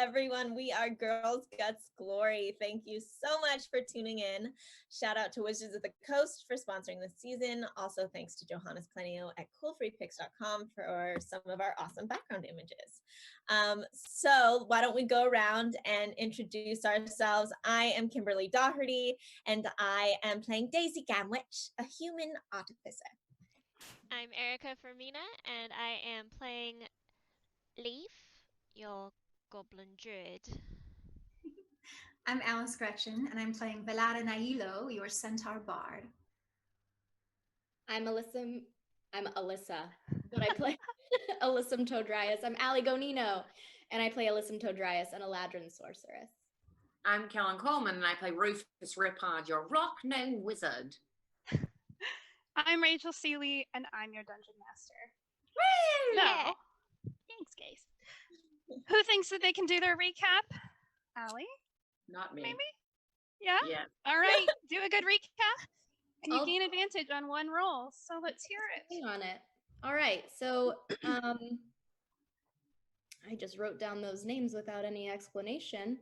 everyone. We are Girls Guts Glory. Thank you so much for tuning in. Shout out to Wizards of the Coast for sponsoring this season. Also, thanks to Johannes Plenio at coolfreepics.com for some of our awesome background images. So why don't we go around and introduce ourselves. I am Kimberly Doherty, and I am playing Daisy Gamwich, a human artificer. I'm Erica Fermina, and I am playing Leaf, your goblin druid. I'm Alice Gretchen, and I'm playing Velada Nailo, your centaur bard. I'm Alyssa, but I play Alyssum Todrias. I'm Ali Gonino, and I play Alyssum Todrias, an Eladrin sorceress. I'm Kellen Coleman, and I play Rufus Rippard, your rock-gnome wizard. I'm Rachel Seeley, and I'm your dungeon master. Woo! So, Yeah. thanks, guys. Who thinks that they can do their recap? Allie? Not me. Maybe? Yeah? Yeah. All right, do a good recap, and you I'll- gain advantage on one roll, so let's hear it. Hang on it. All right, so I just wrote down those names without any explanation.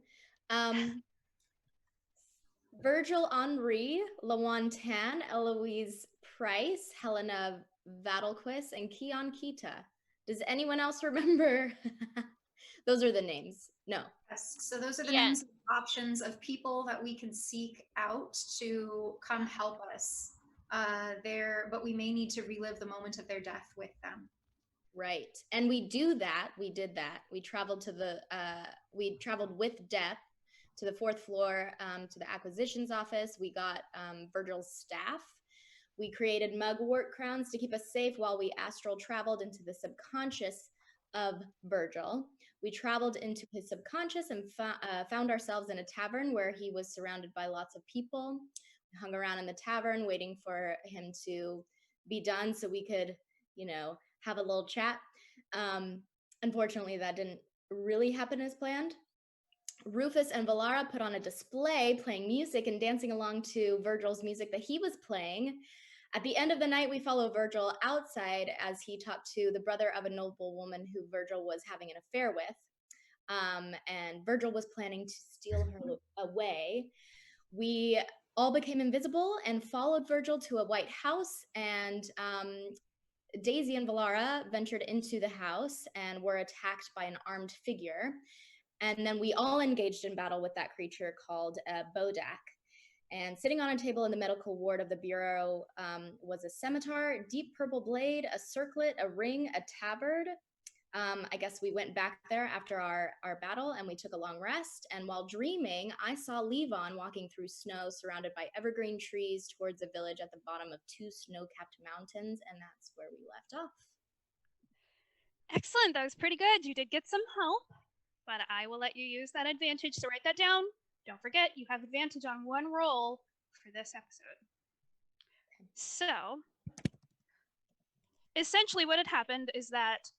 Virgil Henri, Lawantan, Eloise Price, Helena Vadalquist, and Keon Kita. Does anyone else remember? Those are the names. No. Yes, so those are the Yeah. names and options of people that we can seek out to come help us there, but we may need to relive the moment of their death with them. Right. And we did that. We traveled with Death to the 4th floor, to the acquisitions office. We got Virgil's staff. We created mugwort crowns to keep us safe while we astral traveled into the subconscious of Virgil. We traveled into his subconscious and found ourselves in a tavern where he was surrounded by lots of people. We hung around in the tavern waiting for him to be done so we could, have a little chat. Unfortunately, that didn't really happen as planned. Rufus and Valara put on a display playing music and dancing along to Virgil's music that he was playing. At the end of the night, we follow Virgil outside as he talked to the brother of a noble woman who Virgil was having an affair with. And Virgil was planning to steal her away. We all became invisible and followed Virgil to a white house, and Daisy and Valara ventured into the house and were attacked by an armed figure. And then we all engaged in battle with that creature called Bodak. And sitting on a table in the medical ward of the bureau was a scimitar, deep purple blade, a circlet, a ring, a tabard. I guess we went back there after our battle and we took a long rest. And while dreaming, I saw Levon walking through snow surrounded by evergreen trees towards a village at the bottom of 2 snow-capped mountains. And that's where we left off. Excellent, that was pretty good. You did get some help, but I will let you use that advantage, so write that down. Don't forget, you have advantage on one roll for this episode. So, essentially what had happened is that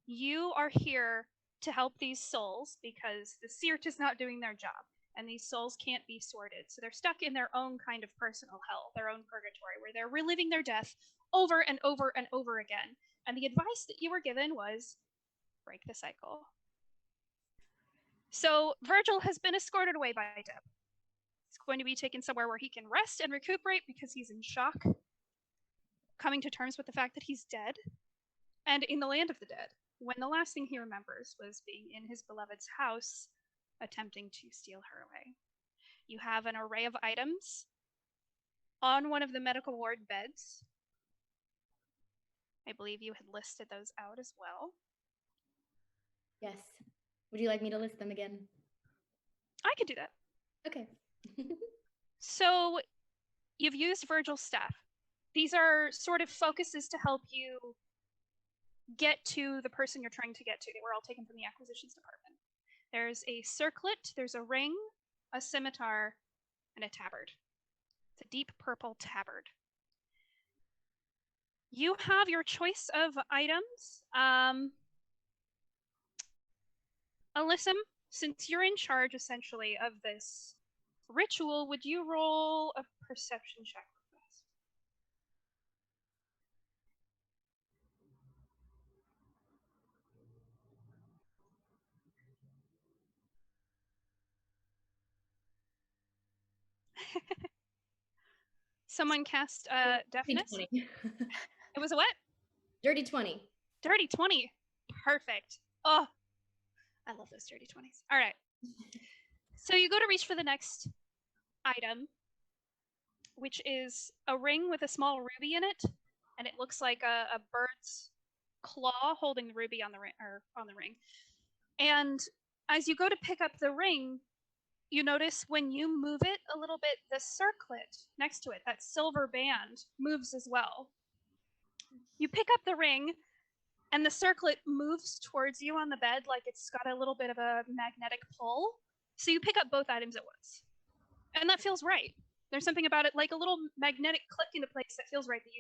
you are here to help these souls because the Seert is not doing their job, and these souls can't be sorted. So they're stuck in their own kind of personal hell, their own purgatory, where they're reliving their death over and over and over again. And the advice that you were given was, break the cycle. So Virgil has been escorted away by Deb. He's going to be taken somewhere where he can rest and recuperate because he's in shock, coming to terms with the fact that he's dead, and in the land of the dead, when the last thing he remembers was being in his beloved's house, attempting to steal her away. You have an array of items on one of the medical ward beds. I believe you had listed those out as well. Yes. Would you like me to list them again? I could do that. Okay. So you've used Virgil's staff. These are sort of focuses to help you get to the person you're trying to get to. They were all taken from the acquisitions department. There's a circlet, there's a ring, a scimitar, and a tabard. It's a deep purple tabard. You have your choice of items. Alyssum, since you're in charge essentially of this ritual, would you roll a perception check with us? Someone cast deafness. 20. It was a what? Dirty 20. Dirty 20. Perfect. Oh, I love those dirty 20s. All right. So you go to reach for the next item, which is a ring with a small ruby in it, and it looks like a bird's claw holding the ruby on the ring. And as you go to pick up the ring, you notice when you move it a little bit, the circlet next to it, that silver band, moves as well. You pick up the ring, and the circlet moves towards you on the bed like it's got a little bit of a magnetic pull. So you pick up both items at once. And that feels right. There's something about it, like a little magnetic click into place that feels right, that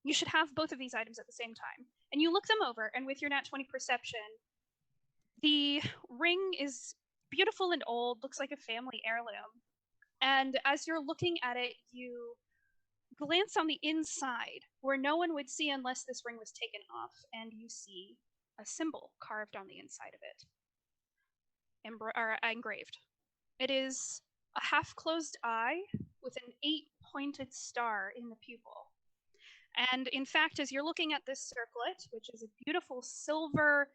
you should have both of these items at the same time. And you look them over, and with your nat 20 perception, the ring is beautiful and old, looks like a family heirloom. And as you're looking at it, you glance on the inside, where no one would see unless this ring was taken off, and you see a symbol carved on the inside of it, engraved. It is a half-closed eye with an 8-pointed star in the pupil. And in fact, as you're looking at this circlet, which is a beautiful silver,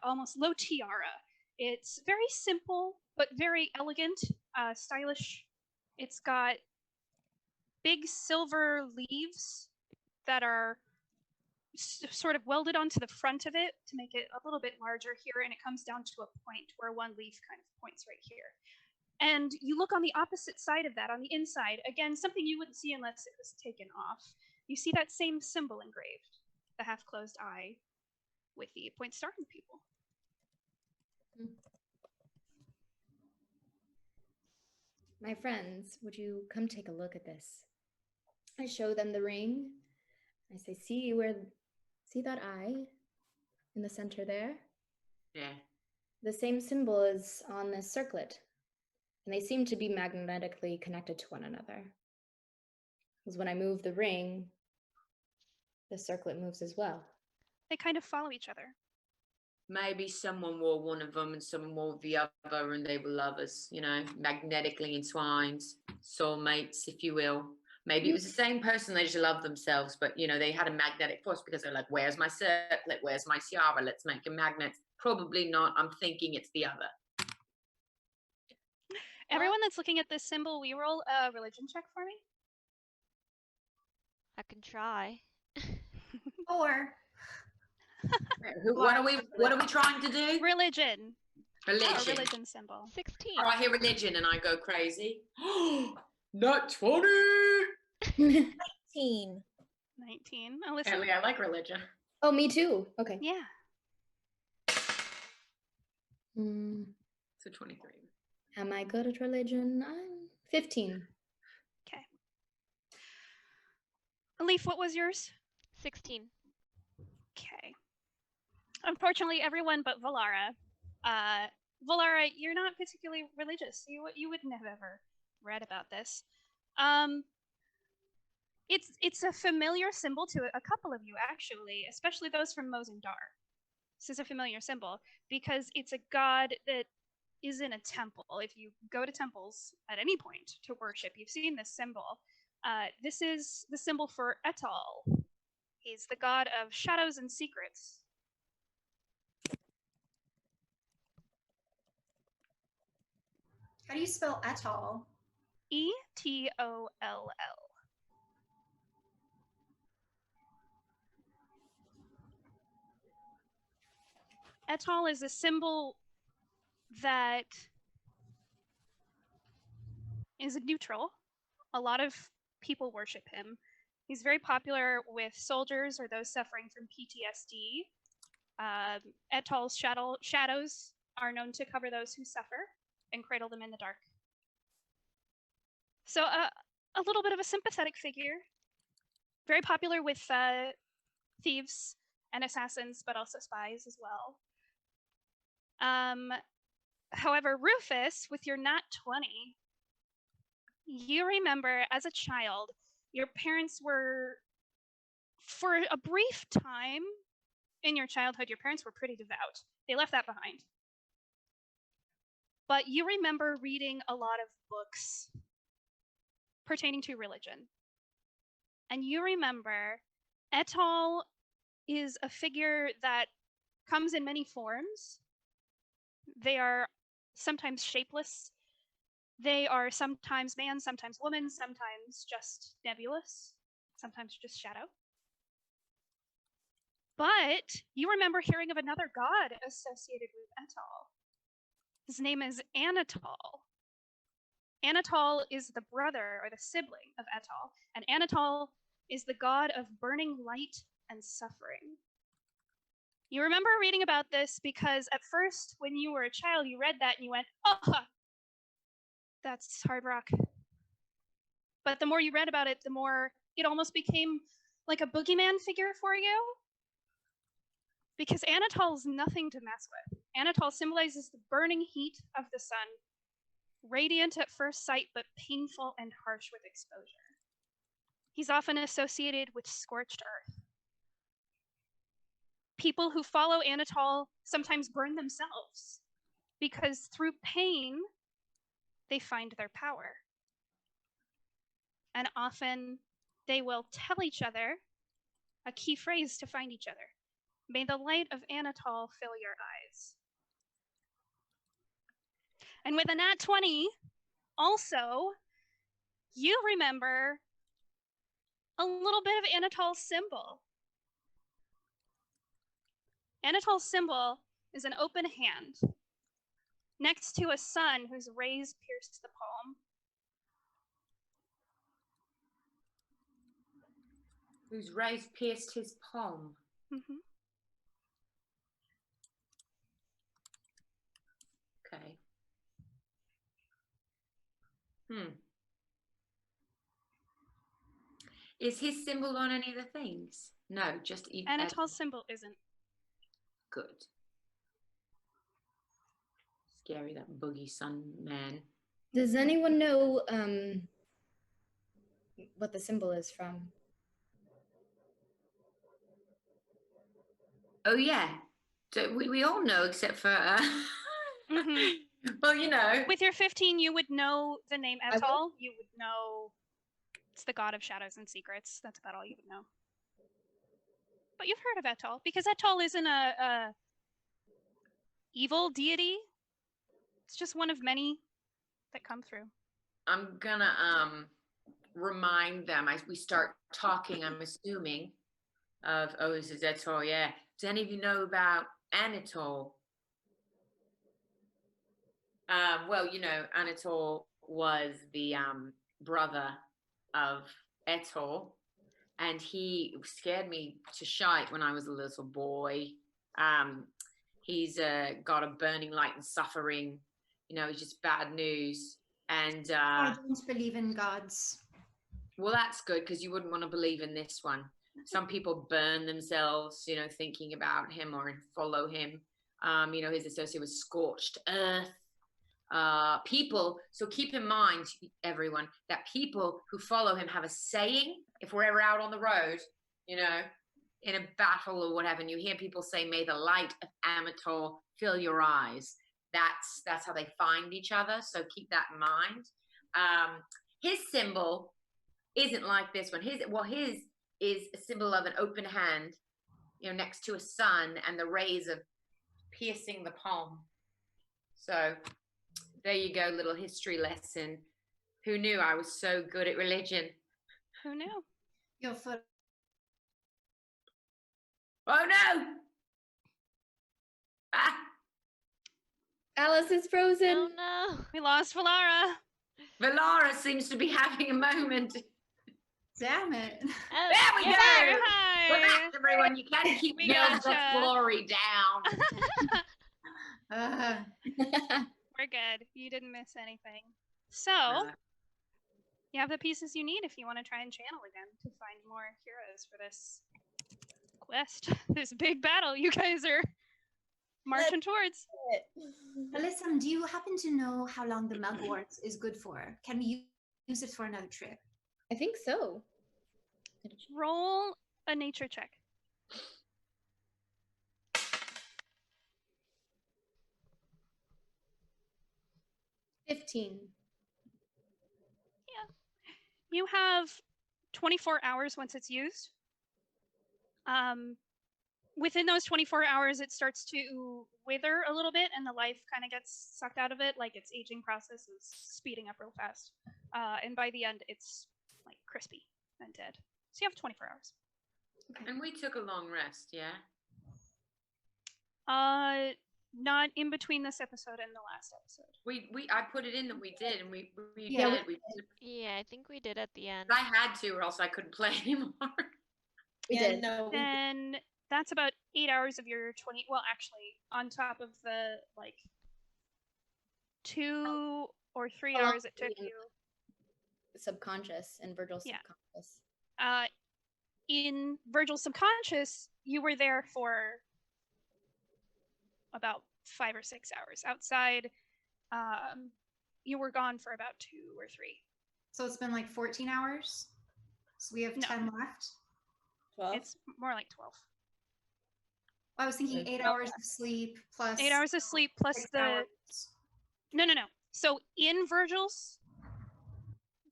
almost low tiara, it's very simple, but very elegant, stylish. It's got big silver leaves that are sort of welded onto the front of it to make it a little bit larger here, and it comes down to a point where one leaf kind of points right here. And you look on the opposite side of that, on the inside, again, something you wouldn't see unless it was taken off. You see that same symbol engraved, the half-closed eye with the point star in the pupil. My friends, would you come take a look at this? I show them the ring. I say, see that eye in the center there? Yeah. The same symbol is on this circlet. And they seem to be magnetically connected to one another. Because when I move the ring, the circlet moves as well. They kind of follow each other. Maybe someone wore one of them and someone wore the other, and they were lovers, magnetically entwined, soulmates, if you will. Maybe it was the same person, they just loved themselves, but, they had a magnetic force because they're like, where's my circlet? Where's my tiara? Let's make a magnet. Probably not. I'm thinking it's the other. Everyone that's looking at this symbol, will you roll a religion check for me? I can try. Or What are we trying to do? Religion. A Religion. religion symbol. 16. Oh, I hear religion and I go crazy. Not 20. 19. 19. Alyssa? Apparently I like religion. Oh, me too. Okay. Yeah. So 23. Am I good at religion? I'm 15. Okay. Leaf, what was yours? 16. Okay. Unfortunately, everyone but Valara. Valara, you're not particularly religious. You wouldn't have ever read about this. It's a familiar symbol to a couple of you, actually, especially those from Mozendar. This is a familiar symbol because it's a god that is in a temple. If you go to temples at any point to worship, you've seen this symbol. This is the symbol for Anatol. He's the god of shadows and secrets. how do you spell Anatol? Etoll. Anatol is a symbol that is neutral. A lot of people worship him. He's very popular with soldiers or those suffering from PTSD. Anatol's shadows are known to cover those who suffer and cradle them in the dark. So a little bit of a sympathetic figure. Very popular with thieves and assassins, but also spies as well. However, Rufus, with your nat 20, you remember as a child, your parents were, for a brief time in your childhood, your parents were pretty devout. They left that behind. But you remember reading a lot of books pertaining to religion. And you remember Anatol is a figure that comes in many forms. They are sometimes shapeless. They are sometimes man, sometimes woman, sometimes just nebulous, sometimes just shadow. But you remember hearing of another god associated with Anatol. His name is Anatol. Anatol is the brother or the sibling of Anatol, and Anatol is the god of burning light and suffering. You remember reading about this because at first, when you were a child, you read that and you went, oh, that's hard rock. But the more you read about it, the more it almost became like a boogeyman figure for you. Because Anatol is nothing to mess with. Anatol symbolizes the burning heat of the sun, radiant at first sight, but painful and harsh with exposure. He's often associated with scorched earth. People who follow Anatol sometimes burn themselves because through pain, they find their power. And often they will tell each other a key phrase to find each other. May the light of Anatol fill your eyes. And with a nat 20, also, you remember a little bit of Anatol's symbol. Anatol's symbol is an open hand next to a sun whose rays pierced the palm. Whose rays pierced his palm. Mm-hmm. Okay. Is his symbol on any of the things? No, just Anatol's symbol isn't. Good. Scary, that boogie sun man. Does anyone know what the symbol is from? Oh yeah, we all know except for. Mm-hmm. Well, you know. With your 15, you would know the name Anatol. You would know it's the god of shadows and secrets. That's about all you would know. But you've heard of Anatol because Anatol isn't a evil deity. It's just one of many that come through. I'm gonna remind them as we start talking. I'm assuming of this is Anatol. Yeah. Does any of you know about Anatol? Well, you know, Anatol was the brother of Anatol, and he scared me to shite when I was a little boy. He's a god of burning light and suffering. You know, he's just bad news. And I don't believe in gods. Well, that's good because you wouldn't want to believe in this one. Some people burn themselves, you know, thinking about him or follow him. You know, he's associated with scorched earth. People, so keep in mind, everyone, that people who follow him have a saying. If we're ever out on the road, you know, in a battle or whatever, and you hear people say, may the light of Anatol fill your eyes. That's how they find each other. So keep that in mind. His symbol isn't like this one. His is a symbol of an open hand, you know, next to a sun and the rays of piercing the palm. So there you go, little history lesson. Who knew I was so good at religion? Who knew? Your foot. Oh no! Ah! Alice is frozen. Oh no. We lost Valara. Valara seems to be having a moment. Damn it. Oh, There we you're go. back. Hi. We're back, everyone. You can keep We Girls gotcha. of Glory down. We're good. You didn't miss anything. So, you have the pieces you need if you want to try and channel again to find more heroes for this quest, this big battle you guys are marching towards. Alyssum, do you happen to know how long the mugwort is good for? Can we use it for another trip? I think so. Roll a nature check. 15. You have 24 hours once it's used. Within those 24 hours, it starts to wither a little bit and the life kind of gets sucked out of it, like its aging process is speeding up real fast. And by the end, it's like crispy and dead. So you have 24 hours. And we took a long rest, yeah? Not in between this episode and the last episode. I put it in that we did, and we Yeah, did. We did. Yeah, I think we did at the end. I had to, or else I couldn't play anymore. We Yeah, did. no, we Then that's about 8 hours of your 20. Well, actually, on top of the like 2 or 3 How long hours it took were you in you. subconscious and Virgil's Yeah. subconscious. In Virgil's subconscious, you were there for about 5 or 6 hours. Outside, you were gone for about 2 or 3. So it's been like 14 hours. So we have No. 10 left. 12. It's more like 12. I was thinking There's 8 12 hours of sleep plus 8 hours of sleep plus 6 the hours. No. So in Virgil's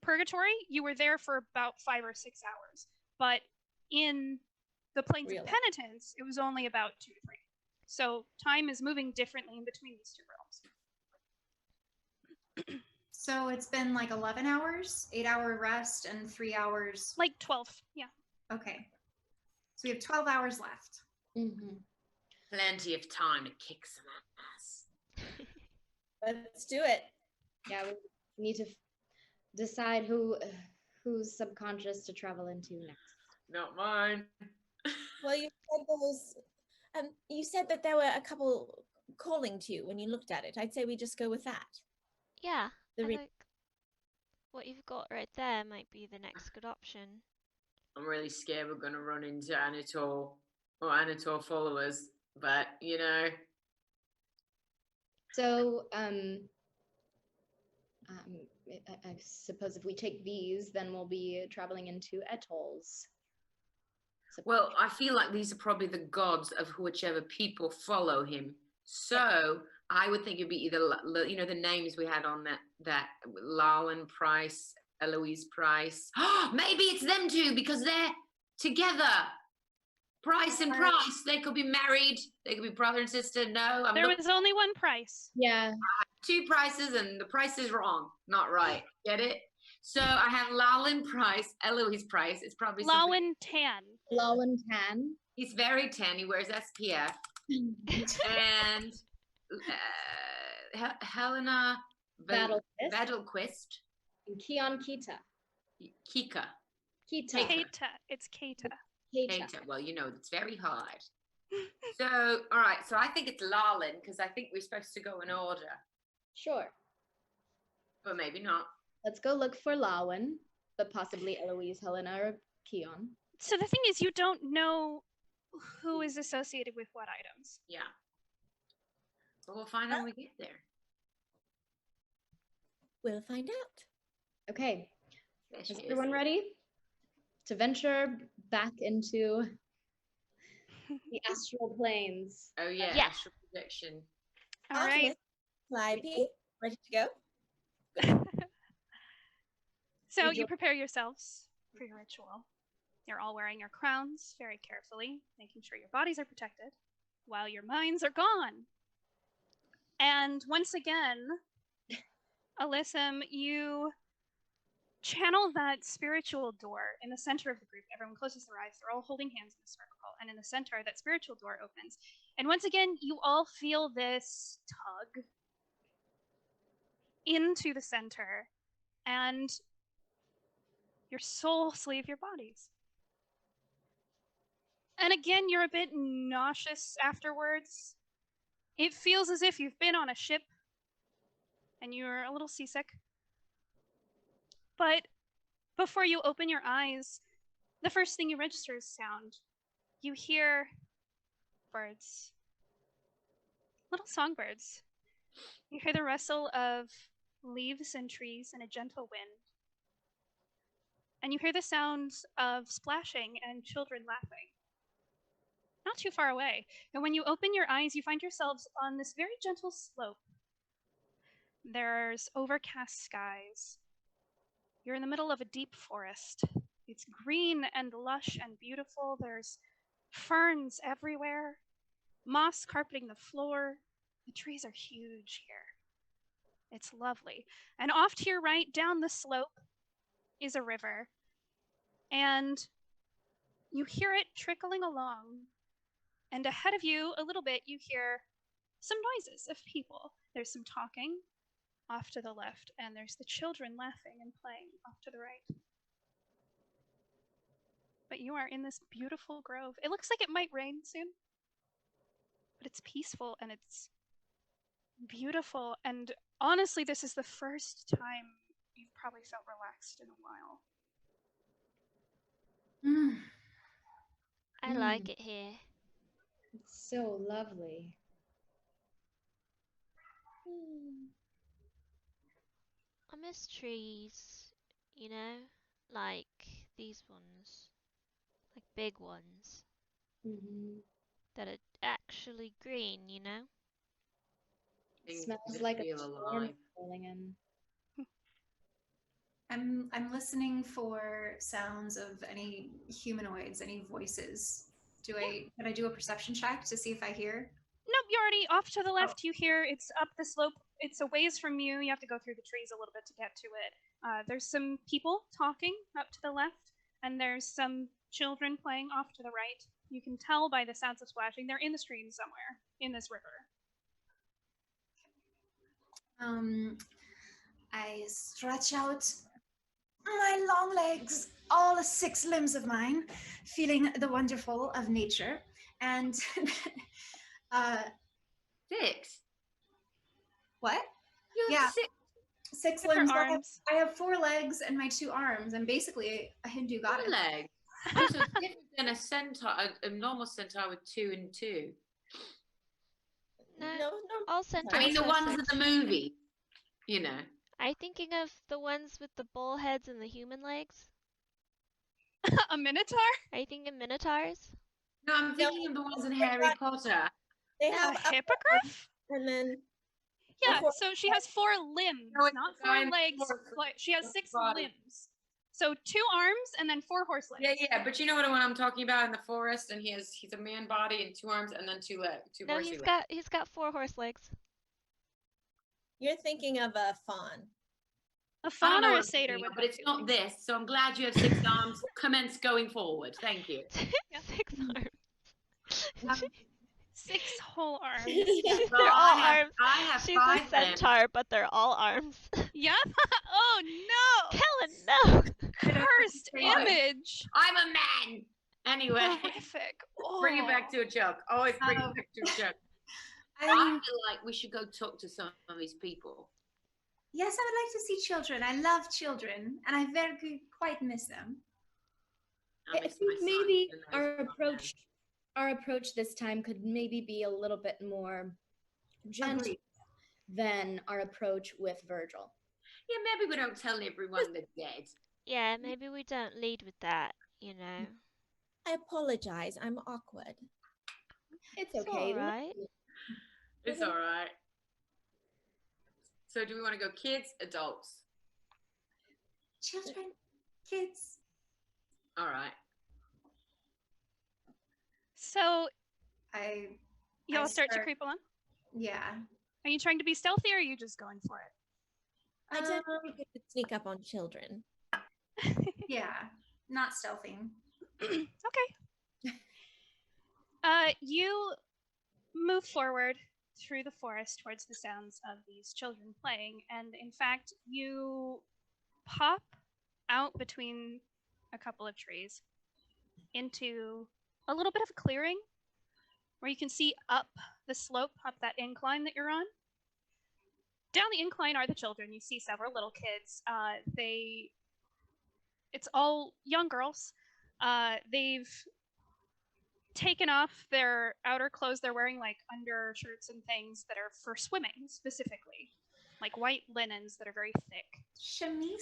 purgatory, you were there for about 5 or 6 hours. But in the planes Real of life. penitence, it was only about 2 to 3. So time is moving differently in between these two realms. So it's been like 11 hours, 8-hour rest, and 3 hours. Like 12, yeah. Okay. So we have 12 hours left. Mm-hmm. Plenty of time to kick some ass. Let's do it. Yeah, we need to decide who's subconscious to travel into next. Not mine. Well, you said that there were a couple calling to you when you looked at it. I'd say we just go with that. Yeah, The I re- think what you've got right there might be the next good option. I'm really scared we're going to run into Anatol or Anatol followers, but you know. So, I suppose if we take these, then we'll be traveling into atolls. Well, I feel like these are probably the gods of whichever people follow him. So I would think it'd be either, you know, the names we had on that Larlin Price, Eloise Price. Maybe it's them two because they're together. Price and Price. They could be married. They could be brother and sister. No, There was only one price. Yeah. 2 prices and the price is wrong. Not right. Get it? So I have Larlin Price, Eloise Price. It's probably something- Lawan Tan. Lawan Tan. He's very tan. He wears SPF. And Helena Vadelquist. Vadelquist. And Keon Kita. Kika. Kita. Keita. It's Keita. Keita. Keita. Well, you know, it's very hard. So, all right. So I think it's Larlin because I think we're supposed to go in order, Sure. but maybe not. Let's go look for Lawan, but possibly Eloise, Helena, or Keon. So the thing is, you don't know who is associated with what items. Yeah. But we'll find out when we get there. We'll find out. Okay. There she Is is. everyone ready to venture back into the astral planes? Oh yeah. Yeah. Astral projection. All right. Flyby, ready to go? So Would you you- prepare yourselves for your ritual. You're all wearing your crowns very carefully, making sure your bodies are protected while your minds are gone. And once again, Alyssum, you channel that spiritual door in the center of the group. Everyone closes their eyes. They're all holding hands in a circle. And in the center, that spiritual door opens. And once again, you all feel this tug into the center. And your souls leave your bodies. And again, you're a bit nauseous afterwards. It feels as if you've been on a ship and you're a little seasick. But before you open your eyes, the first thing you register is sound. You hear birds, little songbirds. You hear the rustle of leaves and trees and a gentle wind. And you hear the sounds of splashing and children laughing. Not too far away. And when you open your eyes, you find yourselves on this very gentle slope. There's overcast skies. You're in the middle of a deep forest. It's green and lush and beautiful. There's ferns everywhere, moss carpeting the floor. The trees are huge here. It's lovely. And off to your right, down the slope, is a river. And you hear it trickling along. And ahead of you, a little bit, you hear some noises of people. There's some talking off to the left, and there's the children laughing and playing off to the right. But you are in this beautiful grove. It looks like it might rain soon, but it's peaceful and it's beautiful. And honestly, this is the first time you've probably felt relaxed in a while. I like it here. It's so lovely. I miss trees, you know, like these ones, like big ones that are actually green, you know. Things Smells that like a feel storm alive. rolling in. I'm listening for sounds of any humanoids, any voices. Can I do a perception check to see if I hear? Nope, you're already off to the left. You hear it's up the slope. It's a ways from you. You have to go through the trees a little bit to get to it. There's some people talking up to the left, and there's some children playing off to the right. You can tell by the sounds of splashing. They're in the stream somewhere in this river. I stretch out my long legs, all 6 limbs of mine, feeling the wonderful of nature, and 6. what? You have 6. 6 Different limbs. arms. I have 4 legs and my 2 arms. I'm basically a Hindu goddess. legs. Oh, so it's different than a centaur, a normal centaur with 2 and 2. No, all centaurs. I mean, the have ones in 6. the movie, you know. Are you thinking of the ones with the bull heads and the human legs? A minotaur? Are you thinking minotaurs? No, I'm thinking of the ones in Harry Potter. They A have hippogriff? and then Yeah, four- so she has 4 limbs, No, it's not the guy 4 in the legs. horse But she has 6 body. limbs. So 2 arms and then 4 horse legs. Yeah, but you know what one I'm talking about in the forest, and he's a man body and 2 arms and then 2 legs, 2 No, horsey he's legs. got 4 horse legs. you're thinking of a fawn. A I don't fawn know or what a I'm satyr thinking would of, but it's be not this. So I'm glad you have 6 arms. Commence going forward. Thank you. 6 arms. 6 whole arms. They're all arms. I have She's 5 a centaur, but they're all arms. Yeah? Oh no! Kellen, no! Cursed What? image! I'm a man. Anyway, Horrific. bring it back Oh. to a joke. Always bring it back to a joke. I feel like we should go talk to some of these people. Yes, I would like to see children. I love children, and I quite miss them. I I miss think my son, maybe even though he's our approach this time could maybe be a little bit more gentle Agreed. than our approach with Virgil. Yeah, maybe we don't tell everyone they're dead. Yeah, maybe we don't lead with that, you know. I apologize. I'm awkward. It's It's okay. alright. It's all right. So do we want to go kids, adults? Children, kids. All right. So I y'all start to start- creep along? Yeah. Are you trying to be stealthy or are you just going for it? I did think we could sneak up on children. Yeah. Not stealthing. Okay. You move forward through the forest towards the sounds of these children playing, and in fact, you pop out between a couple of trees into a little bit of a clearing where you can see up the slope, up that incline that you're on. Down the incline are the children. You see several little kids. It's all young girls. They've taken off their outer clothes. They're wearing like undershirts and things that are for swimming specifically, like white linens that are very thick. Chemises.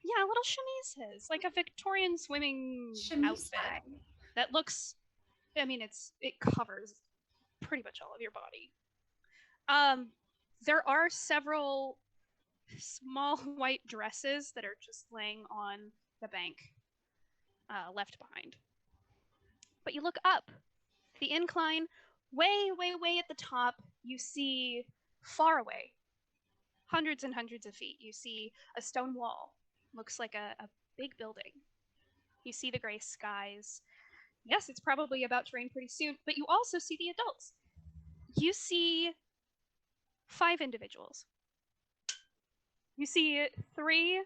Yeah, little chemises, like a Victorian swimming outfit that looks. I mean, it covers pretty much all of your body. There are several small white dresses that are just laying on the bank, left behind. But you look up the incline, way, way, way at the top, you see far away, hundreds and hundreds of feet, you see a stone wall. Looks like a big building. You see the gray skies. Yes, it's probably about to rain pretty soon, but you also see the adults. You see 5 individuals. You see 3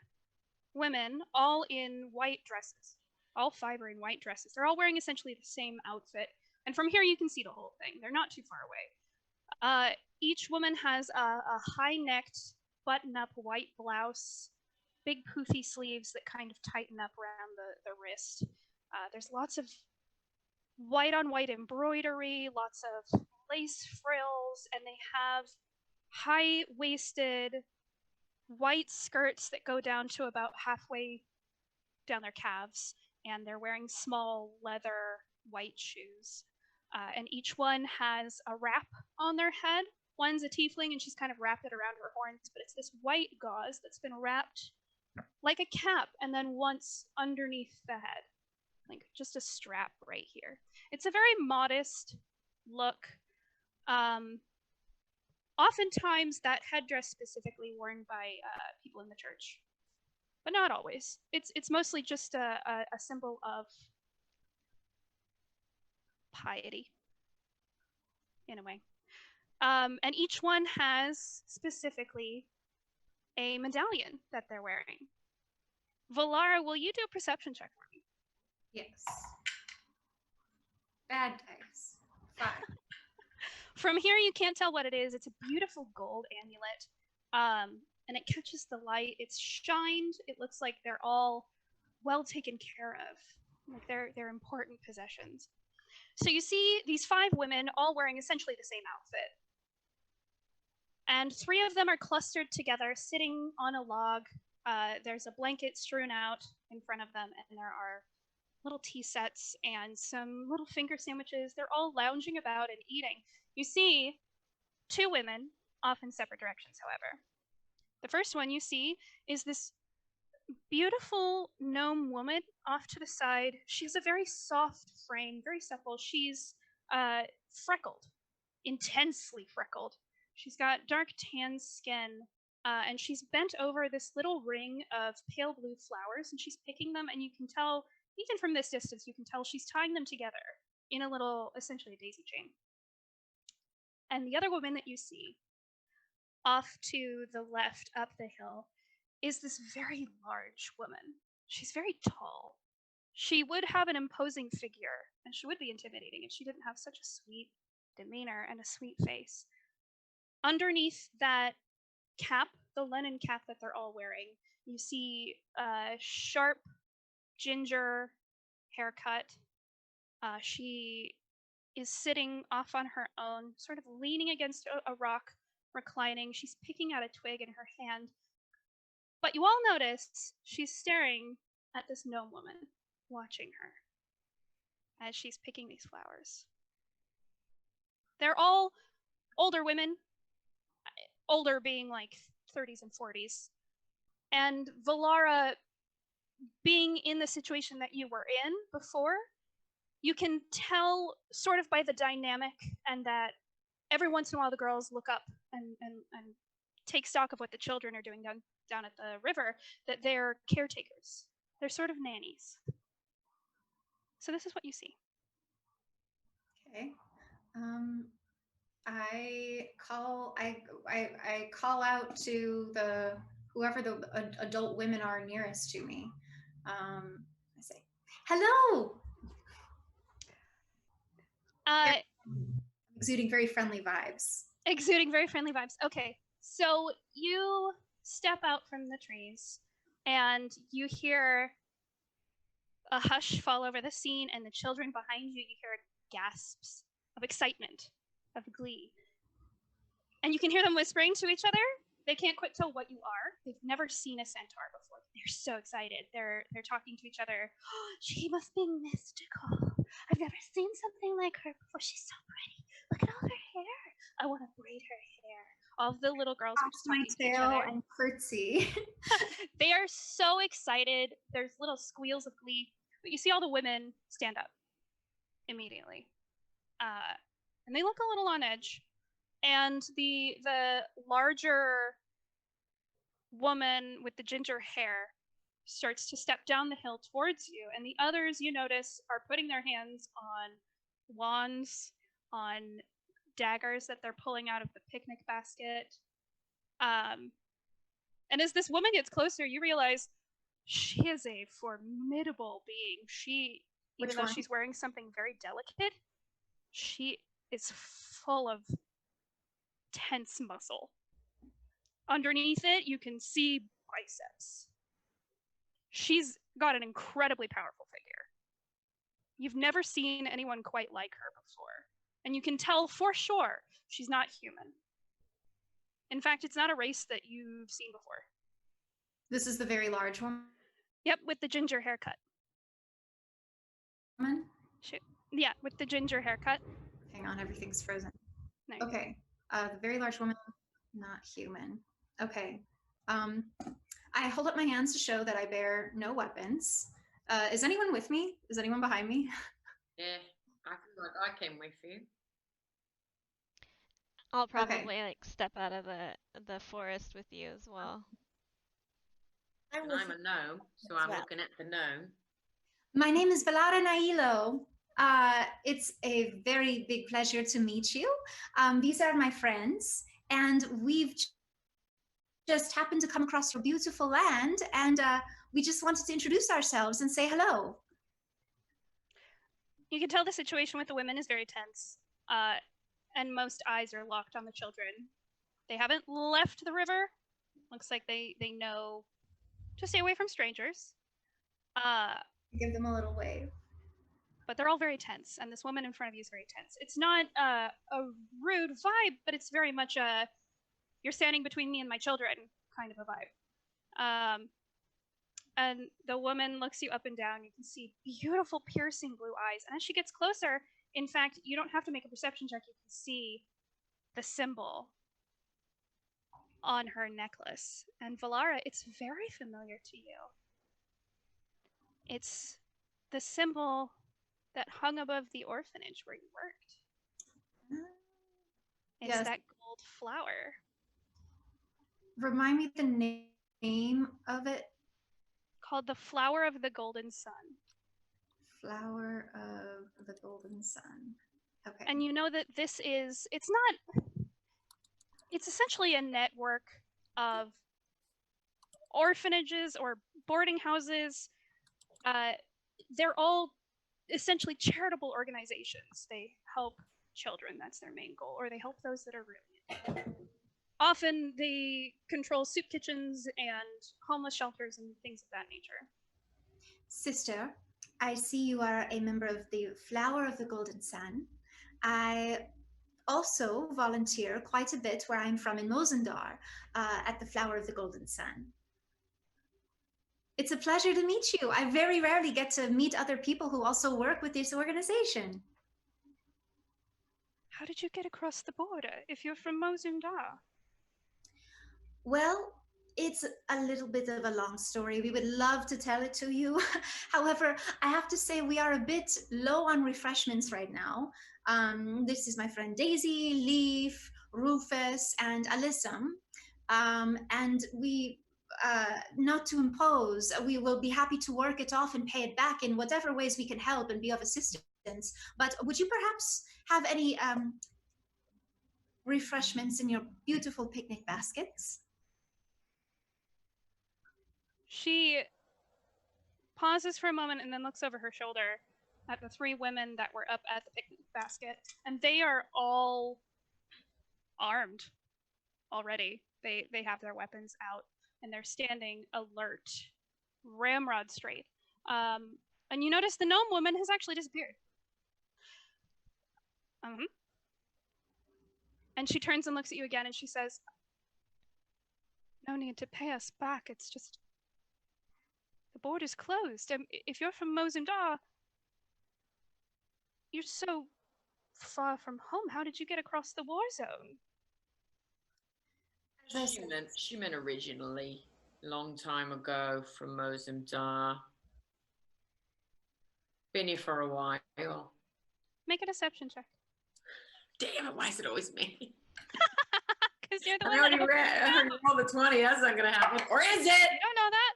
women, all in white dresses. All 5 are in white dresses. They're all wearing essentially the same outfit. And from here, you can see the whole thing. They're not too far away. Each woman has a high-necked, button-up white blouse, big poofy sleeves that kind of tighten up around the wrist. There's lots of white-on-white embroidery, lots of lace frills, and they have high-waisted white skirts that go down to about halfway down their calves, and they're wearing small leather white shoes. And each one has a wrap on their head. One's a tiefling, and she's kind of wrapped it around her horns, but it's this white gauze that's been wrapped like a cap and then once underneath the head, like just a strap right here. It's a very modest look. Oftentimes that headdress specifically worn by people in the church, but not always. It's mostly just a symbol of piety, in a way. And each one has specifically a medallion that they're wearing. Valara, will you do a perception check for me? Yes. Bad dice. 5. From here, you can't tell what it is. It's a beautiful gold amulet, and it catches the light. It's shined. It looks like they're all well taken care of, like they're important possessions. So you see these 5 women all wearing essentially the same outfit. And 3 of them are clustered together, sitting on a log. There's a blanket strewn out in front of them, and there are little tea sets and some little finger sandwiches. They're all lounging about and eating. You see 2 women, off in separate directions, however. The first one you see is this beautiful gnome woman off to the side. She has a very soft frame, very supple. She's freckled, intensely freckled. She's got dark tan skin, and she's bent over this little ring of pale blue flowers, and she's picking them, and you can tell, even from this distance, you can tell she's tying them together in a little, essentially a daisy chain. And the other woman that you see off to the left up the hill is this very large woman. She's very tall. She would have an imposing figure, and she would be intimidating if she didn't have such a sweet demeanor and a sweet face. Underneath that cap, the linen cap that they're all wearing, you see a sharp ginger haircut. She is sitting off on her own, sort of leaning against a rock, reclining. She's picking out a twig in her hand. But you all notice she's staring at this gnome woman, watching her as she's picking these flowers. They're all older women, older being like 30s and 40s. And Valara, being in the situation that you were in before, you can tell sort of by the dynamic, and that every once in a while the girls look up and take stock of what the children are doing down at the river, that they're caretakers. They're sort of nannies. So this is what you see. Okay. I call out to the whoever the adult women are nearest to me. I say, "Hello." Exuding very friendly vibes. Exuding very friendly vibes. Okay, so you step out from the trees, and you hear a hush fall over the scene, and the children behind you hear gasps of excitement, of glee. And you can hear them whispering to each other. They can't quite tell what you are. They've never seen a centaur before. They're so excited. They're talking to each other. Oh, she must be mystical. I've never seen something like her before. She's so pretty. Look at all her hair. I want to braid her hair. All the little girls are Toss just my talking to each tail other. and curtsy. They are so excited. There's little squeals of glee. But you see all the women stand up immediately. And they look a little on edge. And the larger woman with the ginger hair starts to step down the hill towards you. And the others, you notice, are putting their hands on wands, on daggers that they're pulling out of the picnic basket. And as this woman gets closer, you realize she is a formidable being. Even though she's wearing something very delicate, she is full of tense muscle. Underneath it, you can see biceps. She's got an incredibly powerful figure. You've never seen anyone quite like her before. And you can tell for sure she's not human. In fact, it's not a race that you've seen before. This is the very large woman. Yep, with the ginger haircut. Yeah, with the ginger haircut. Hang on, everything's frozen. No. Okay, the very large woman, not human. Okay. I hold up my hands to show that I bear no weapons. Is anyone with me? Is anyone behind me? Yeah, I feel like I came with you. I'll probably like step out of the forest with you as well. And I'm a gnome, so I'm looking at the gnome. My name is Valara Nailo. It's a very big pleasure to meet you. These are my friends, and we've just happened to come across your beautiful land, and we just wanted to introduce ourselves and say hello. You can tell the situation with the women is very tense, and most eyes are locked on the children. They haven't left the river. Looks like they know to stay away from strangers. Give them a little wave. But they're all very tense, and this woman in front of you is very tense. It's not a rude vibe, but it's very much a you're standing between me and my children kind of a vibe. And the woman looks you up and down. You can see beautiful, piercing blue eyes. And as she gets closer, in fact, you don't have to make a perception check. You can see the symbol on her necklace. And Valara, it's very familiar to you. It's the symbol that hung above the orphanage where you worked. It's that gold flower. Remind me the name of it. Called the Flower of the Golden Sun. Flower of the Golden Sun. Okay. And you know that it's essentially a network of orphanages or boarding houses. They're all essentially charitable organizations. They help children, that's their main goal, or they help those that are really in need. Often they control soup kitchens and homeless shelters and things of that nature. Sister, I see you are a member of the Flower of the Golden Sun. I also volunteer quite a bit where I'm from in Mozendar at the Flower of the Golden Sun. It's a pleasure to meet you. I very rarely get to meet other people who also work with this organization. How did you get across the border if you're from Mozendar? Well, it's a little bit of a long story. We would love to tell it to you. However, I have to say we are a bit low on refreshments right now. This is my friend Daisy, Leaf, Rufus, and Alyssum. And we, not to impose, we will be happy to work it off and pay it back in whatever ways we can help and be of assistance. But would you perhaps have any refreshments in your beautiful picnic baskets? She pauses for a moment and then looks over her shoulder at the three women that were up at the picnic basket, and they are all armed already. They have their weapons out, and they're standing alert, ramrod straight. And you notice the gnome woman has actually disappeared. And she turns and looks at you again, and she says, "No need to pay us back. It's just the border's closed. If you're from Mozendar, you're so far from home. How did you get across the war zone?" As I said, She meant originally, long time ago from Mozambique. Been here for a while. Make a deception check. Damn it, why is it always me? Because you're the I one already that rolled the 20. That's not going to happen. Or is it? You don't know that?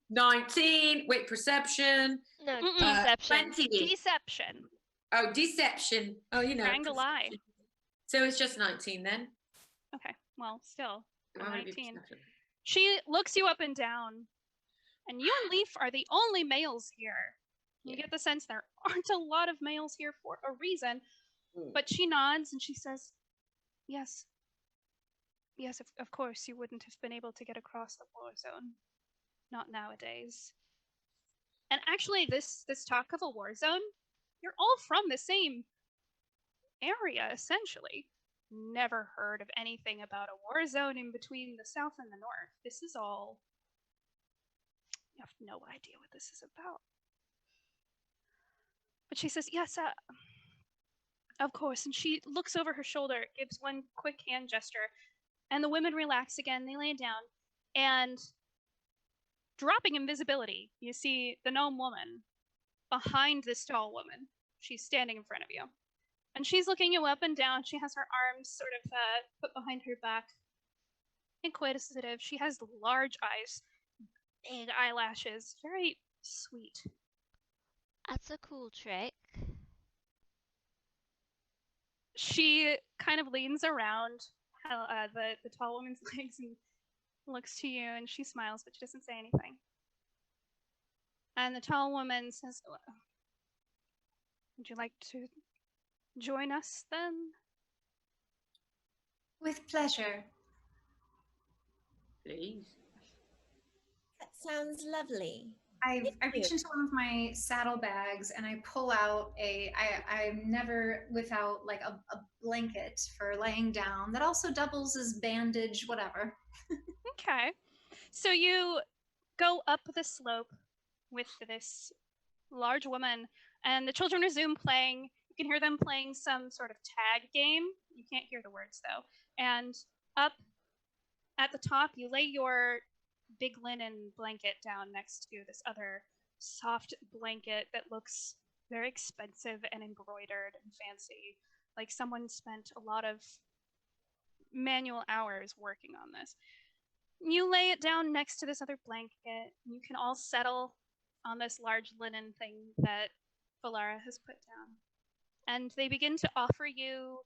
19. Wait, perception. No, Mm-mm. deception. 20. Deception. Oh, deception. Oh, you know. Triangle eye. perception. So it's just 19 then? Okay, well, still, a Why would it be 19. perception? She looks you up and down, and you and Leaf are the only males here. You Yeah. get the sense there aren't a lot of males here for a reason, Mm. but she nods and she says, yes. Yes, of course, you wouldn't have been able to get across the war zone. Not nowadays. And actually, this talk of a war zone, you're all from the same area, essentially. Never heard of anything about a war zone in between the south and the north. This is all... You have no idea what this is about. But she says, yes, of course. And she looks over her shoulder, gives one quick hand gesture, and the women relax again. They lay down, and dropping invisibility, you see the gnome woman behind this tall woman. She's standing in front of you. And she's looking you up and down. She has her arms sort of put behind her back. Inquisitive. She has large eyes, big eyelashes, very sweet. That's a cool trick. She kind of leans around the tall woman's legs and looks to you, and she smiles, but she doesn't say anything. And the tall woman says, would you like to join us then? with pleasure. Please. That sounds lovely. I Thank reach you. into one of my saddlebags and I pull out I'm never without like a blanket for laying down that also doubles as bandage, whatever. Okay. So you go up the slope with this large woman, and the children resume playing. You can hear them playing some sort of tag game. You can't hear the words though. And up at the top, you lay your big linen blanket down next to this other soft blanket that looks very expensive and embroidered and fancy. Like someone spent a lot of manual hours working on this. You lay it down next to this other blanket. You can all settle on this large linen thing that Valara has put down. And they begin to offer you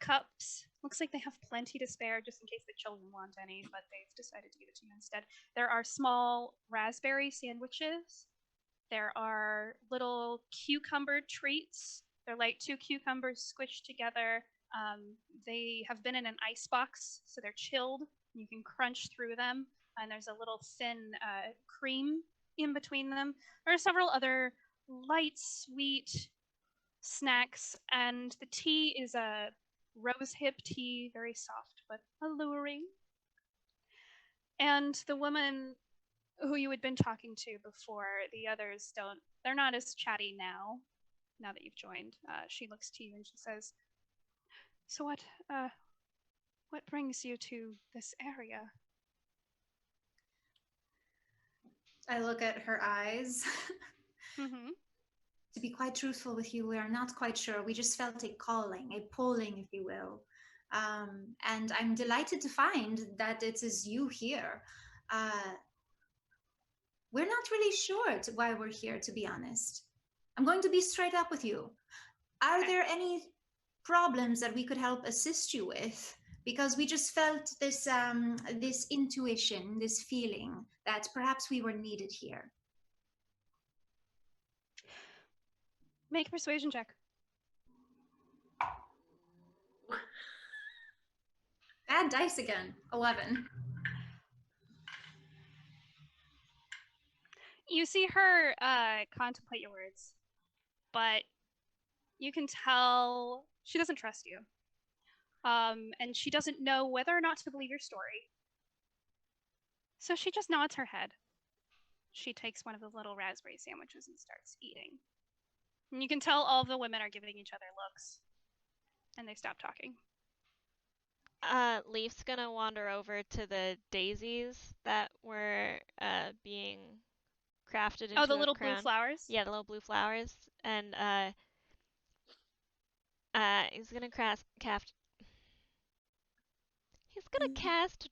cups. Looks like they have plenty to spare just in case the children want any, but they've decided to give it to you instead. There are small raspberry sandwiches. There are little cucumber treats. They're like 2 cucumbers squished together. They have been in an ice box, so they're chilled. You can crunch through them, and there's a little thin cream in between them. There are several other light, sweet snacks, and the tea is a rose hip tea, very soft but alluring. And the woman who you had been talking to before, the others they're not as chatty now that you've joined. She looks to you and she says, so what brings you to this area? I look at her eyes. Mm-hmm. To be quite truthful with you, we are not quite sure. We just felt a calling, a pulling, if you will. And I'm delighted to find that it is you here. We're not really sure why we're here, to be honest. I'm going to be straight up with you. Are there any problems that we could help assist you with? Because we just felt this this intuition, this feeling that perhaps we were needed here. Make a persuasion check. Bad dice again. 11. You see her contemplate your words, but you can tell she doesn't trust you. And she doesn't know whether or not to believe your story. So she just nods her head. She takes one of the little raspberry sandwiches and starts eating. And you can tell all the women are giving each other looks. And they stop talking. Leaf's gonna wander over to the daisies that were being crafted into Oh, the a little blue crown. flowers? Yeah, the little blue flowers, and he's gonna cast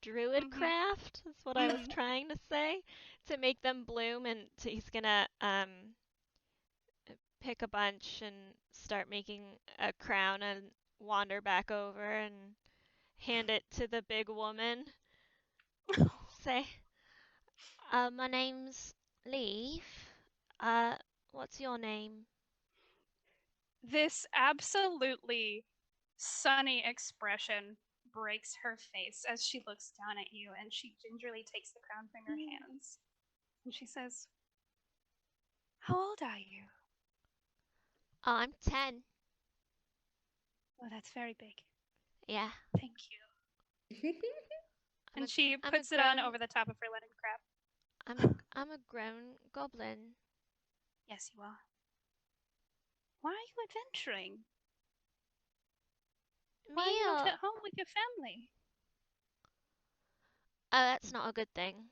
druidcraft. Is what I was trying to say, to make them bloom, and he's gonna pick a bunch and start making a crown and wander back over and hand it to the big woman. Say, my name's Leaf. What's your name? This absolutely sunny expression breaks her face as she looks down at you, and she gingerly takes the crown from your hands. And she says, "How old are you?" I'm 10. Oh, that's very big. Yeah. Thank you. And she puts it on over the top of her linen crab. I'm a grown goblin. Yes, you are. Why are you adventuring? Why are you not at home with your family? That's not a good thing.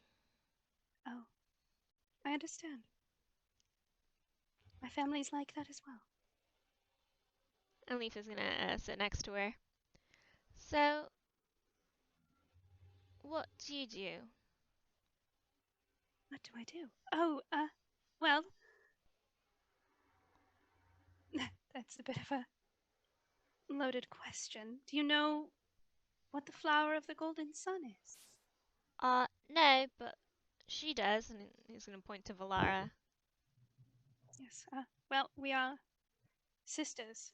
Oh, I understand. My family's like that as well. And Leaf is gonna sit next to her. So, what do you do? What do I do? Oh, well, that's a bit of a loaded question. Do you know what the flower of the golden sun is? No, but she does, and he's gonna point to Valara. Yes, well, we are sisters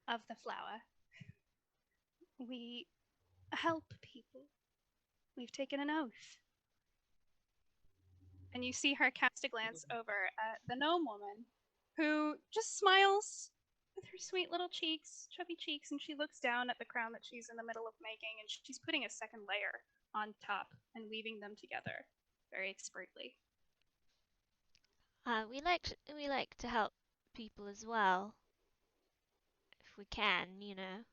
of the flower. We help people. We've taken an oath. And you see her cast a glance over at the gnome woman, who just smiles with her sweet little cheeks, chubby cheeks, and she looks down at the crown that she's in the middle of making, and she's putting a second layer on top and weaving them together very expertly. We like to help people as well, if we can, you know.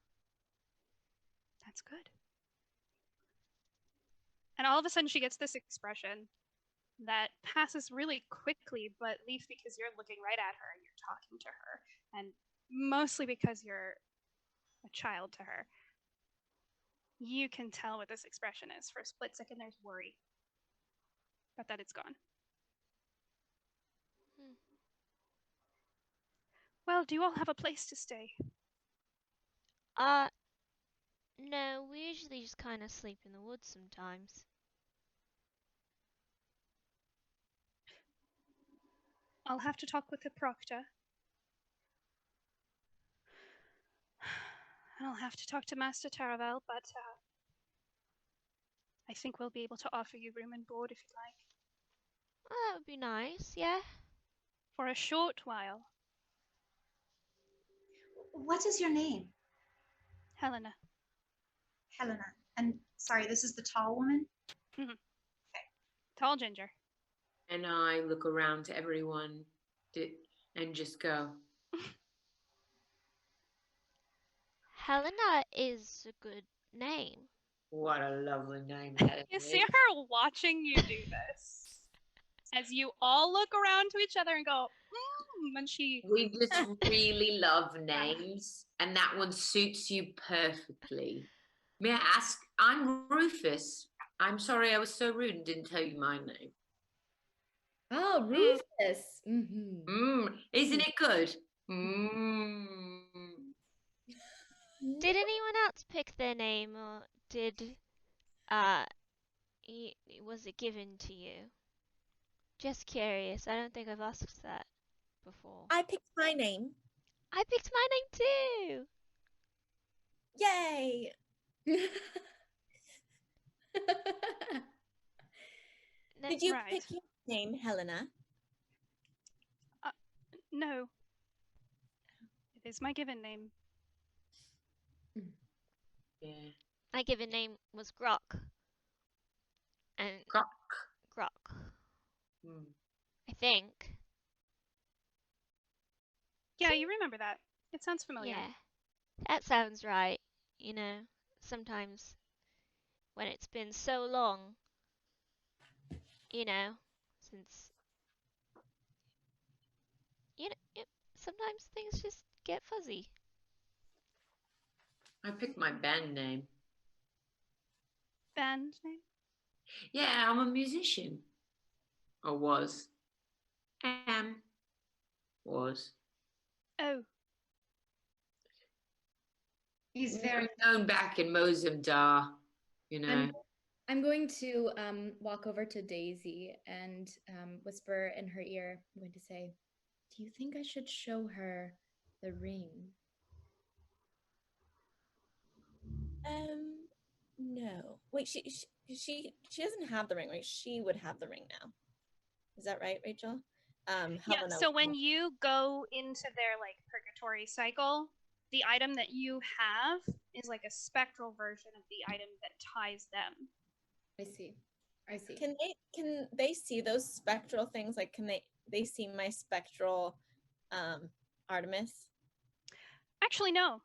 That's good. And all of a sudden she gets this expression that passes really quickly, but Leaf, because you're looking right at her and you're talking to her, and mostly because you're a child to her, you can tell what this expression is. For a split second, there's worry, but that it's gone. Well, do you all have a place to stay? No, we usually just kind of sleep in the woods sometimes. I'll have to talk with the proctor. And I'll have to talk to Master Taravel, but I think we'll be able to offer you room and board if you'd like. Oh, that would be nice, yeah. For a short while. What is your name? Helena. Helena. And sorry, this is the tall woman? Mm-hmm. Okay. Tall ginger. And I look around to everyone and just go, Helena is a good name. what a lovely name that You is. see her watching you do this. As you all look around to each other and go, and she... We just really love names, and that one suits you perfectly. May I ask, I'm Rufus. I'm sorry I was so rude and didn't tell you my name. Oh, Rufus. Mm-hmm. Isn't it good? Did anyone else pick their name, or was it given to you? Just curious. I don't think I've asked that before. I picked my name. I picked my name too! Yay! Did you pick your name, Helena? No. It is my given name. Yeah. My given name was Grok. And Grok. I think. Yeah, you remember that. It sounds familiar. Yeah. That sounds right, you know. sometimes when it's been so long, since sometimes things just get fuzzy. I picked my band name. Band name? Yeah, I'm a musician. Or was. Am. Was. Oh. He's very known back in Mozambique, I'm going to walk over to Daisy and whisper in her ear. I'm going to say, "Do you think I should show her the ring?" No. Wait, she doesn't have the ring, right? She would have the ring now. Is that right, Rachel? Yeah, so when you go into their like purgatory cycle, the item that you have is like a spectral version of the item that ties them. I see. Can they see those spectral things? Like, can they see my spectral Artemis? Actually, no.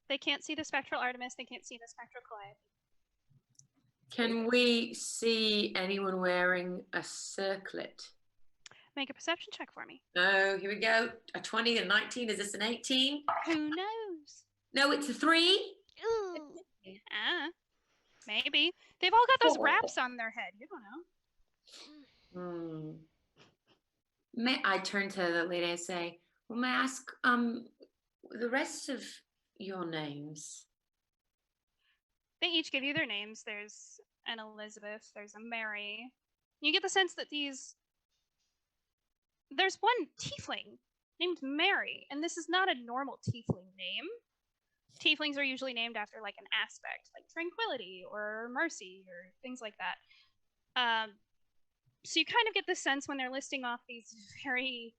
They can't see the spectral Artemis. They can't see the spectral Calliope. Can we see anyone wearing a circlet? Make a perception check for me. Oh, here we go. A 20, a 19. Is this an 18? Who knows? No, it's a 3. Ooh. Maybe. They've all got those wraps on their head. You don't know. May I turn to the lady and say, well, may I ask the rest of your names? They each give you their names. There's an Elizabeth. There's a Mary. You get the sense that there's one tiefling named Mary, and this is not a normal tiefling name. Tieflings are usually named after like an aspect, like tranquility or mercy or things like that. So you kind of get the sense when they're listing off these very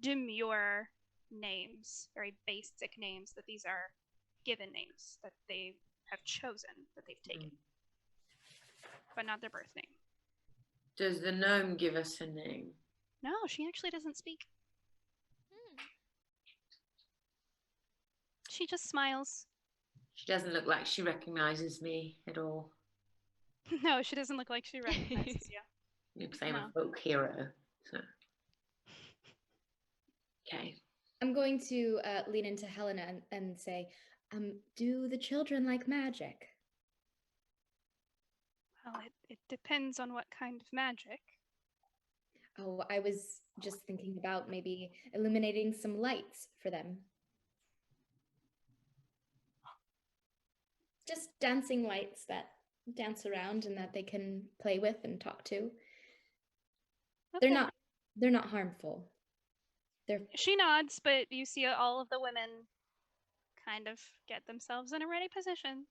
demure names, very basic names, that these are given names that they have chosen, that they've taken, but not their birth name. Does the gnome give us a name? No, she actually doesn't speak. She just smiles. She doesn't look like she recognizes me at all. No, she doesn't look like she recognizes you. Because I'm a folk hero. So. Okay. I'm going to lean into Helena and say, do the children like magic? Well, it depends on what kind of magic. Oh, I was just thinking about maybe illuminating some lights for them. Just dancing lights that dance around and that they can play with and talk to. Okay. They're not harmful. She nods, but you see all of the women kind of get themselves in a ready position,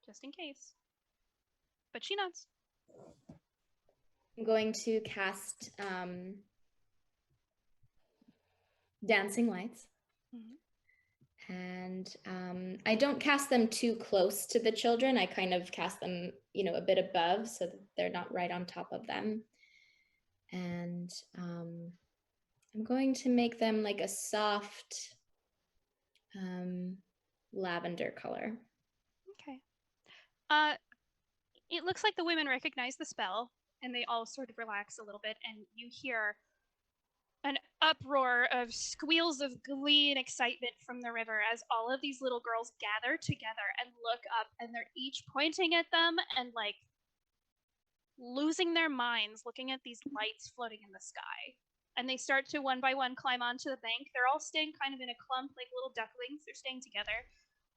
just in case. But she nods. I'm going to cast dancing lights. Mm-hmm. And I don't cast them too close to the children. I kind of cast them, a bit above so that they're not right on top of them. And I'm going to make them like a soft lavender color. Okay. It looks like the women recognize the spell, and they all sort of relax a little bit, and you hear an uproar of squeals of glee and excitement from the river as all of these little girls gather together and look up, and they're each pointing at them and like losing their minds looking at these lights floating in the sky. And they start to one by one climb onto the bank. They're all staying kind of in a clump like little ducklings. They're staying together,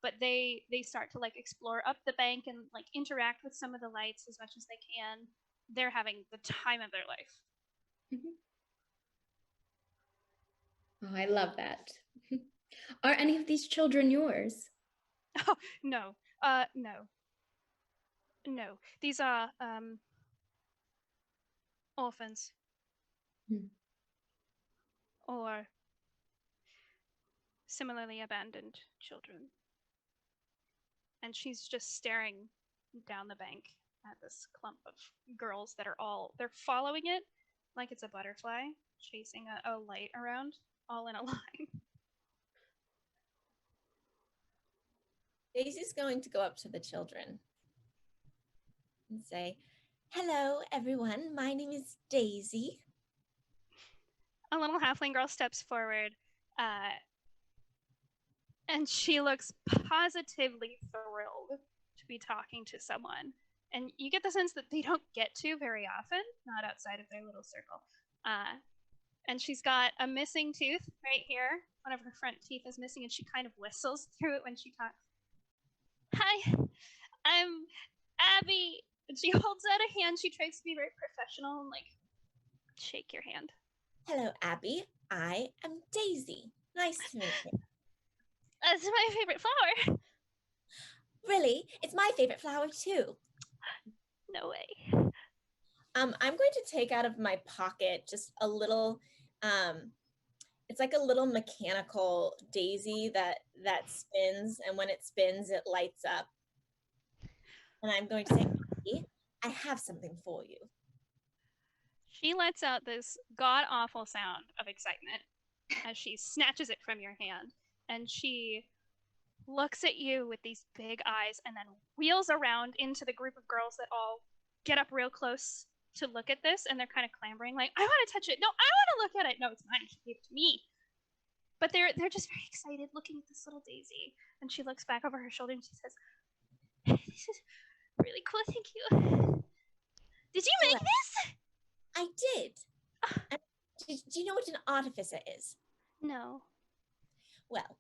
but they start to like explore up the bank and like interact with some of the lights as much as they can. They're having the time of their life. Mm-hmm. Oh, I love that. Are any of these children yours? Oh, no. No. These are orphans. Or similarly abandoned children. And she's just staring down the bank at this clump of girls that are they're following it like it's a butterfly, chasing a light around, all in a line. Daisy's going to go up to the children and say, "Hello, everyone. My name is Daisy." A little halfling girl steps forward, and she looks positively thrilled to be talking to someone. And you get the sense that they don't get to very often, not outside of their little circle. And she's got a missing tooth right here. One of her front teeth is missing, and she kind of whistles through it when she talks. Hi, I'm Abby. And she holds out a hand. She tries to be very professional and like shake your hand. "Hello, Abby. I am Daisy. Nice to meet you." That's my favorite flower. "Really? It's my favorite flower too." No way. I'm going to take out of my pocket just a little, it's like a little mechanical daisy that spins, and when it spins, it lights up. And I'm going to say, "Abby, I have something for you." She lets out this god-awful sound of excitement as she snatches it from your hand, and she looks at you with these big eyes and then wheels around into the group of girls that all get up real close to look at this, and they're kind of clambering like, "I want to touch it. No, I want to look at it. No, it's mine. She gave it to me." But they're just very excited looking at this little daisy, and she looks back over her shoulder and she says, "This is really cool. Thank you. Did you make Well, this?" I did. And do you know what an artificer is? No. Well,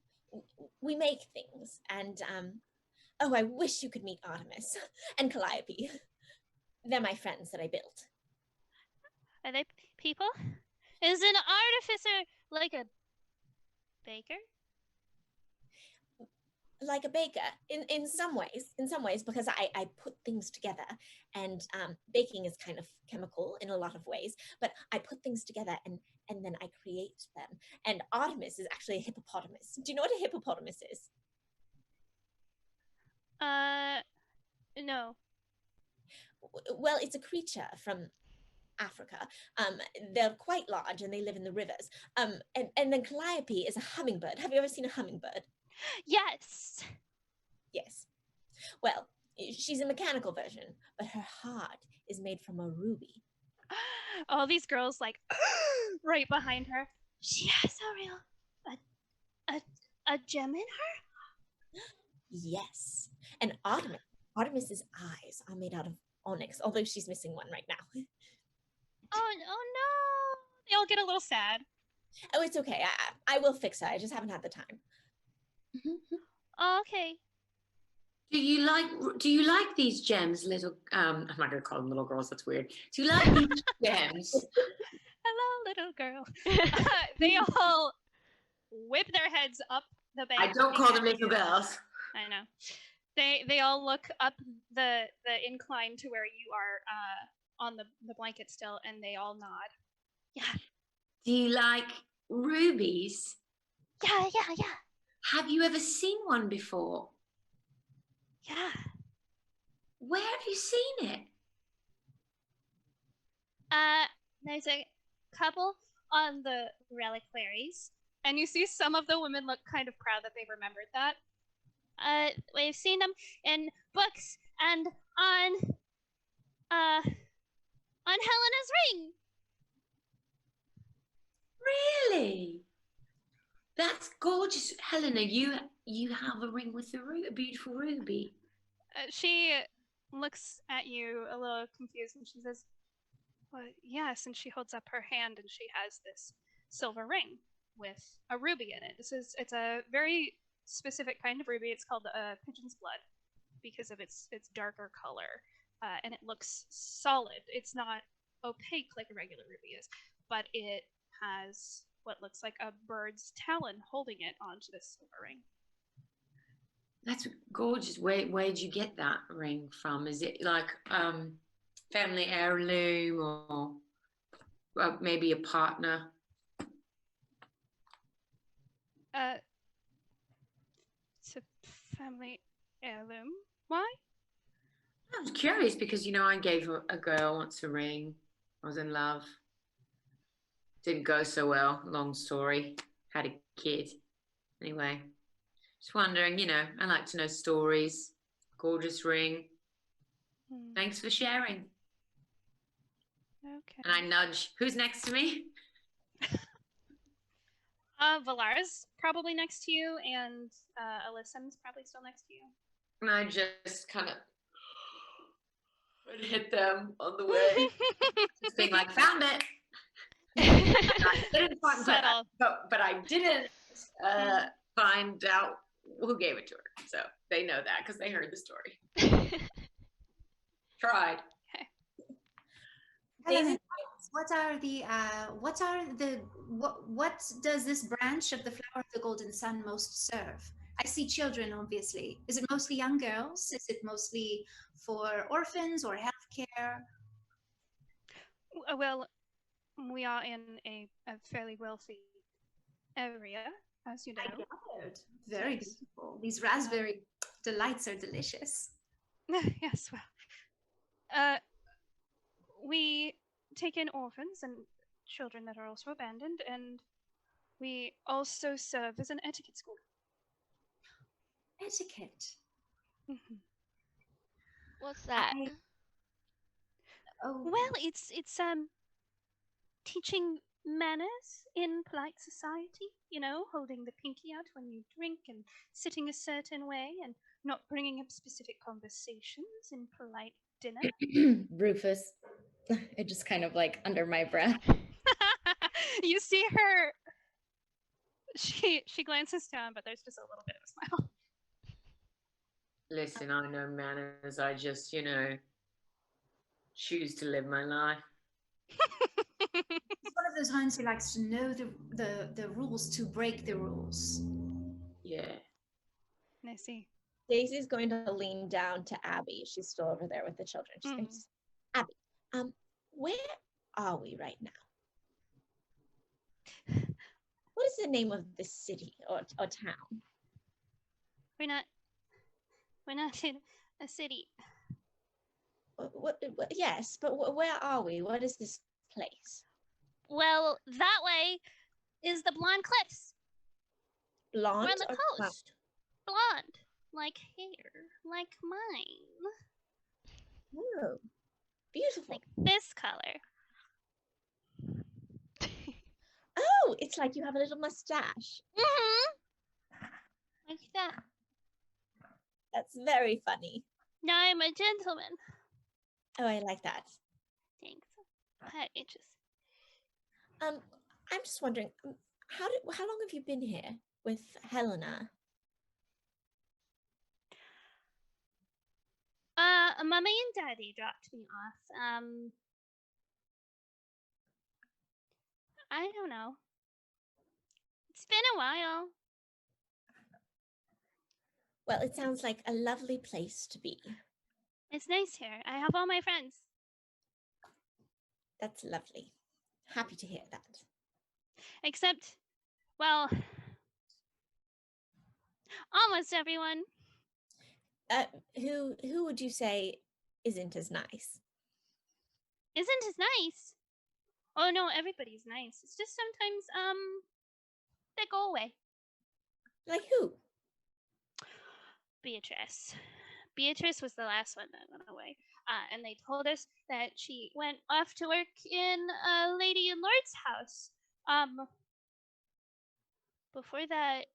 we make things, and oh, I wish you could meet Artemis and Calliope. They're my friends that I built. Are they people? Is an artificer like a baker? Like a baker, in some ways, because I put things together, and baking is kind of chemical in a lot of ways, but I put things together and then I create them. And Artemis is actually a hippopotamus. Do you know what a hippopotamus is? No. Well, it's a creature from Africa. They're quite large and they live in the rivers. And then Calliope is a hummingbird. Have you ever seen a hummingbird? Yes. Yes. Well, she's a mechanical version, but her heart is made from a ruby. All these girls like right behind her. She has a real a gem in her? Yes. And Artemis's eyes are made out of onyx, although she's missing one right now. Oh no. They all get a little sad. Oh, it's okay. I will fix her. I just haven't had the time. Oh, okay. Do you like these gems, little? I'm not gonna call them little girls. That's weird. Do you like these gems? Hello, little girl. They all whip their heads up the bank. I don't call them looking at little you. girls. I know. They all look up the incline to where you are on the blanket still, and they all nod. Yeah. Do you like rubies? Yeah. Have you ever seen one before? Yeah. Where have you seen it? There's a couple on the reliquaries, and you see some of the women look kind of proud that they remembered that. We've seen them in books and on Helena's ring. Really? That's gorgeous, Helena. You have a ring with a beautiful ruby. She looks at you a little confused, and she says, "Well, yes." And she holds up her hand, and she has this silver ring with a ruby in it. It's a very specific kind of ruby. It's called pigeon's blood because of its darker color, and it looks solid. It's not opaque like a regular ruby is, but it has what looks like a bird's talon holding it onto this silver ring. That's gorgeous. Where did you get that ring from? Is it like family heirloom or maybe a partner? It's a family heirloom. Why? I was curious because I gave a girl once a ring. I was in love. Didn't go so well. Long story. Had a kid. Anyway, Just wondering, I like to know stories. Gorgeous ring. Thanks for sharing. Okay. And I nudge. Who's next to me? Valar's probably next to you, and Alyssa's probably still next to you. And I just kind of hit them on the way. Just being like, found it. I didn't find, Subtle. but I didn't find out who gave it to her. So they know that because they heard the story. Tried. Helena, what does this branch of the Flower of the Golden Sun most serve? I see children, obviously. Is it mostly young girls? Is it mostly for orphans or healthcare? Well, we are in a fairly wealthy area, as you know. I gathered. Very beautiful. These raspberry delights are delicious. Yes, well. We take in orphans and children that are also abandoned, and we also serve as an etiquette school. Etiquette. Mm-hmm. What's that? Well, it's teaching manners in polite society, holding the pinky out when you drink and sitting a certain way and not bringing up specific conversations in polite dinner. Rufus. I just kind of like under my breath. You see her. She glances down, but there's just a little bit of a smile. Listen, I know manners. I just, choose to live my life. He's one of those ones who likes to know the rules to break the rules. Yeah. I see. Daisy's going to lean down to Abby. She's still over there with the children. She's going to say, Abby, where are we right now? What is the name of this city or town? We're not in a city. Yes, but where are we? What is this place? Well, that way is the Blonde Cliffs. Blonde We're on the or coast. Blonde, like hair, like mine. Oh, beautiful. Like this color. Oh, it's like you have a little mustache. Mm-hmm. Like that. That's very funny. Now I'm a gentleman. Oh, I like that. Thanks. That itches. I'm just wondering, how long have you been here with Helena? Mommy and Daddy dropped me off. I don't know. It's been a while. Well, it sounds like a lovely place to be. It's nice here. I have all my friends. That's lovely. Happy to hear that. Except, well, almost everyone. Who would you say isn't as nice? Isn't as nice? Oh no, everybody's nice. It's just sometimes they go away. Like who? Beatrice. Beatrice was the last one that went away. And they told us that she went off to work in a lady in Lord's house. Before that,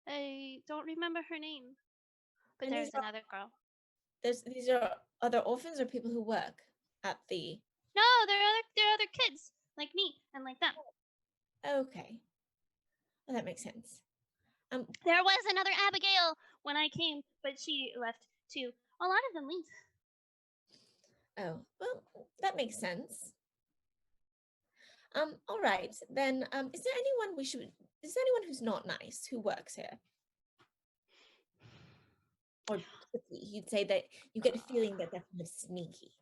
I don't remember her name. But And there's another girl. These are other orphans or people who work at the... No, they're other kids, like me and like them. Okay. Well, that makes sense. There was another Abigail when I came, but she left too. A lot of them leave. Oh, well, that makes sense. All right, then, is there anyone who's not nice who works here? Or you'd say that you get a feeling that they're kind of sneaky.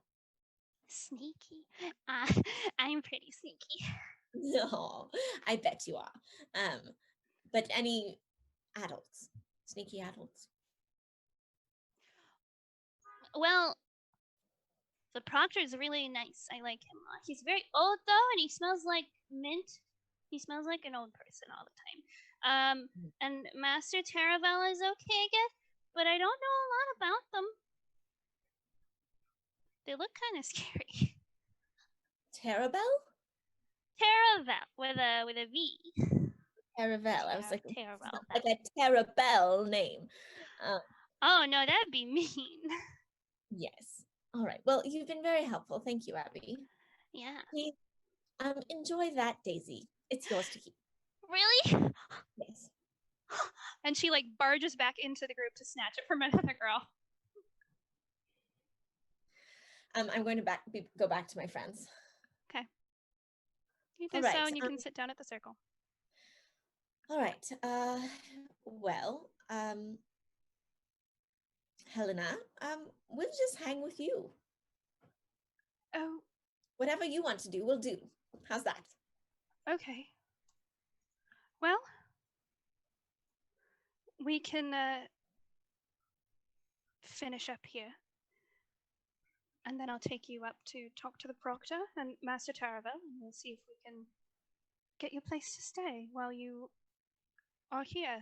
Sneaky? I'm pretty sneaky. No, I bet you are. But any adults, sneaky adults? Well, the proctor's really nice. I like him a lot. He's very old though, and he smells like mint. He smells like an old person all the time. And Master Taravel is okay, but I don't know a lot about them. They look kind of scary. Terabel? Taravel with a V. Taravel. I was like, Taravel. like a Terabel name. Oh no, that'd be mean. Yes. All right. Well, you've been very helpful. Thank you, Abby. Yeah. Please, enjoy that, Daisy. It's yours to keep. Really? Yes. And she like barges back into the group to snatch it from another girl. I'm going to go back to my friends. Okay. You do All right, so, and you can sit down at the circle. All right. Well, Helena, we'll just hang with you. Oh, Whatever you want to do, we'll do. How's that? okay. Well, we can finish up here. And then I'll take you up to talk to the proctor and Master Taravel, and we'll see if we can get you a place to stay while you are here.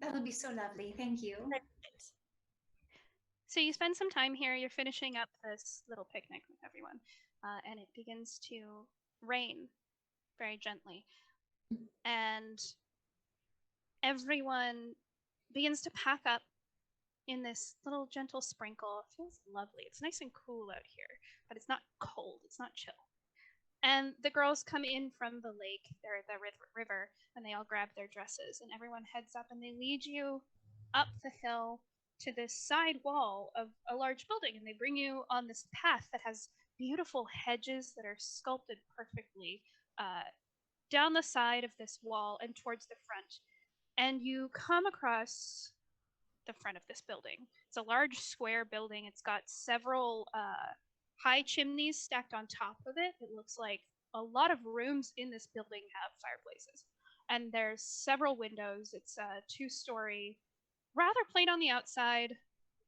That would be so lovely. Thank you. So you spend some time here, you're finishing up this little picnic with everyone, and it begins to rain very gently. And everyone begins to pack up in this little gentle sprinkle. It feels lovely. It's nice and cool out here, but it's not cold, it's not chill. And the girls come in from the lake, they're at the river, and they all grab their dresses, and everyone heads up and they lead you up the hill to this side wall of a large building, and they bring you on this path that has beautiful hedges that are sculpted perfectly down the side of this wall and towards the front. And you come across the front of this building. It's a large square building. It's got several high chimneys stacked on top of it. It looks like a lot of rooms in this building have fireplaces. And there's several windows. It's a 2-story, rather plain on the outside,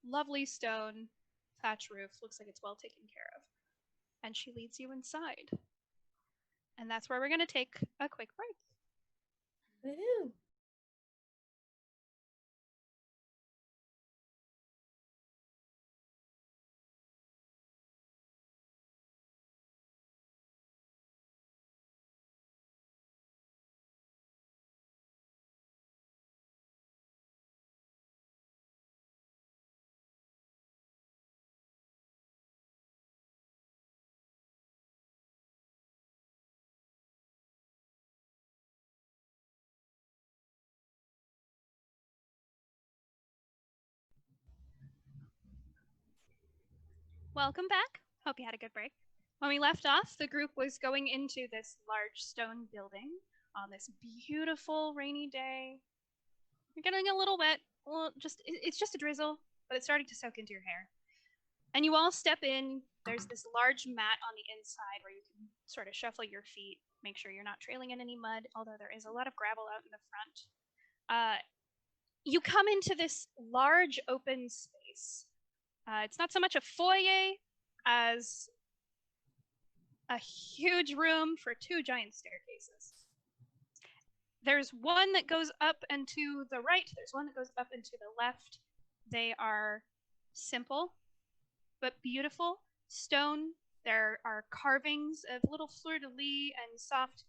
lovely stone thatch roof. Looks like it's well taken care of. And she leads you inside. And that's where we're going to take a quick break. Woohoo! Welcome back. Hope you had a good break. When we left off, the group was going into this large stone building on this beautiful rainy day. You're getting a little wet. Well, it's just a drizzle, but it's starting to soak into your hair. And you all step in. There's this large mat on the inside where you can sort of shuffle your feet, make sure you're not trailing in any mud, although there is a lot of gravel out in the front. You come into this large open space. It's not so much a foyer as a huge room for 2 giant staircases. There's one that goes up and to the right. There's one that goes up and to the left. They are simple but beautiful stone. There are carvings of little fleur-de-lis and soft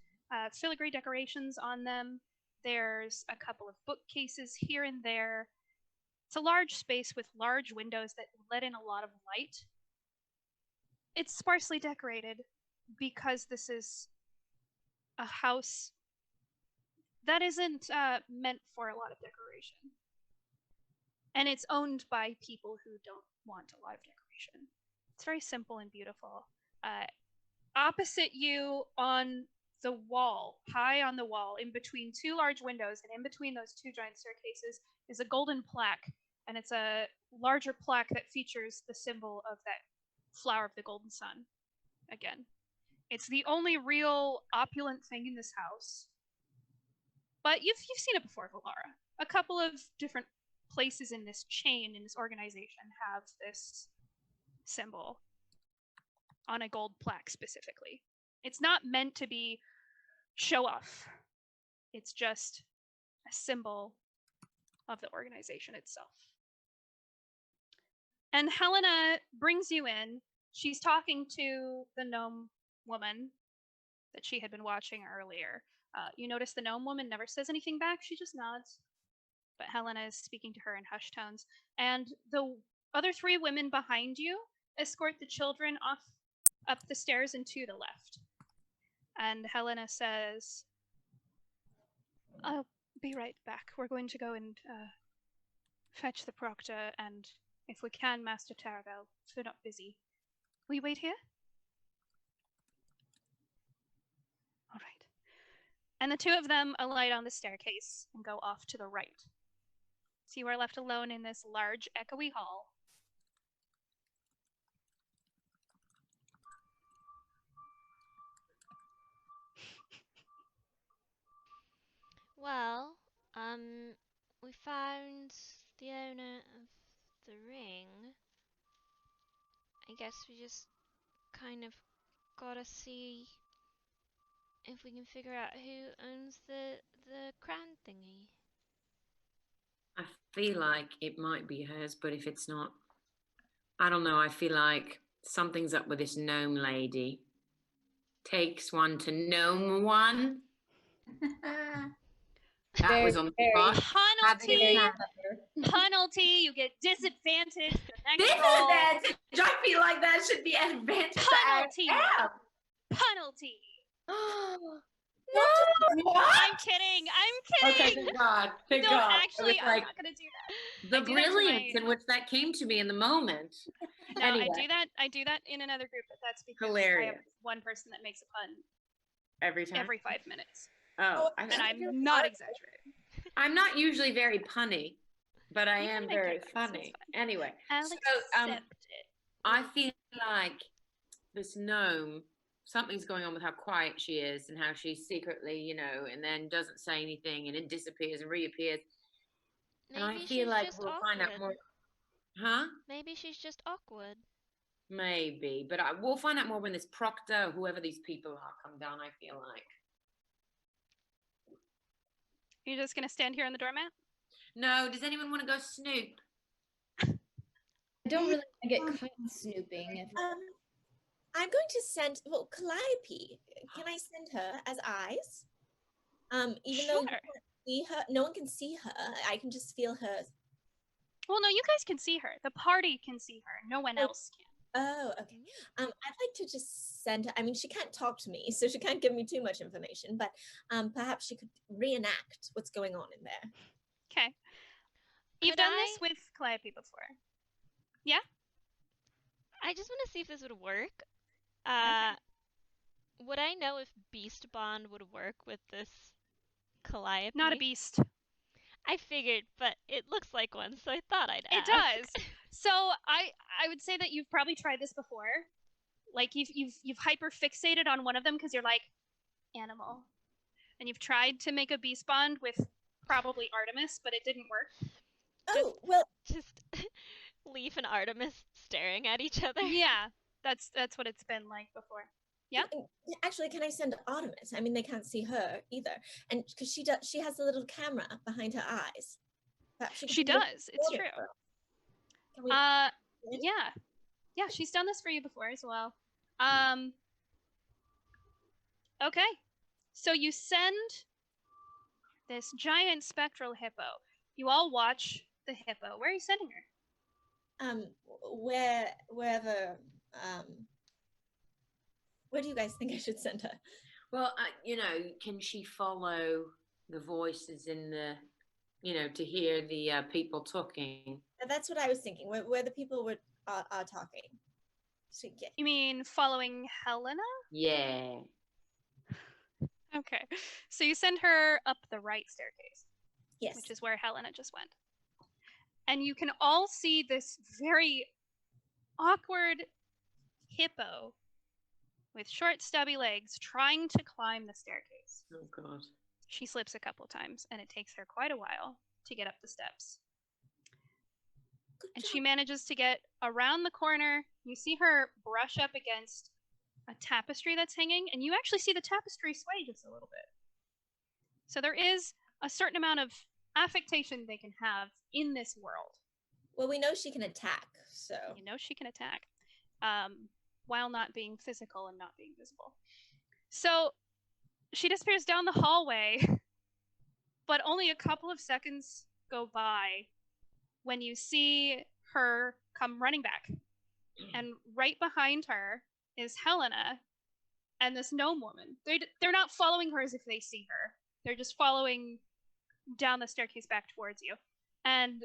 filigree decorations on them. There's a couple of bookcases here and there. It's a large space with large windows that let in a lot of light. It's sparsely decorated because this is a house that isn't meant for a lot of decoration. And it's owned by people who don't want a lot of decoration. It's very simple and beautiful. Opposite you on the wall, high on the wall, in between 2 large windows and in between those 2 giant staircases is a golden plaque. And it's a larger plaque that features the symbol of that flower of the golden sun. Again, it's the only real opulent thing in this house. But you've seen it before, Valara. A couple of different places in this chain, in this organization, have this symbol on a gold plaque specifically. It's not meant to be show off. It's just a symbol of the organization itself. And Helena brings you in. She's talking to the gnome woman that she had been watching earlier. You notice the gnome woman never says anything back. She just nods. But Helena is speaking to her in hushed tones. And the other 3 women behind you escort the children off up the stairs and to the left. And Helena says, I'll be right back. We're going to go and fetch the proctor, and if we can, Master Taravel, if they're not busy. Will you wait here? All right. And the 2 of them alight on the staircase and go off to the right. So you are left alone in this large, echoey hall. Well, we found the owner of the ring. I guess we just kind of gotta see if we can figure out who owns the crown thingy. I feel like it might be hers, but if it's not, I don't know. I feel like something's up with this gnome lady. Takes one to gnome one. That was on the spot. Penalty! You get disadvantage the next roll. Disadvantage! I feel like that should be advantage. Penalty! Penalty! No! I'm kidding! Okay, thank God. Thank God. Actually, I'm not gonna do that. The brilliance in which that came to me in the moment. No, Anyway. I do that in another group, but that's because Hilarious. I have one person that makes a pun Every time? every 5 minutes. Oh, And I'm not exaggerating. I'm not usually very punny, but I You can am make very it fun, so funny. it's fine. Anyway, I'll so accept it. I feel like this gnome, something's going on with how quiet she is and how she's secretly, you know, and then doesn't say anything and it disappears and reappears. Maybe And I she's feel like just we'll awkward. find out more. Huh? Maybe she's just awkward. Maybe, but we'll find out more when this proctor, whoever these people are, come down. I feel like. You're just gonna stand here on the doormat? No, does anyone want to go snoop? I don't really want to get caught snooping. If I'm going to send, well, Calliope, can I send her as eyes? Even though you Sure. can't see her, no one can see her. I can just feel her. Well, no, you guys can see her. The party can see her. No one else can. Oh, okay. I'd like to just send her. I mean, she can't talk to me, so she can't give me too much information, but perhaps she could reenact what's going on in there. Okay. You've done this with Calliope before. Yeah? I just want to see if this would work. Okay. Would I know if Beast Bond would work with this Calliope? Not a beast. I figured, but it looks like one, so I thought I'd It ask. does. So I would say that you've probably tried this before. Like you've hyper fixated on one of them because you're like animal, and you've tried to make a beast bond with probably Artemis, but it didn't work. Oh, well, Just Leaf and Artemis staring at each other. Yeah, that's what it's been like before. Yeah. actually, can I send Artemis? I mean, they can't see her either, and because she has a little camera behind her eyes. Perhaps She can look does. It's forward. true. Can we- Yeah, she's done this for you before as well. Okay, so you send this giant spectral hippo. You all watch the hippo. Where are you sending her? Wherever. Where do you guys think I should send her? Well, you know, can she follow the voices in the, you know, to hear the people talking? That's what I was thinking. Where the people are talking. So, yeah. You mean following Helena? Yeah. Okay, so you send her up the right staircase. Yes. Which is where Helena just went. And you can all see this very awkward hippo with short, stubby legs trying to climb the staircase. Oh, God. She slips a couple times, and it takes her quite a while to get up the steps. Good And job. she manages to get around the corner. You see her brush up against a tapestry that's hanging, and you actually see the tapestry sway just a little bit. So there is a certain amount of affectation they can have in this world. Well, we know she can attack, so. You know she can attack, while not being physical and not being visible. So she disappears down the hallway, but only a couple of seconds go by when you see her come running back. And right behind her is Helena and this gnome woman. They're not following her as if they see her. They're just following down the staircase back towards you. And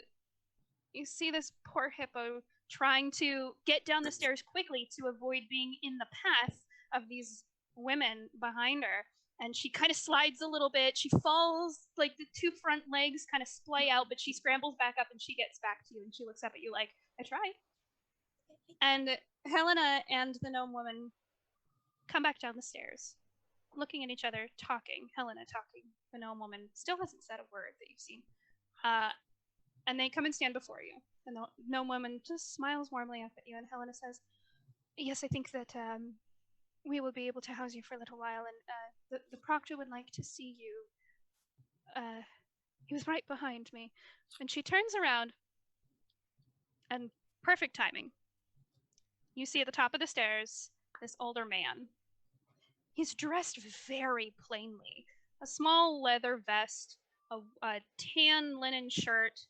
you see this poor hippo trying to get down the stairs quickly to avoid being in the path of these women behind her. And she kind of slides a little bit. She falls, like the two front legs kind of splay out, but she scrambles back up and she gets back to you and she looks up at you like, I tried. And Helena and the gnome woman come back down the stairs, looking at each other, talking. Helena talking. The gnome woman still hasn't said a word that you've seen. And they come and stand before you. And the gnome woman just smiles warmly up at you, and Helena says, yes, I think that we will be able to house you for a little while, and the proctor would like to see you. He was right behind me. And she turns around, and perfect timing. You see at the top of the stairs this older man. He's dressed very plainly. A small leather vest, a tan linen shirt,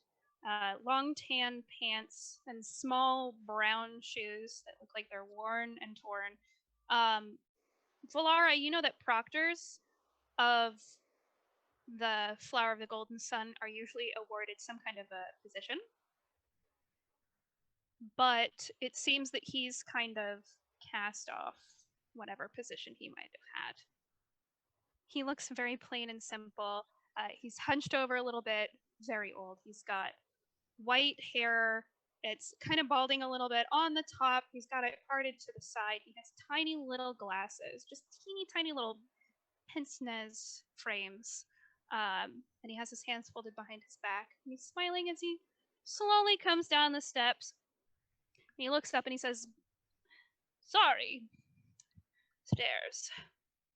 long tan pants, and small brown shoes that look like they're worn and torn. Valara, you know that proctors of the Flower of the Golden Sun are usually awarded some kind of a position. But it seems that he's kind of cast off whatever position he might have had. He looks very plain and simple. He's hunched over a little bit, very old. He's got white hair. It's kind of balding a little bit on the top. He's got it parted to the side. He has tiny little glasses, just teeny tiny little pince-nez frames. And he has his hands folded behind his back. And he's smiling as he slowly comes down the steps. And he looks up and he says, sorry, stairs.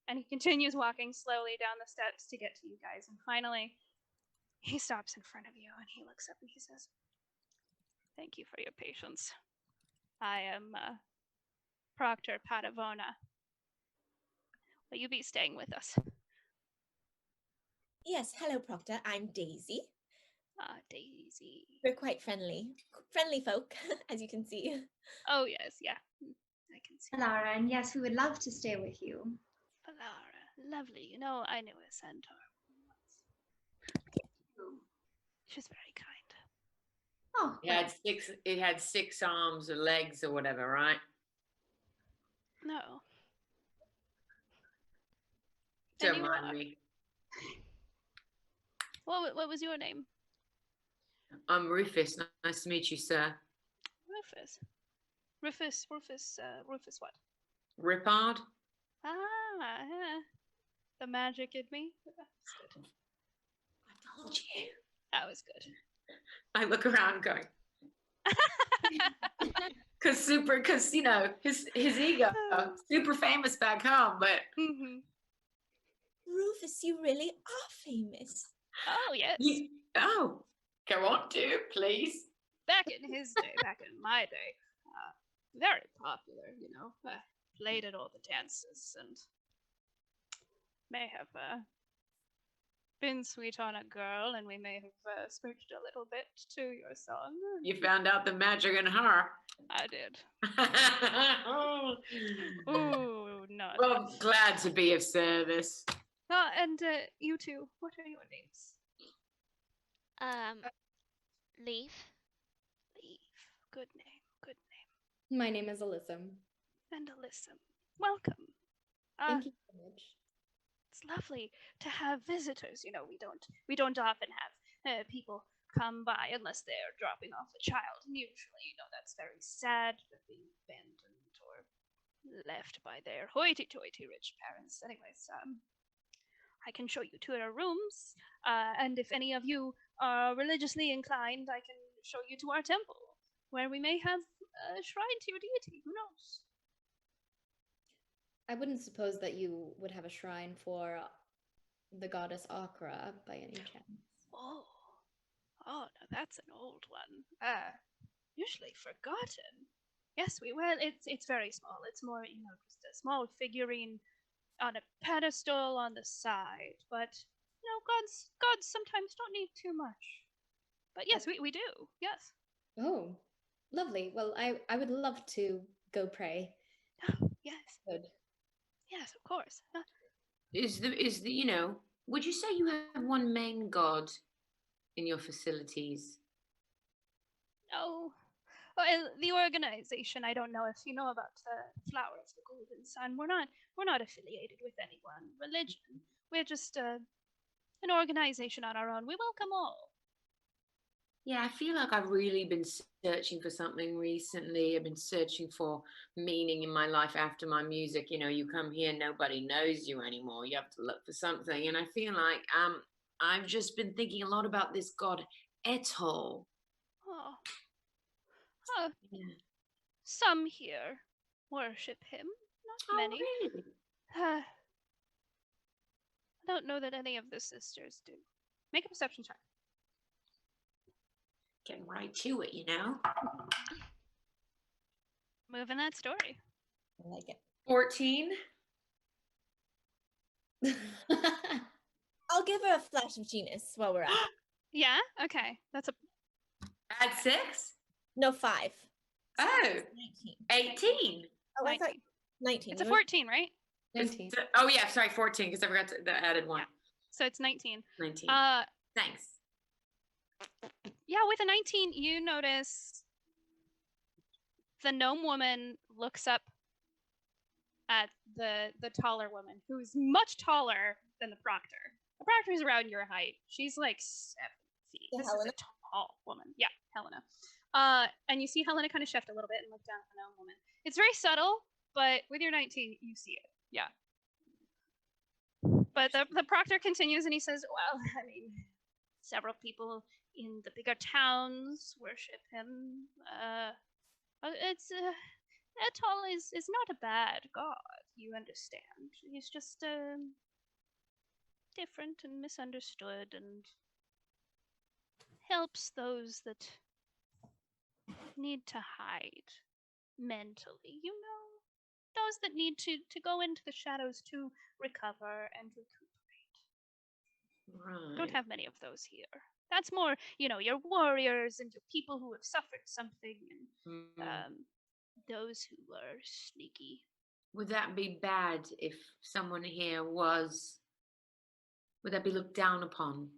And he continues walking slowly down the steps to get to you guys. And finally, he stops in front of you and he looks up and he says, thank you for your patience. I am Proctor Patavona. Will you be staying with us? Yes, hello, Proctor. I'm Daisy. Daisy. We're quite friendly folk, as you can see. Oh, yes, yeah. I can see. Lara, and yes, we would love to stay with you. Valara, lovely. You know, I knew a centaur once. She's very kind. Oh, It had six arms or legs or whatever, right? No. Don't mind me. What was your name? I'm Rufus. Nice to meet you, sir. Rufus what? Rippard? The magic in me. That's good. I told you. That was good. I look around going, because you know his ego, super famous back home, but Rufus, you really are famous. Oh yes. Go on, do please. Back in his day, back in my day, very popular. You know, played at all the dances and may have been sweet on a girl, and we may have switched a little bit to your song. You found out the magic in her. I did. Ooh, no. Well, glad to be of service. And you two, what are your names? Leaf. Leaf. Good name. Good name. My name is Alyssa. And Alyssa. Welcome. Thank you so much. It's lovely to have visitors. You know, we don't often have people come by unless they're dropping off a child. And usually, you know, that's very sad, being abandoned or left by their hoity-toity rich parents. Anyways, I can show you to your rooms, and if any of you are religiously inclined, I can show you to our temple, where we may have a shrine to your deity. Who knows? I wouldn't suppose that you would have a shrine for the goddess Akra by any chance? Oh, oh, no, that's an old one. Usually forgotten. Yes, well, it's very small. It's more, just a small figurine on a pedestal on the side. But gods sometimes don't need too much. But yes, we do. Yes. Oh, lovely. Well, I would love to go pray. Yes. Good. Yes, of course. Is the would you say you have one main god in your facilities? No. Well, the organization, I don't know if you know about the Flower of the Golden Sun. We're not affiliated with any one religion. We're just an organization on our own. We welcome all. Yeah, I feel like I've really been searching for something recently. I've been searching for meaning in my life after my music. You come here, nobody knows you anymore. You have to look for something. And I feel like I've just been thinking a lot about this god Anatol. Oh. Oh, Yeah. some here worship him, not many. Oh, really? I don't know that any of the sisters do. Make a perception check. Getting right to it, Moving that story. I like it. 14. I'll give her a flash of genius while we're at it. Yeah? Okay. That's a Add 6? No, 5. Oh, 19. 18. Oh, I thought 19. 19. It's a 14, right? 19. Oh, yeah, sorry, 14, because I forgot the added one. Yeah. So it's 19. 19. Thanks. Yeah, with a 19, you notice the gnome woman looks up at the taller woman, who's much taller than the proctor. The proctor is around your height. She's like 7 feet. Yeah, This Helena? is a tall woman. Yeah, Helena. And you see Helena kind of shift a little bit and look down at the gnome woman. It's very subtle, but with your 19, you see it. Yeah. But the proctor continues and he says, well, I mean, several people in the bigger towns worship him. Anatol is not a bad god, you understand. He's just different and misunderstood and helps those that need to hide mentally, those that need to go into the shadows to recover and recuperate. Right. Don't have many of those here. That's more, your warriors and your people who have suffered something and those who are sneaky. Would that be bad if someone here was... Would that be looked down upon?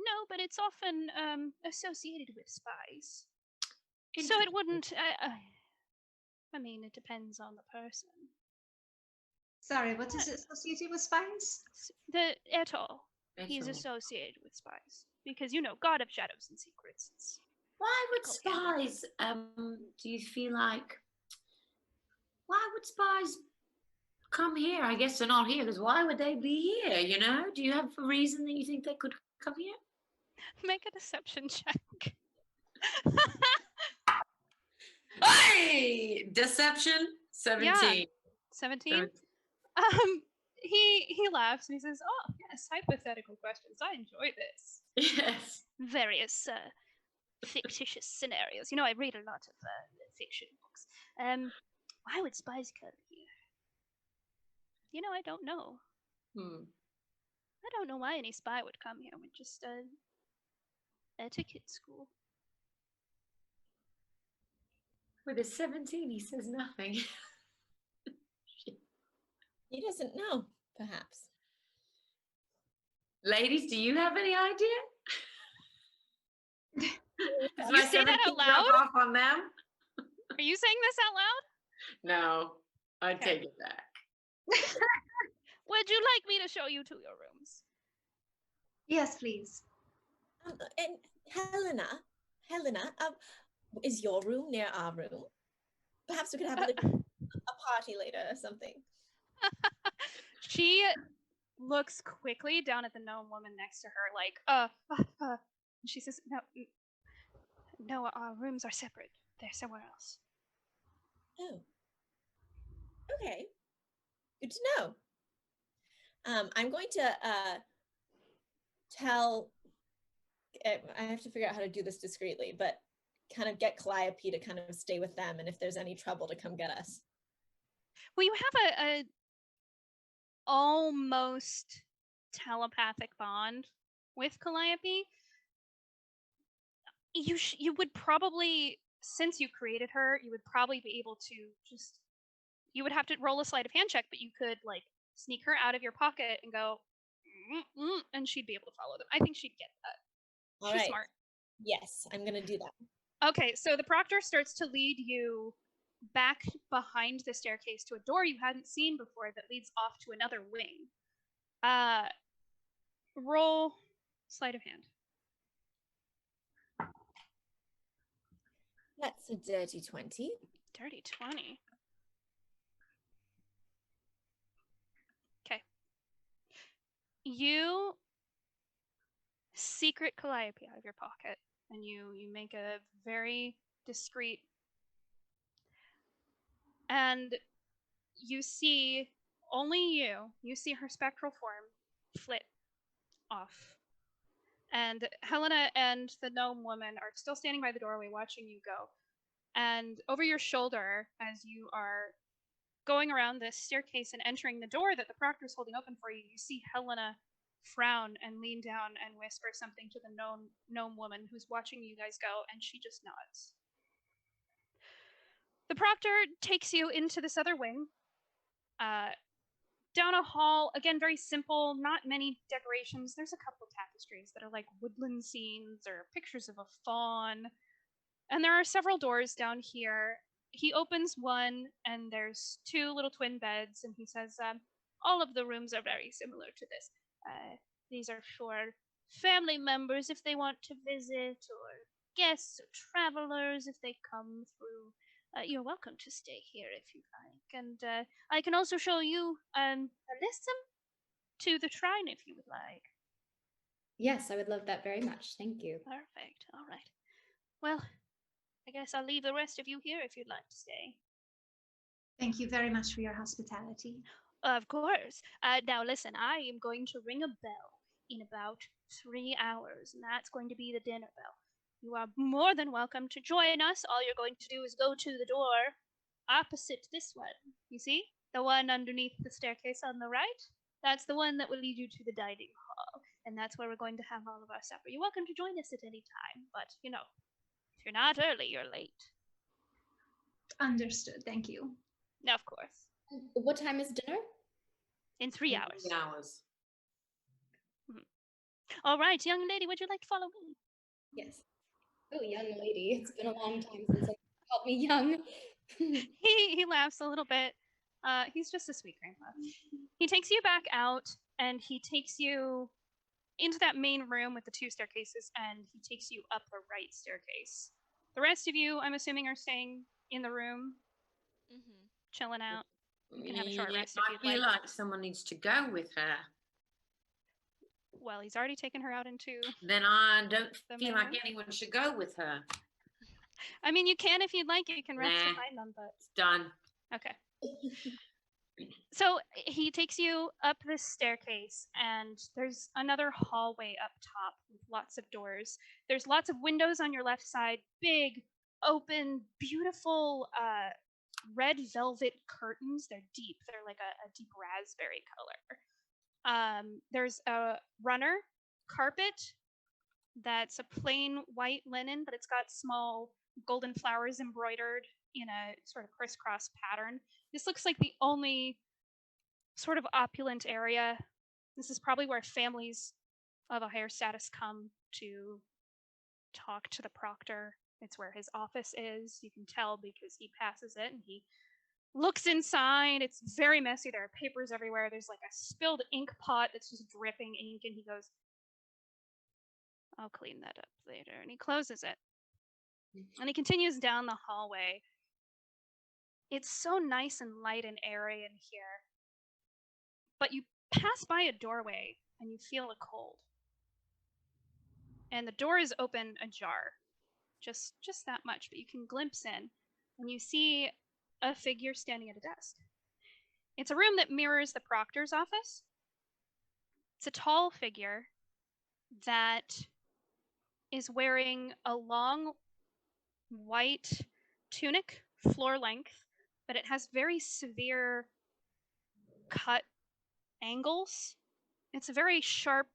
No, but it's often associated with spies. So it wouldn't. I mean, it depends on the person. Sorry, what is it associated with spies? The Anatol, he's Anatol. associated with spies because God of shadows and secrets. Why would spies, do you feel like... Why would spies come here? I guess they're not here, because why would they be here, Do you have a reason that you think they could come here? Make a deception check. Hey! Deception? 17. Yeah. 17? He laughs and he says, oh, yes, hypothetical questions. I enjoy this. Yes. Various fictitious scenarios. I read a lot of fiction books. Why would spies come here? I don't know. I don't know why any spy would come here. We're just etiquette school. With a 17, he says nothing. He doesn't know, perhaps. Ladies, do you have any idea? You say that out loud? Off on them? Are you saying this out loud? No, I take it back. Would you like me to show you to your rooms? Yes, please. And Helena, is your room near our room? Perhaps we could have a party later or something. She looks quickly down at the gnome woman next to her, like, and she says, no, our rooms are separate. They're somewhere else. Oh. Okay. Good to know. I'm going to tell, I have to figure out how to do this discreetly, but kind of get Calliope to kind of stay with them, and if there's any trouble to come get us. Well, you have a almost telepathic bond with Calliope. You would probably, since you created her, you would probably be able to just, you would have to roll a sleight of hand check, but you could like sneak her out of your pocket and go, and she'd be able to follow them. I think she'd get that. All She's right. smart. Yes, I'm gonna do that. Okay, so the proctor starts to lead you back behind the staircase to a door you hadn't seen before that leads off to another wing. Roll sleight of hand. That's a dirty 20. Dirty 20. Okay. You secret Calliope out of your pocket, and you make a very discreet, and you see, only you see her spectral form flit off. And Helena and the gnome woman are still standing by the doorway watching you go. And over your shoulder, as you are going around this staircase and entering the door that the proctor is holding open for you, you see Helena frown and lean down and whisper something to the gnome woman who's watching you guys go, and she just nods. The proctor takes you into this other wing, down a hall, again, very simple, not many decorations. There's a couple of tapestries that are like woodland scenes or pictures of a fawn. And there are several doors down here. He opens one, and there's two little twin beds, and he says, all of the rooms are very similar to this. These are for family members if they want to visit, or guests or travelers if they come through. You're welcome to stay here if you like. And I can also show you Alyssum to the shrine if you would like. Yes, I would love that very much. Thank you. Perfect. All right. Well, I guess I'll leave the rest of you here if you'd like to stay. Thank you very much for your hospitality. Of course. Now listen, I am going to ring a bell in about 3 hours, and that's going to be the dinner bell. You are more than welcome to join us. All you're going to do is go to the door opposite this one. You see? The one underneath the staircase on the right? That's the one that will lead you to the dining hall. And that's where we're going to have all of our supper. You're welcome to join us at any time, but, you know, if you're not early, you're late. Understood. Thank you. No, of course. What time is dinner? In 3 hours. 3 hours. All right, young lady, would you like to follow me? Yes. Oh, young lady. It's been a long time since someone called me young. He laughs a little bit. He's just a sweet grandpa. He takes you back out, and he takes you into that main room with the two staircases, and he takes you up the right staircase. The rest of you, I'm assuming, are staying in the room, chilling out. You can have a short rest if I you'd feel like. like someone needs to go with her. Well, he's already taken her out into... Then I don't The feel main like room? anyone should go with her. I mean, you can if you'd like. You can rest to Nah. find them, but... It's done. Okay. So he takes you up this staircase, and there's another hallway up top with lots of doors. There's lots of windows on your left side, big, open, beautiful red velvet curtains. They're deep. They're like a deep raspberry color. There's a runner carpet that's a plain white linen, but it's got small golden flowers embroidered in a sort of crisscross pattern. This looks like the only sort of opulent area. This is probably where families of a higher status come to talk to the proctor. It's where his office is. You can tell because he passes it and he looks inside. It's very messy. There are papers everywhere. There's like a spilled ink pot that's just dripping ink, and he goes, I'll clean that up later. And he closes it. And he continues down the hallway. It's so nice and light and airy in here. But you pass by a doorway and you feel a cold. And the door is open ajar. Just that much, but you can glimpse in and you see a figure standing at a desk. It's a room that mirrors the proctor's office, It's a tall figure that is wearing a long white tunic, floor length, but it has very severe cut angles. It's a very sharp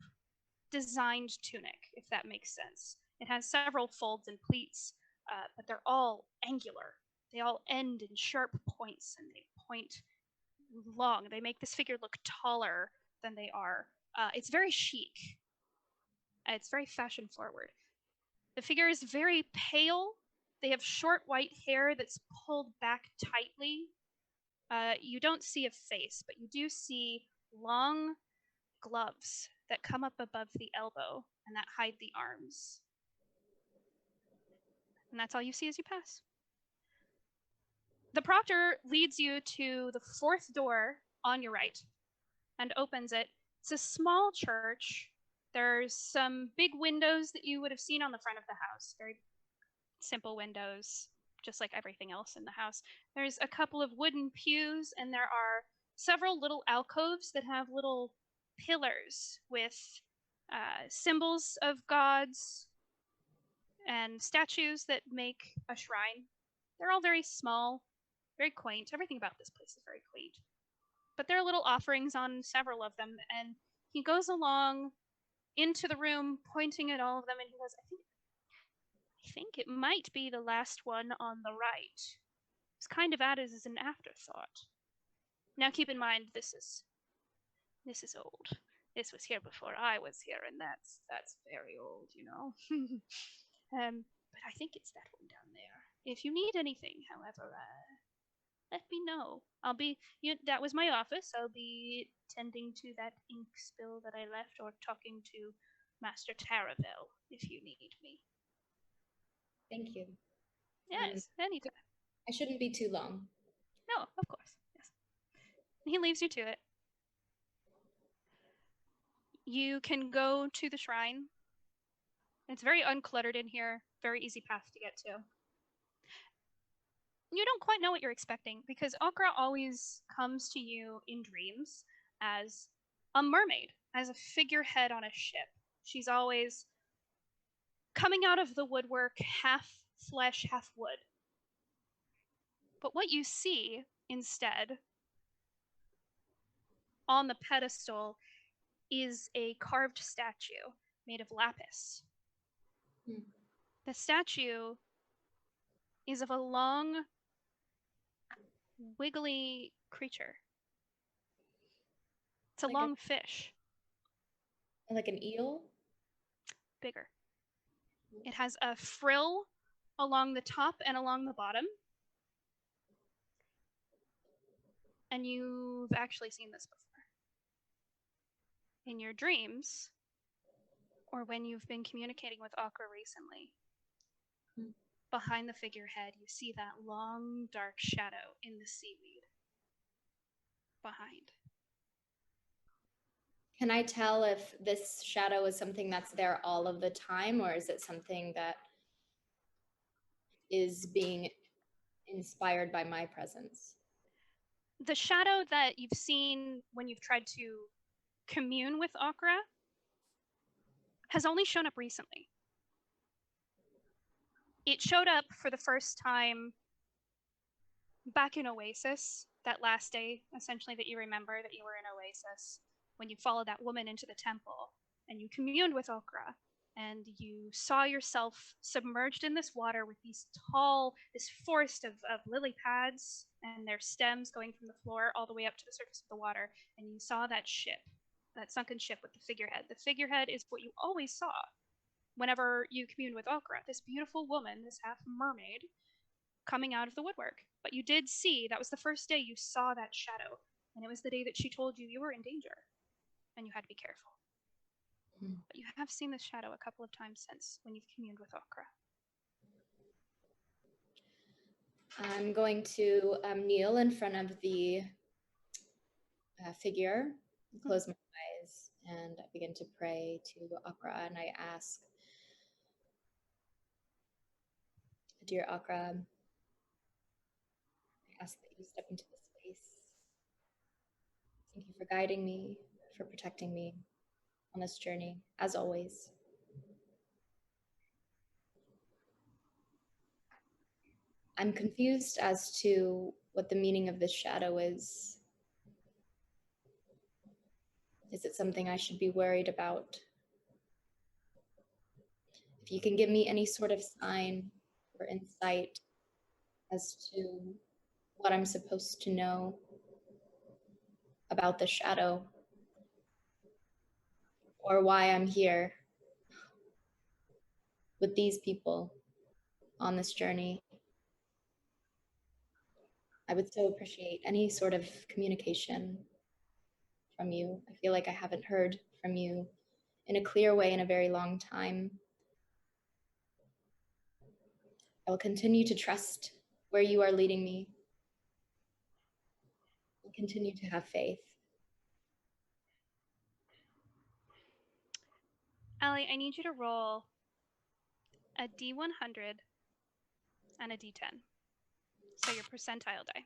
designed tunic, if that makes sense. It has several folds and pleats, but they're all angular. They all end in sharp points, and they point long. They make this figure look taller than they are. It's very chic. It's very fashion forward. The figure is very pale. They have short white hair that's pulled back tightly. You don't see a face, but you do see long gloves that come up above the elbow and that hide the arms. And that's all you see as you pass. The proctor leads you to the fourth door on your right and opens it. It's a small church. There's some big windows that you would have seen on the front of the house, very simple windows, just like everything else in the house. There's a couple of wooden pews, and there are several little alcoves that have little pillars with symbols of gods and statues that make a shrine. They're all very small, very quaint. Everything about this place is very quaint. But there are little offerings on several of them, and he goes along into the room, pointing at all of them, and he goes, I think it might be the last one on the right. It's kind of added as an afterthought. Now keep in mind, this is old. This was here before I was here, and that's very old, you know. But I think it's that one down there. If you need anything, however, let me know. That was my office. I'll be tending to that ink spill that I left, or talking to Master Taravel if you need me. Thank you. Yes, anytime. I shouldn't be too long. No, of course. Yes. And he leaves you to it. You can go to the shrine. It's very uncluttered in here, very easy path to get to. You don't quite know what you're expecting, because Okra always comes to you in dreams as a mermaid, as a figurehead on a ship. She's always coming out of the woodwork, half flesh, half wood. But what you see instead on the pedestal is a carved statue made of lapis. The statue is of a long, wiggly creature. It's a Like long fish, like an eel? bigger. It has a frill along the top and along the bottom. And you've actually seen this before. In your dreams, or when you've been communicating with Okra recently, behind the figurehead, you see that long, dark shadow in the seaweed behind. Can I tell if this shadow is something that's there all of the time, or is it something that is being inspired by my presence? The shadow that you've seen when you've tried to commune with Okra has only shown up recently. It showed up for the first time back in Oasis, that last day, essentially, that you remember that you were in Oasis, when you followed that woman into the temple, and you communed with Okra, and you saw yourself submerged in this water with this forest of lily pads and their stems going from the floor all the way up to the surface of the water, and you saw that ship, that sunken ship with the figurehead. The figurehead is what you always saw whenever you communed with Okra, this beautiful woman, this half mermaid, coming out of the woodwork. But you did see, that was the first day you saw that shadow, and it was the day that she told you you were in danger, and you had to be careful. But you have seen this shadow a couple of times since, when you've communed with Okra. I'm going to kneel in front of the figure, close my eyes, and I begin to pray to Okra, and I ask, dear Okra, I ask that you step into this space. Thank you for guiding me, for protecting me. on this journey, as always. I'm confused as to what the meaning of this shadow is. Is it something I should be worried about? If you can give me any sort of sign or insight as to what I'm supposed to know about the shadow, or why I'm here with these people on this journey, I would so appreciate any sort of communication from you. I feel like I haven't heard from you in a clear way in a very long time. I will continue to trust where you are leading me. I'll continue to have faith. Allie, I need you to roll a D100 and a D10. So your percentile die.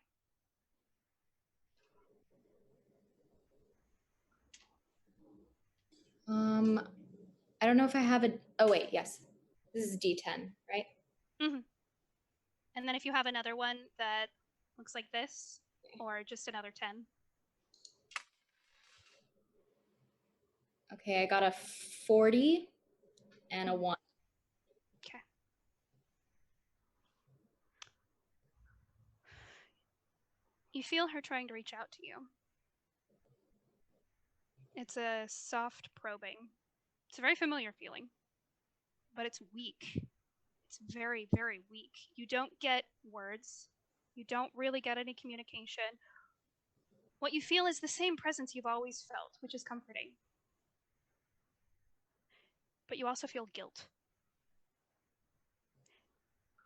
I don't know if I have a, oh wait, yes. This is D10, right? Mm-hmm. And then if you have another one that looks like this, or just another 10. Okay, I got a 40 and a 1. Okay. You feel her trying to reach out to you. It's a soft probing. It's a very familiar feeling, but it's weak. It's very, very weak. You don't get words. You don't really get any communication. What you feel is the same presence you've always felt, which is comforting. But you also feel guilt.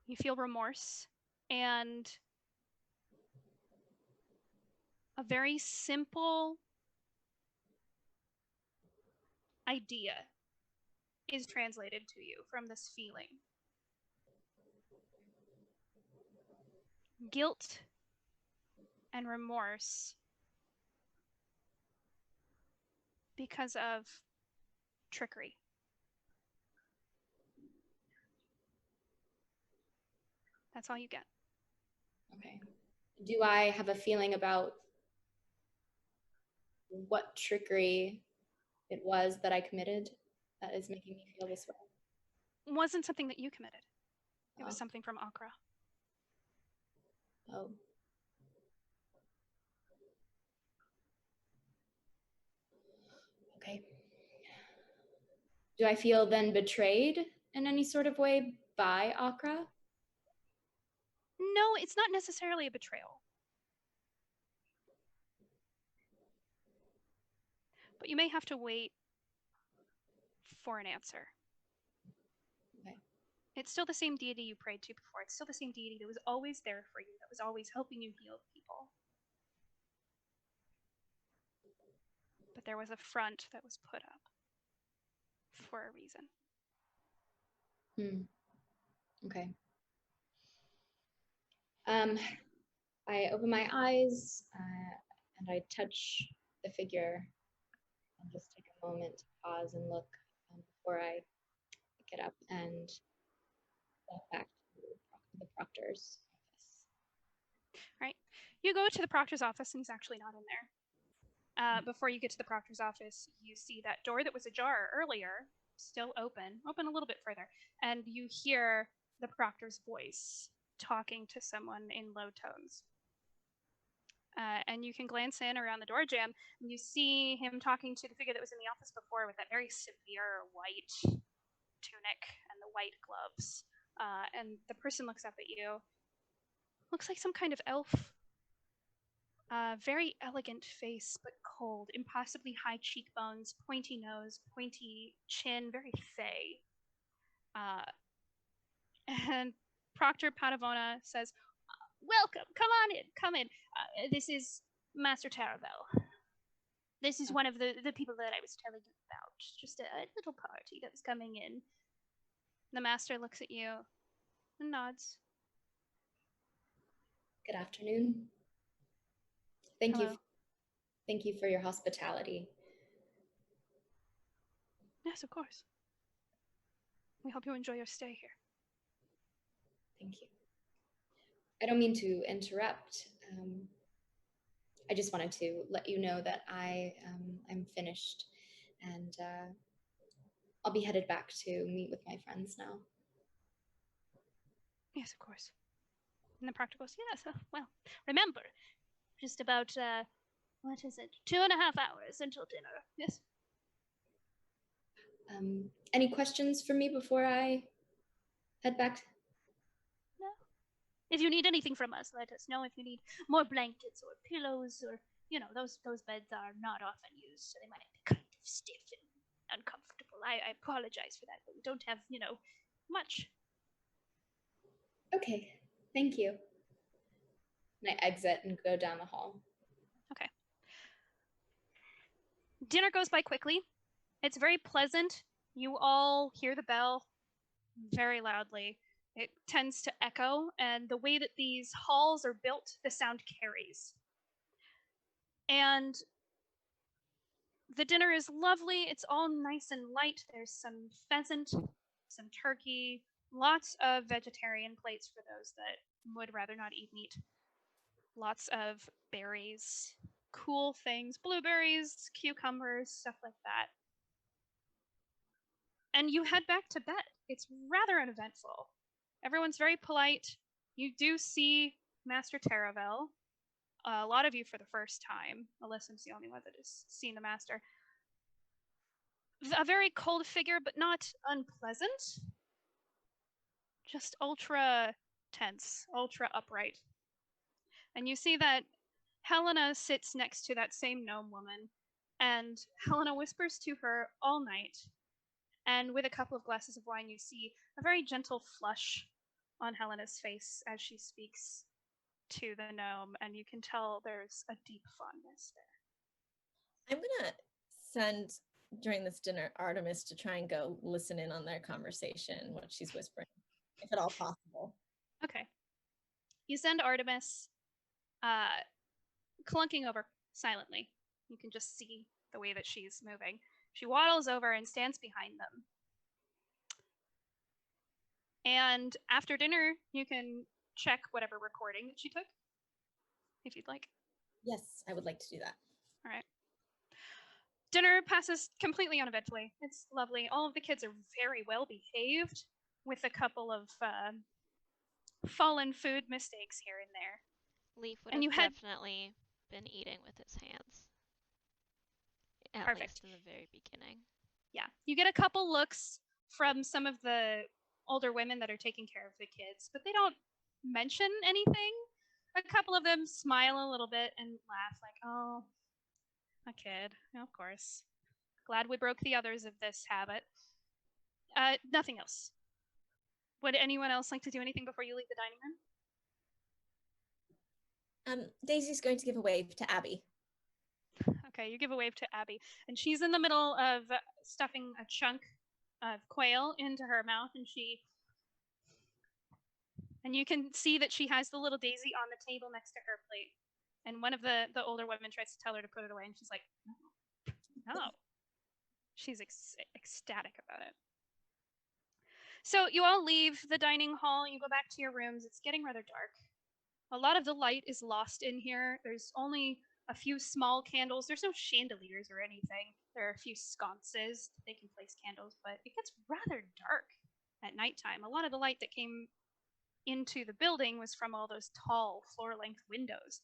You feel remorse and a very simple idea is translated to you from this feeling. Guilt and remorse because of trickery. That's all you get. Okay. Do I have a feeling about what trickery it was that I committed that is making me feel this way? It wasn't something that you committed. It was Oh. something from Akra. Oh. Okay. Do I feel then betrayed in any sort of way by Akra? No, it's not necessarily a betrayal. But you may have to wait for an answer. Okay. It's still the same deity you prayed to before. It's still the same deity that was always there for you, that was always helping you heal people. But there was a front that was put up for a reason. Okay. I open my eyes and I touch the figure and just take a moment to pause and look before I pick it up and walk back to the proctor's office. Right? You go to the proctor's office and he's actually not in there. Before you get to the proctor's office, you see that door that was ajar earlier, still open a little bit further, and you hear the proctor's voice talking to someone in low tones. And you can glance in around the door jamb, and you see him talking to the figure that was in the office before with that very severe white tunic and the white gloves. And the person looks up at you. Looks like some kind of elf. Very elegant face, but cold. Impossibly high cheekbones, pointy nose, pointy chin, very fey. And Proctor Padavona says, "Welcome, come in. This is Master Taravel. This is one of the people that I was telling you about. Just a little party that was coming in." The master looks at you and nods. Good afternoon. Thank Hello. you for your hospitality. Yes, of course. We hope you enjoy your stay here. Thank you. I don't mean to interrupt. I just wanted to let you know that I'm finished, and I'll be headed back to meet with my friends now. Yes, of course. And the proctor goes, yes, well, remember, just about, 2.5 hours until dinner. Yes? Any questions for me before I head back? No? If you need anything from us, let us know. If you need more blankets or pillows or, those beds are not often used, so they might be kind of stiff and uncomfortable. I apologize for that, but we don't have, much. Okay, thank you. And I exit and go down the hall. Okay. Dinner goes by quickly. It's very pleasant. You all hear the bell very loudly. It tends to echo, and the way that these halls are built, the sound carries. And the dinner is lovely. It's all nice and light. There's some pheasant, some turkey, lots of vegetarian plates for those that would rather not eat meat. Lots of berries, cool things, blueberries, cucumbers, stuff like that. And you head back to bed. It's rather uneventful. Everyone's very polite. You do see Master Taravel. A lot of you for the first time. Alyssa's the only one that has seen the Master. A very cold figure, but not unpleasant. Just ultra tense, ultra upright. And you see that Helena sits next to that same gnome woman, and Helena whispers to her all night. And with a couple of glasses of wine, you see a very gentle flush on Helena's face as she speaks to the gnome, and you can tell there's a deep fondness there. I'm gonna send during this dinner Artemis to try and go listen in on their conversation, what she's whispering, if at all possible. Okay. You send Artemis clunking over silently. You can just see the way that she's moving. She waddles over and stands behind them. And after dinner, you can check whatever recording that she took, if you'd like. Yes, I would like to do that. All right. Dinner passes completely uneventfully. It's lovely. All of the kids are very well behaved, with a couple of fallen food mistakes here and there. Leaf would And have you had- definitely been eating with his hands. At Perfect. least in the very beginning. Yeah. You get a couple looks from some of the older women that are taking care of the kids, but they don't mention anything. A couple of them smile a little bit and laugh like, oh, a kid, of course. Glad we broke the others of this habit. Nothing else. Would anyone else like to do anything before you leave the dining room? Daisy's going to give a wave to Abby. Okay, you give a wave to Abby, and she's in the middle of stuffing a chunk of quail into her mouth, and you can see that she has the little Daisy on the table next to her plate. And one of the older women tries to tell her to put it away, and she's like, no. She's ecstatic about it. So you all leave the dining hall, you go back to your rooms. It's getting rather dark. A lot of the light is lost in here. There's only a few small candles. There's no chandeliers or anything. There are a few sconces that they can place candles, but it gets rather dark at nighttime. A lot of the light that came into the building was from all those tall floor-length windows.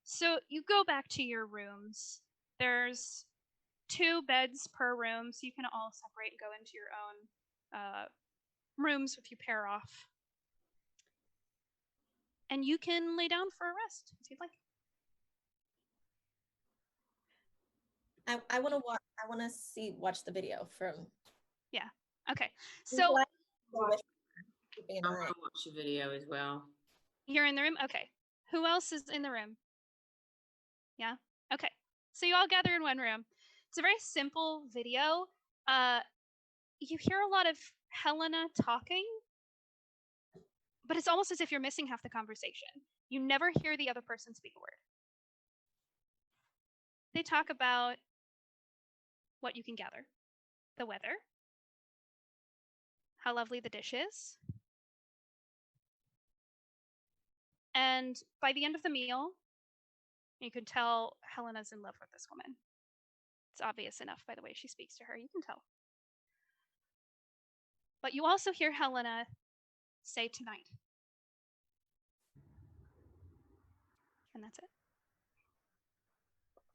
So you go back to your rooms. There's 2 beds per room, so you can all separate and go into your own rooms if you pair off. And you can lay down for a rest if you'd like. I want to watch. I want to watch the video from. Yeah. Okay. So I want to watch the video as well. You're in the room? Okay. Who else is in the room? Yeah? Okay. So you all gather in one room. It's a very simple video. You hear a lot of Helena talking, but it's almost as if you're missing half the conversation. You never hear the other person speak a word. They talk about what you can gather. the weather, how lovely the dish is. And by the end of the meal, you can tell Helena's in love with this woman. It's obvious enough by the way she speaks to her. You can tell. But you also hear Helena say tonight. And that's it.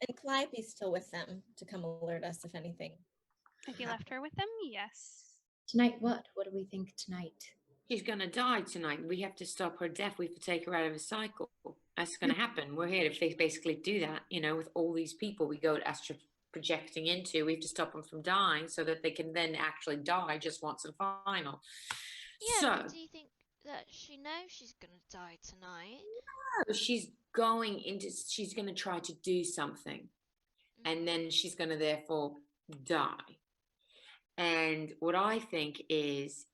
And Calliope's still with them to come alert us if anything. If you left her with them, yes. Tonight what? What do we think tonight? She's going to die tonight. We have to stop her death. We have to take her out of a cycle. That's going to happen. We're here to basically do that, you know, with all these people we go astral projecting into. We have to stop them from dying so that they can then actually die just once and final. Yeah, So, but do you think that she knows she's gonna die tonight? she's going to try to do something. And then she's going to therefore die. And what I think is,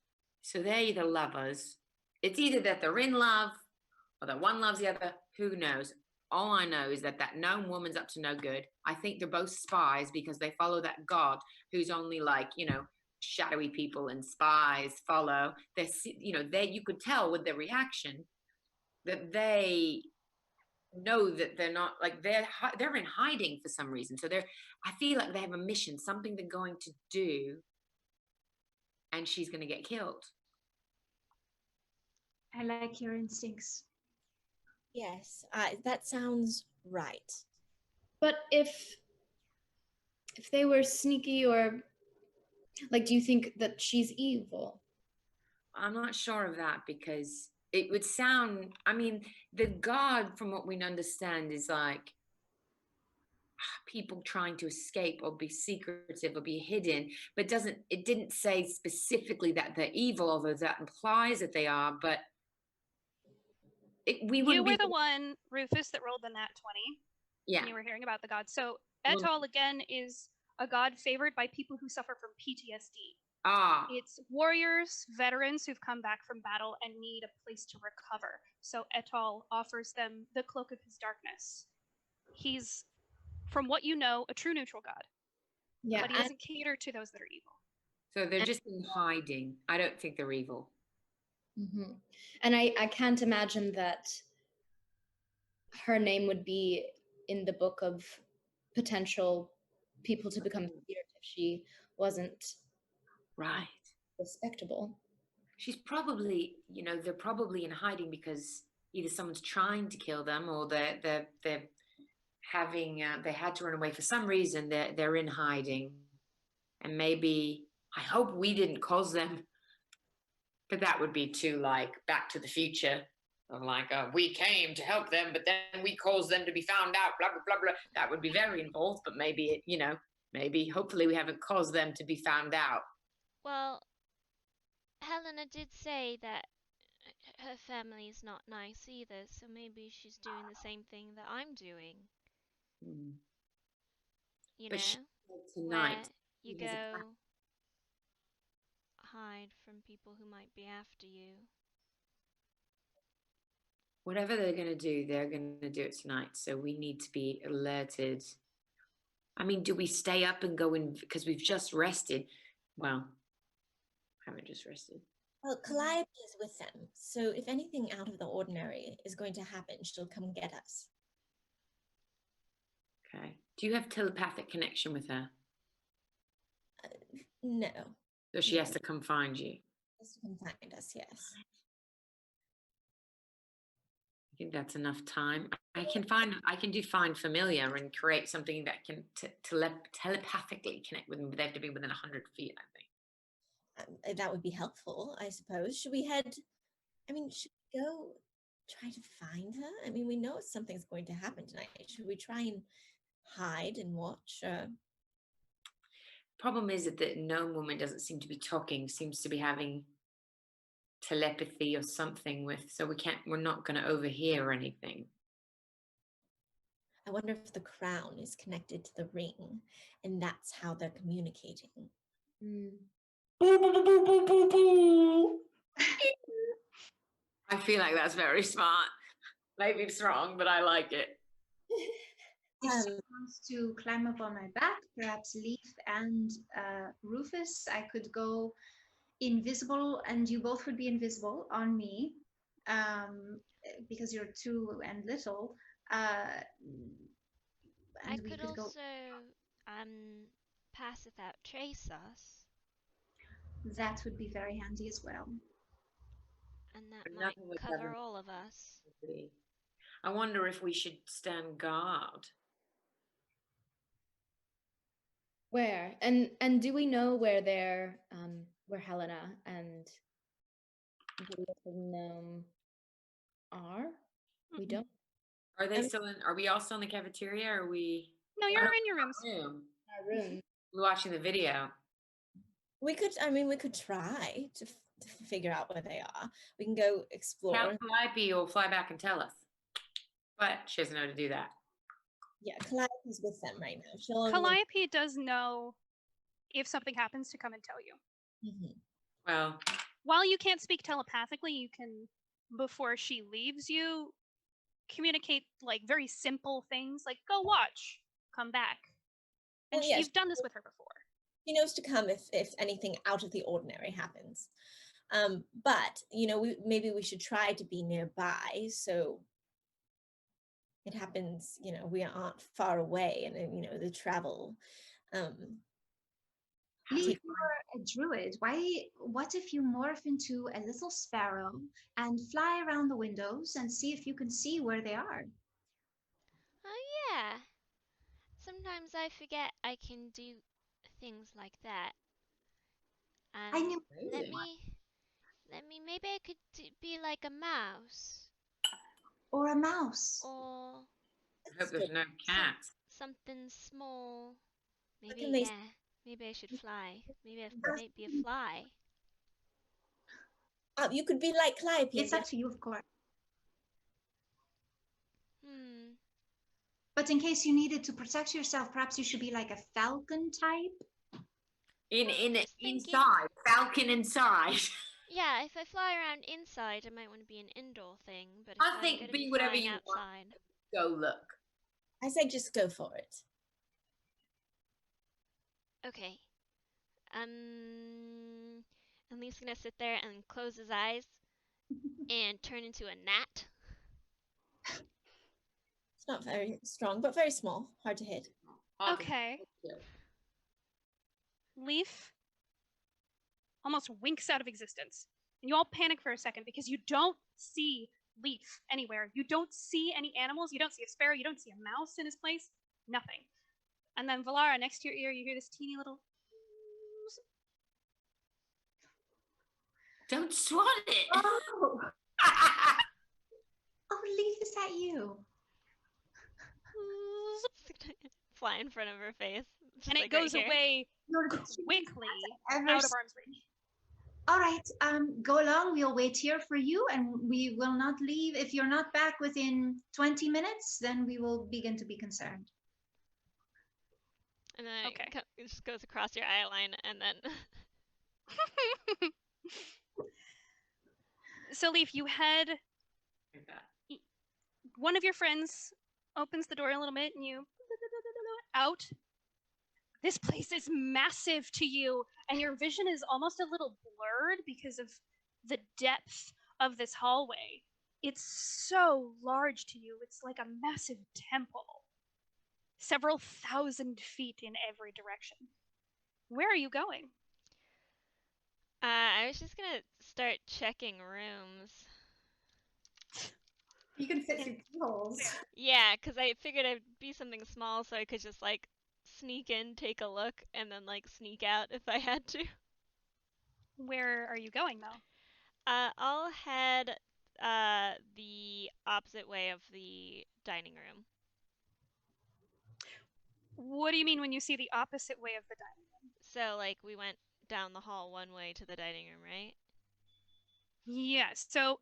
so they're either lovers. It's either that they're in love or that one loves the other. Who knows? All I know is that gnome woman's up to no good. I think they're both spies because they follow that god who's only like, you know, shadowy people and spies follow. They're, you know, you could tell with their reaction that they know that they're not, like, they're in hiding for some reason. So I feel like they have a mission, something they're going to do, and she's going to get killed. I like your instincts. Yes, that sounds right. But if they were sneaky, or like, do you think that she's evil? I'm not sure of that, because it would sound, I mean, the god, from what we understand, is like people trying to escape or be secretive or be hidden, but it didn't say specifically that they're evil, although that implies that they are. But you were the one, Rufus, that rolled the nat 20. Yeah. And you were hearing about the gods. So Anatol, again, is a god favored by people who suffer from PTSD. Ah. It's warriors, veterans who've come back from battle and need a place to recover. So Anatol offers them the cloak of his darkness. He's, from what you know, a true neutral god. Yeah. But he doesn't cater to those that are evil. So they're just in hiding. I don't think they're evil. Mm-hmm. And I can't imagine that her name would be in the book of potential people to become feared if she wasn't right respectable. She's probably, you know, they're probably in hiding because either someone's trying to kill them, or they're having they had to run away for some reason. They're in hiding, and maybe, I hope we didn't cause them. But that would be too, like, Back to the Future, of like, we came to help them, but then we caused them to be found out, blah, blah, blah, blah. That would be very involved, but maybe, you know, hopefully we haven't caused them to be found out. Well, Helena did say that her family is not nice either, so maybe she's doing the same thing that I'm doing. You but know, tonight, where you go hide from people who might be after you. Whatever they're going to do, they're going to do it tonight. So we need to be alerted. I mean, do we stay up and go in because we've just rested? Well, haven't just rested. Well, Calliope is with them, so if anything out of the ordinary is going to happen, she'll come get us. Okay. Do you have telepathic connection with her? No. So she has to come find you? She has to come find us, yes. I think that's enough time. I can do find familiar and create something that can telepathically connect with them, but they have to be within 100 feet, I think. That would be helpful, I suppose. Should we should we go try to find her? I mean, we know something's going to happen tonight. Should we try and hide and watch? Problem is that the gnome woman doesn't seem to be talking, seems to be having telepathy or something so we're not going to overhear anything. I wonder if the crown is connected to the ring, and that's how they're communicating. I feel like that's very smart. Maybe it's wrong, but I like it. If Um, someone wants to climb up on my back, perhaps Leaf and Rufus, I could go invisible, and you both would be invisible on me, because you're two and little. I And we could could go. also pass without trace us, That would be very handy as well. and that But might nothing would cover cover all of us. me. I wonder if we should stand guard. Where? And do we know where they're where Helena and the little gnome are? We don't. Are they still in? Are we all still in the cafeteria? Or are we? No, you're in your rooms. Room. Our room. We're watching the video. we could try to figure out where they are. We can go explore. Tell Calliope will fly back and tell us. But she doesn't know how to do that. Yeah, Calliope's with them right now. She'll only... Calliope does know if something happens to come and tell you. Mhm. Well, While you can't speak telepathically, you can, before she leaves you, communicate like very simple things like "go watch, come back," and Well, yeah, you've done this with her before. she knows to come if anything out of the ordinary happens. But maybe we should try to be nearby so it happens. We aren't far away, and the travel. Leaf, you're a druid. What if you morph into a little sparrow and fly around the windows and see if you can see where they are? Oh yeah. Sometimes I forget I can do things like that. I knew. Let me, maybe I could be like a mouse. Or a mouse. Or I hope there's no cats. something small. Maybe, can they- yeah. Maybe I should fly. Maybe I might be a fly. You could be like Calliope. It's up to you, of course. But in case you needed to protect yourself, perhaps you should be like a falcon type. Inside. Falcon inside. Yeah, if I fly around inside, I might want to be an indoor thing. But if I I'm think gonna be be whatever flying you want. outside, Go look. I say just go for it. okay. And Lee's gonna sit there and close his eyes and turn into a gnat. It's not very strong, but very small. Hard to hit. Okay. Leaf almost winks out of existence. And you all panic for a second because you don't see Leaf anywhere. You don't see any animals. You don't see a sparrow. You don't see a mouse in his place. Nothing. And then Valara, next to your ear, you hear this teeny little... Don't swat it. Oh, Leaf, is that you? Fly in front of her face. Just And it like goes right here. away You're the quickly ever out of arm's reach. All right, go along. We'll wait here for you, and we will not leave. If you're not back within 20 minutes, then we will begin to be concerned. And then Okay. it just goes across your eye line, and then So Leaf, you head... One of your friends opens the door a little bit, and you... out. This place is massive to you, and your vision is almost a little blurred because of the depth of this hallway. It's so large to you. It's like a massive temple. Several thousand feet in every direction. Where are you going? I was just gonna start checking rooms. You can fit through keyholes. Yeah, because I figured I'd be something small so I could just like sneak in, take a look, and then like sneak out if I had to. Where are you going, though? I'll head the opposite way of the dining room. What do you mean when you see the opposite way of the dining room? So like we went down the hall one way to the dining room, right? Yes. So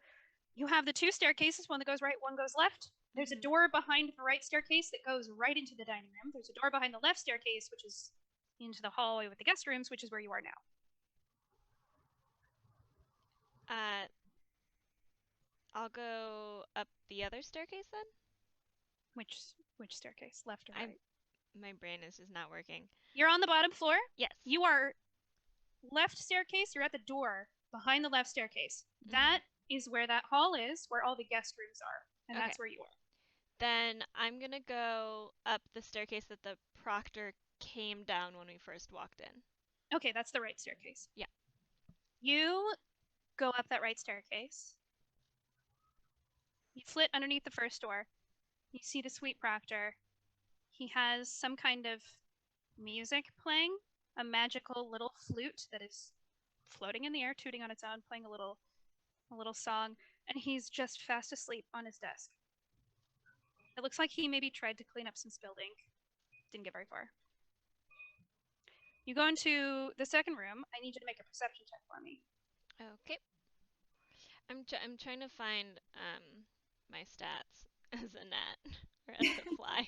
you have the two staircases, one that goes right, one goes left. There's a door behind the right staircase that goes right into the dining room. There's a door behind the left staircase, which is into the hallway with the guest rooms, which is where you are now. I'll go up the other staircase then. Which Which staircase? Left or I- right? My brain is just not working. You're on the bottom floor. Yes. You are left staircase. You're at the door behind the left staircase. Mhm. That is where that hall is, where all the guest rooms are. And Okay. that's where you are. Then I'm gonna go up the staircase that the proctor came down when we first walked in. Okay, that's the right staircase. Yeah. You go up that right staircase. You flit underneath the first door. You see the sweet proctor. He has some kind of music playing, a magical little flute that is floating in the air, tooting on its own, playing a little song, and he's just fast asleep on his desk. It looks like he maybe tried to clean up some spilled ink. Didn't get very far. You go into the second room. I need you to make a perception check for me. Okay. I'm trying to find my stats as a gnat or as a fly.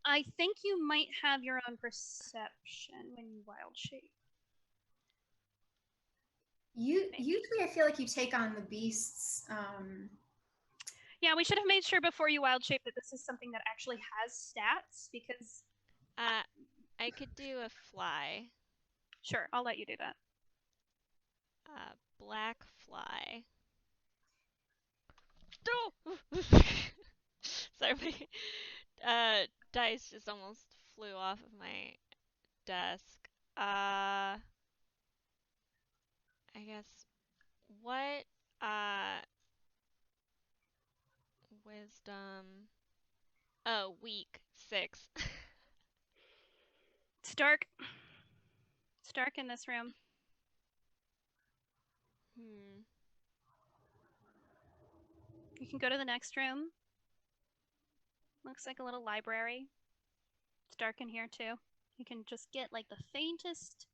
I think you might have your own perception when you wild shape. Usually I feel like you take on the beasts. Yeah, we should have made sure before you wild shape that this is something that actually has stats, because I could do a fly. sure, I'll let you do that. Black fly. Oh! Sorry, my dice just almost flew off of my desk. I guess what wisdom. Oh, weak 6. It's dark. It's dark in this room. You can go to the next room. Looks like a little library. It's dark in here too. You can just get like the faintest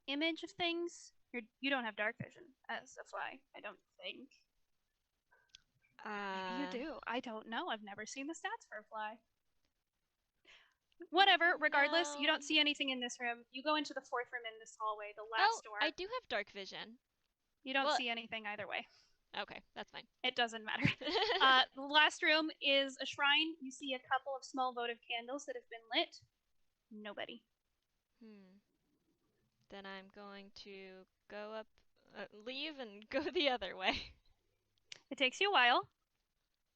image of things. You don't have dark vision as a fly, I don't think. Maybe you do. I don't know. I've never seen the stats for a fly. Whatever, regardless, you don't No. see anything in this room. You go into the fourth room in this hallway, the last door. I do have dark vision. You don't Well- see anything either way. Okay, that's fine. It doesn't matter. The last room is a shrine. You see a couple of small votive candles that have been lit. Nobody. Then I'm going to go up, leave and go the other way. It takes you a while.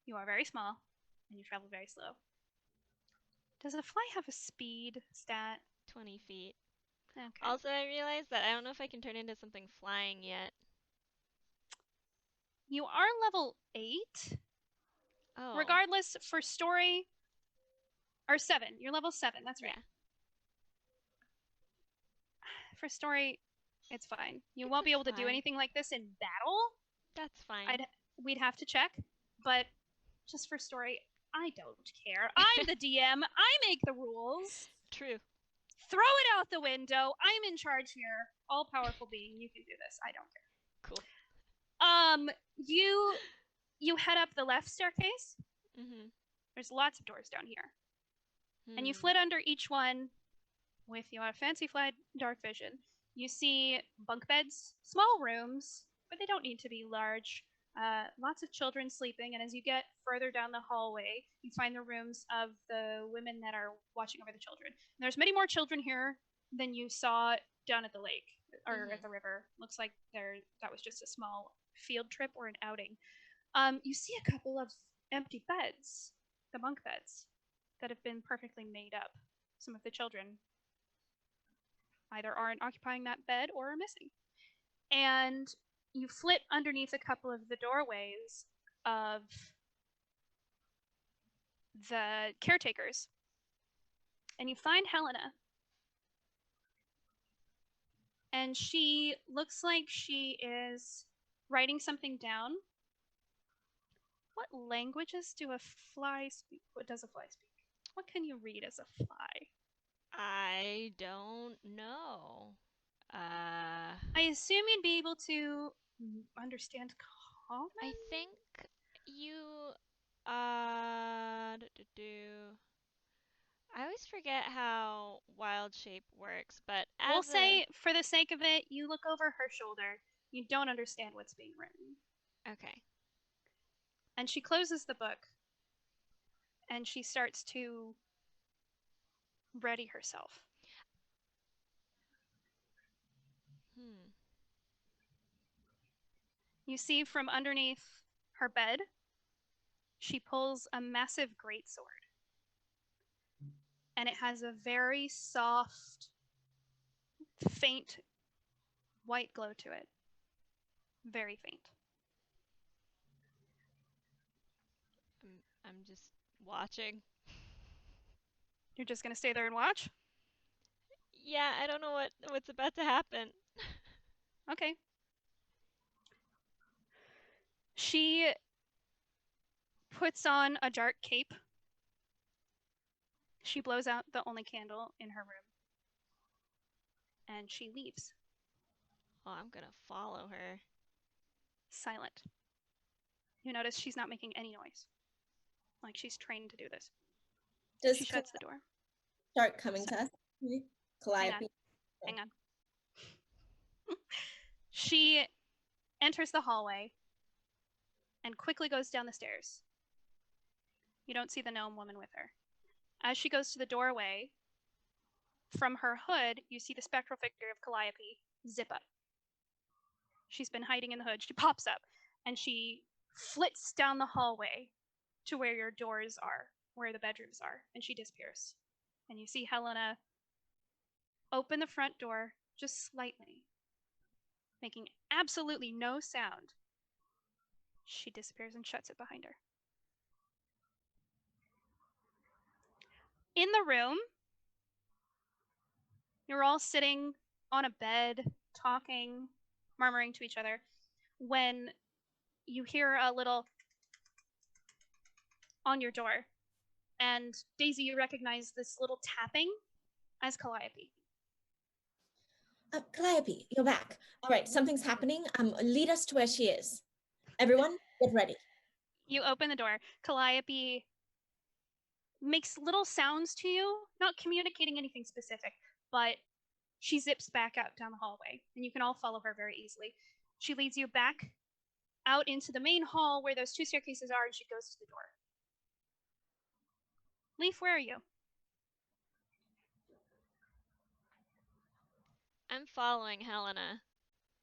You are very small, and you travel very slow. Does a fly have a speed stat? 20 feet. Okay. Also, I realized that I don't know if I can turn into something flying yet. You are level 8. Oh. Regardless, for story, or 7. You're level 7. That's right. Yeah. For story, it's fine. You Could won't be just able to do fly. anything like this in battle. That's fine. We'd have to check, but just for story, I don't care. I'm the DM. I make the rules. True. Throw it out the window. I'm in charge here. All powerful being. You can do this. I don't care. Cool. You head up the left staircase. Mm-hmm. There's lots of doors down here. And you flit under each one with your fancy fly dark vision. You see bunk beds, small rooms, but they don't need to be large. Lots of children sleeping, and as you get further down the hallway, you find the rooms of the women that are watching over the children. And there's many more children here than you saw down at the lake or at the river. Looks like that was just a small field trip or an outing. You see a couple of empty beds, the bunk beds, that have been perfectly made up. Some of the children either aren't occupying that bed or are missing. And you flit underneath a couple of the doorways of the caretakers, and you find Helena. And she looks like she is writing something down. What languages do a fly speak? What does a fly speak? What can you read as a fly? I don't know. I assume you'd be able to understand common? I think you, I always forget how wild shape works, but We'll say, for the sake of it, you look over her shoulder. You don't understand what's being written. Okay. And she closes the book. and she starts to ready herself. You see from underneath her bed, she pulls a massive greatsword. And it has a very soft, faint white glow to it. Very faint. I'm just watching. You're just gonna stay there and watch? Yeah, I don't know what's about to happen. Okay. She puts on a dark cape. She blows out the only candle in her room. And she leaves. Oh, I'm gonna follow her. Silent. You notice she's not making any noise. Like she's trained to do this. Does She shuts the door. start coming to us? Calliope. Hang on. She enters the hallway and quickly goes down the stairs. You don't see the gnome woman with her. As she goes to the doorway, from her hood, you see the spectral figure of Calliope zip up. She's been hiding in the hood. She pops up and she flits down the hallway to where your doors are, where the bedrooms are, and she disappears. And you see Helena open the front door just slightly, making absolutely no sound. She disappears and shuts it behind her. In the room, you're all sitting on a bed, talking, murmuring to each other, when you hear a little on your door. And Daisy, you recognize this little tapping as Calliope. Calliope, you're back. All right, something's happening. Lead us to where she is. Everyone, get ready. You open the door. Calliope makes little sounds to you, not communicating anything specific, but she zips back out down the hallway, and you can all follow her very easily. She leads you back out into the main hall where those two staircases are, and she goes to the door. Leaf, where are you? I'm following Helena.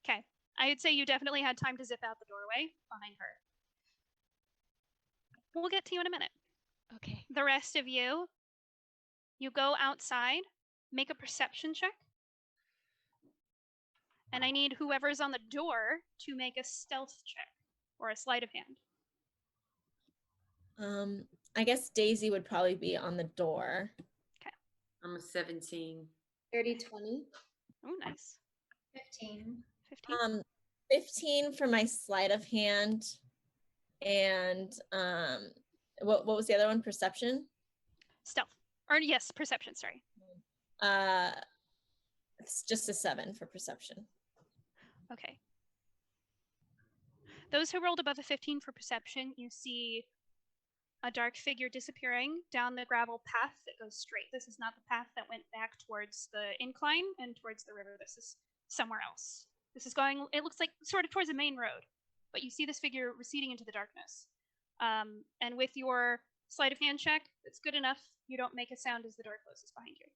Okay. I'd say you definitely had time to zip out the doorway behind her. We'll get to you in a minute. Okay. The rest of you go outside, make a perception check. And I need whoever's on the door to make a stealth check or a sleight of hand. I guess Daisy would probably be on the door. Okay. I'm a 17. 30, 20. Oh, nice. 15. 15. 15 for my sleight of hand. And what was the other one? Perception? Stealth. Or yes, perception, sorry. It's just a 7 for perception. Okay. Those who rolled above a 15 for perception, you see a dark figure disappearing down the gravel path that goes straight. This is not the path that went back towards the incline and towards the river. This is somewhere else. This is going, it looks like sort of towards the main road, but you see this figure receding into the darkness. And with your sleight of hand check, it's good enough. You don't make a sound as the door closes behind you.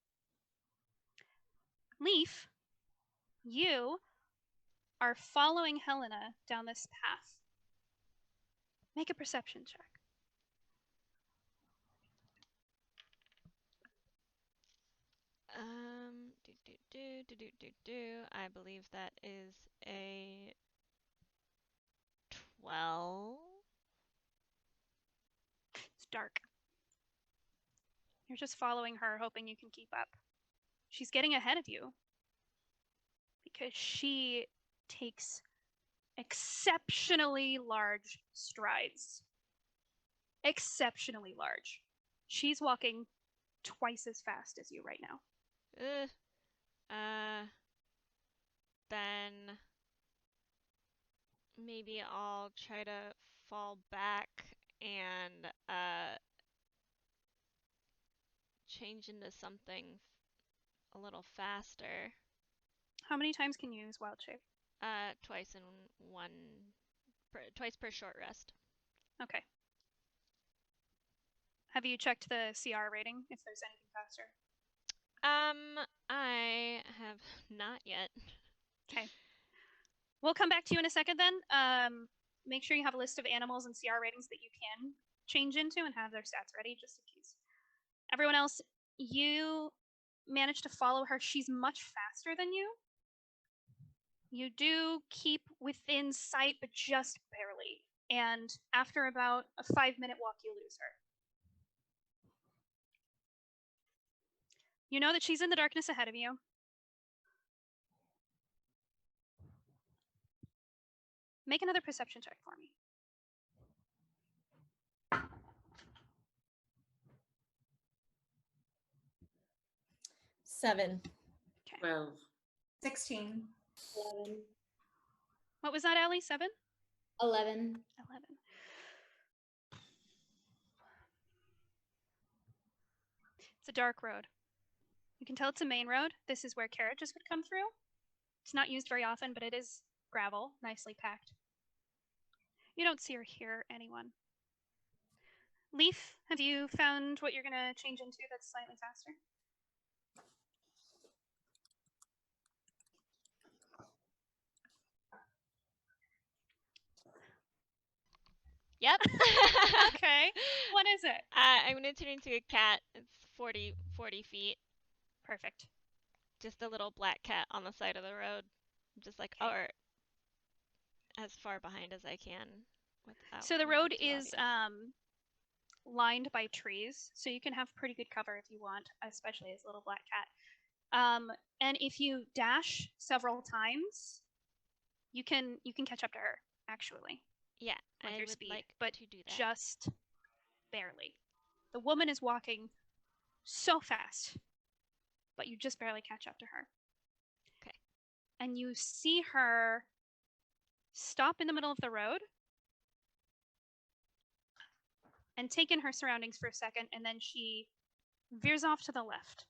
Leaf, you are following Helena down this path. Make a perception check. I believe that is a 12. It's dark. You're just following her, hoping you can keep up. She's getting ahead of you because she takes exceptionally large strides. Exceptionally large. She's walking twice as fast as you right now. Then maybe I'll try to fall back and change into something a little faster. How many times can you use wild shape? Twice per short rest. Okay. Have you checked the CR rating if there's anything faster? I have not yet. Okay. We'll come back to you in a second then. Make sure you have a list of animals and CR ratings that you can change into and have their stats ready just in case. Everyone else, you managed to follow her. She's much faster than you. You do keep within sight, but just barely. And after about a 5-minute walk, you lose her. You know that she's in the darkness ahead of you. Make another perception check for me. 7. 12. 16. 11. What was that, Allie? 7? 11. 11. It's a dark road. You can tell it's a main road. This is where carriages would come through. It's not used very often, but it is gravel, nicely packed. You don't see or hear anyone. Leaf, have you found what you're going to change into that's slightly faster? Yep. Okay. What is it? I'm gonna turn into a cat. It's 40 feet. Perfect. Just a little black cat on the side of the road. Just like, Okay. or as far behind as I can. Without So the making road it too is obvious. lined by trees, so you can have pretty good cover if you want, especially as a little black cat. And if you dash several times, you can catch up to her, actually, Yeah, with I your would speed, like but to do that. just barely. The woman is walking so fast, but you just barely catch up to her. Okay. And you see her stop in the middle of the road and take in her surroundings for a second, and then she veers off to the left,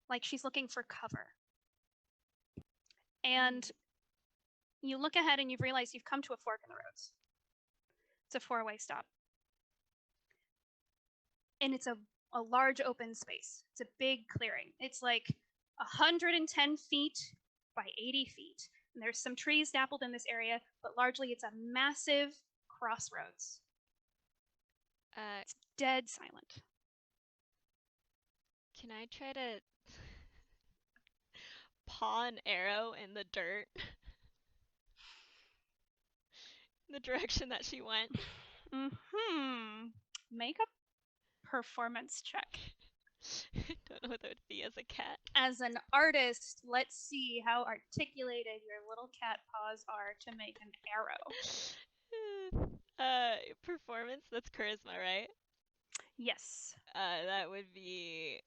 like she's looking for cover. And you look ahead and you've realized you've come to a fork in the roads. It's a 4-way stop. And it's a large open space. It's a big clearing. It's like 110 feet by 80 feet. And there's some trees dappled in this area, but largely it's a massive crossroads. It's dead silent. Can I try to paw an arrow in the dirt? The direction that she went. Make a performance check. I don't know what that would be as a cat. As an artist, let's see how articulated your little cat paws are to make an arrow. Performance, that's charisma, right? Yes. That would be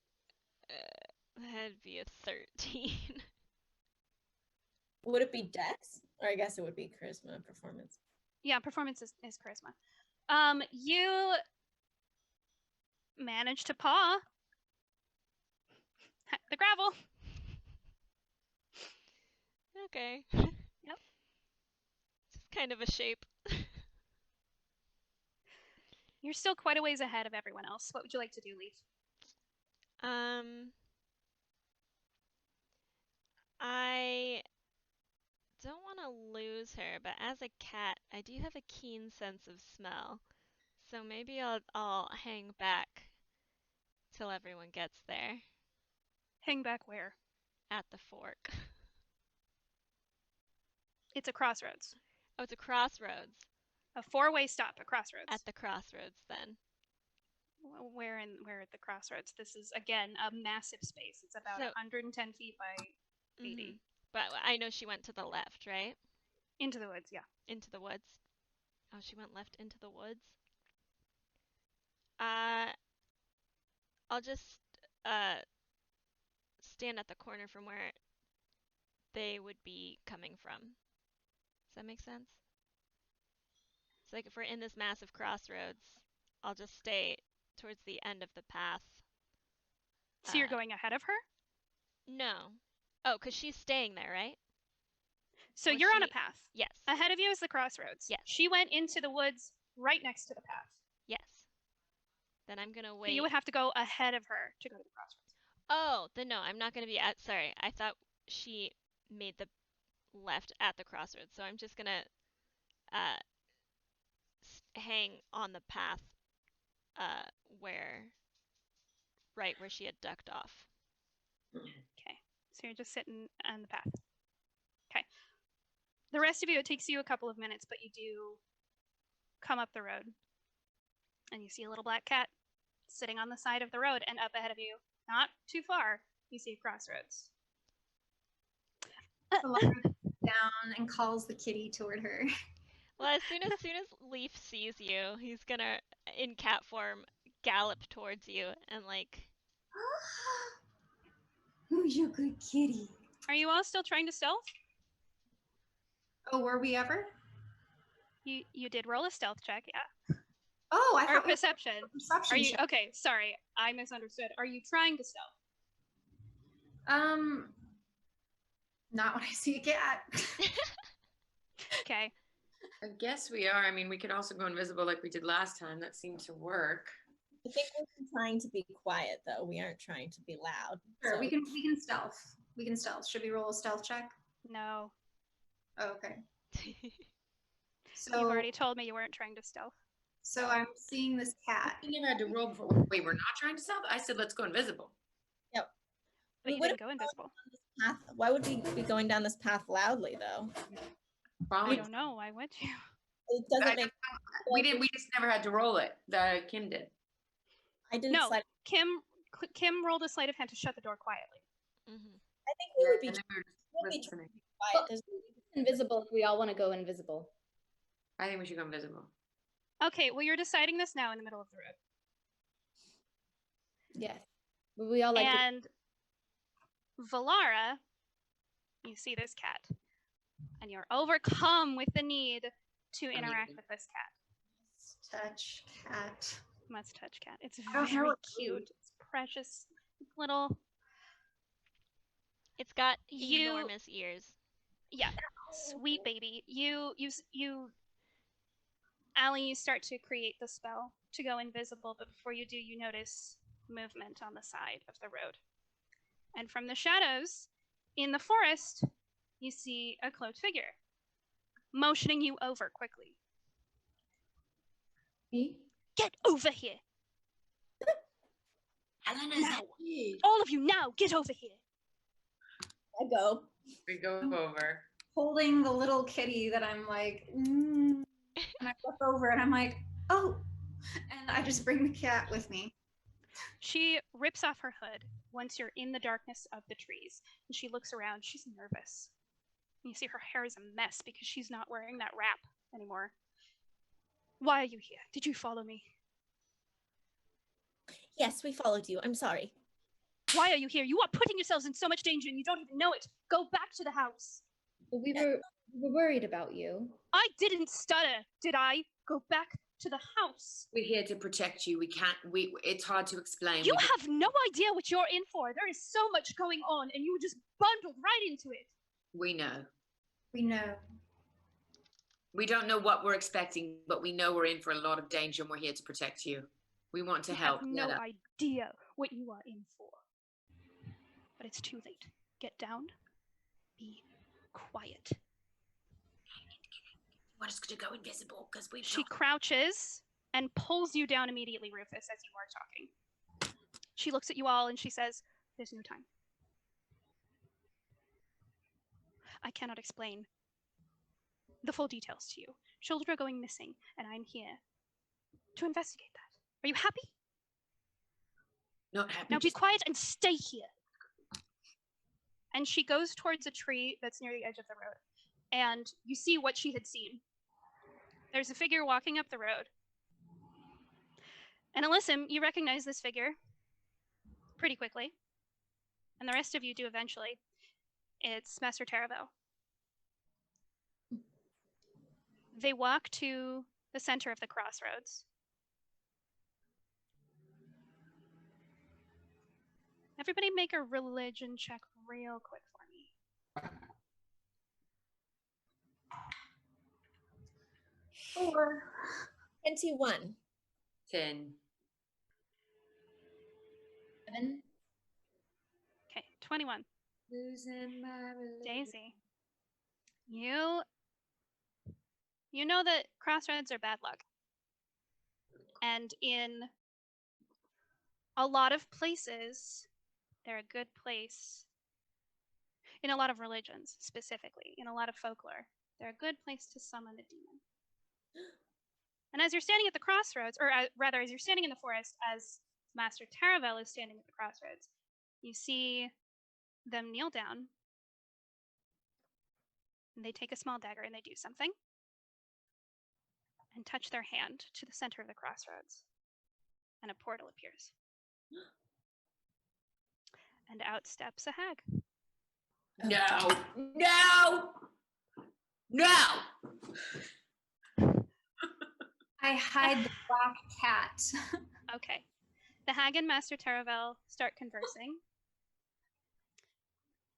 that'd be a 13. Would it be dex? Or I guess it would be charisma performance. Yeah, performance is charisma. You manage to paw the gravel. Okay. Yep. Just kind of a shape. You're still quite a ways ahead of everyone else. What would you like to do, Leaf? I don't want to lose her, but as a cat, I do have a keen sense of smell. So maybe I'll hang back till everyone gets there. Hang back where? At the fork. It's a crossroads. Oh, it's a crossroads. A 4-way stop at crossroads. At the crossroads, then. Where at the crossroads? This is, again, a massive space. It's about 110 feet by 80. But I know she went to the left, right? Into the woods, yeah. Into the woods. Oh, she went left into the woods? I'll just stand at the corner from where they would be coming from. Does that make sense? It's like if we're in this massive crossroads, I'll just stay towards the end of the path. So you're going ahead of her? No. Oh, because she's staying there, right? So you're on a path. Yes. Ahead of you is the crossroads. Yes. She went into the woods right next to the path. Yes. Then I'm gonna So wait. you would have to go ahead of her to go to the crossroads. Oh, then no, I'm not gonna be at. Sorry, I thought she made the left at the crossroads, so I'm just gonna hang on the path, where right where she had ducked off. Okay, so you're just sitting on the path. Okay. The rest of you, it takes you a couple of minutes, but you do come up the road, and you see a little black cat sitting on the side of the road, and up ahead of you, not too far, you see a crossroads. Alara down and calls the kitty toward her. Well, as soon as Leaf sees you, he's gonna, in cat form, gallop towards you and like. Who's your good kitty? Are you all still trying to stealth? Oh, were we ever? You did roll a stealth check, yeah. Oh, I Or thought we were perception. perception Are you check. okay? Sorry, I misunderstood. Are you trying to stealth? Not when I see a cat. Okay. I guess we are. I mean, we could also go invisible like we did last time. That seemed to work. I think we're trying to be quiet, though. We aren't trying to be loud. Sure, so- we can stealth. We can stealth. Should we roll a stealth check? No. Oh, okay. You've So already told me you weren't trying to stealth. so I'm seeing this cat. We never had to roll before. Wait, we're not trying to stop? I said let's go invisible. But you What didn't go invisible. Path, why would we be going down this path loudly, though? I Fine. don't know. Why would you? It doesn't I- make. We didn't. We just never had to roll it. Kim did. I didn't. No. Slide. Kim rolled a sleight of hand to shut the door quietly. Mm-hmm. I think we would be. And then we were We'd be listening. quiet. There's- Invisible if we all want to go invisible. I think we should go invisible. Okay, well, you're deciding this now in the middle of the road. Yes. But we all like to And Valara, you see this cat, and you're overcome with the need to interact with this cat. Touch cat. Must touch cat. It's don't know very what cute. It's precious. Little. It's got You- enormous ears. Yeah, sweet baby. Allie, you start to create the spell to go invisible, but before you do, you notice movement on the side of the road. And from the shadows in the forest, you see a cloaked figure motioning you over quickly. me. Get over here! Elena's Now. All of you now, get over here! I go. We go over. Holding the little kitty that I'm like, and I look over and I'm like, oh, and I just bring the cat with me. She rips off her hood once you're in the darkness of the trees, and she looks around. She's nervous. You see her hair is a mess because she's not wearing that wrap anymore. Why are you here? Did you follow me? Yes, we followed you. I'm sorry. Why are you here? You are putting yourselves in so much danger and you don't even know it. Go back to the house. But we were worried about you. I didn't stutter, did I? Go back to the house. We're here to protect you. We can't. It's hard to explain. You We just- have no idea what you're in for. There is so much going on and you were just bundled right into it. We know. We know. We don't know what we're expecting, but we know we're in for a lot of danger, and we're here to protect you. We want to You help. have no Let us. idea what you are in for. But it's too late. Get down. Be quiet. You want us to go invisible because we've She not- crouches and pulls you down immediately, Rufus, as you are talking. She looks at you all and she says, "There's no time. I cannot explain the full details to you. Children are going missing, and I'm here to investigate that. Are you happy? Not happy. Now be just- quiet and stay here." And she goes towards a tree that's near the edge of the road. And you see what she had seen. There's a figure walking up the road. And Alyssum, you recognize this figure pretty quickly. And the rest of you do eventually. It's Master Taravel. They walk to the center of the crossroads. Everybody make a religion check real quick for me. 4. 21. 10. 7. Okay, 21. Losing my Daisy, you know that crossroads are bad luck. And in a lot of places, they're a good place. In a lot of religions, specifically, in a lot of folklore, they're a good place to summon a demon. And as you're standing at the crossroads, or rather, as you're standing in the forest, as Master Taravel is standing at the crossroads, you see them kneel down, and they take a small dagger and they do something, and touch their hand to the center of the crossroads, and a portal appears. And out steps a hag. No, no, no. I hide the black cat. Okay. The hag and Master Taravel start conversing.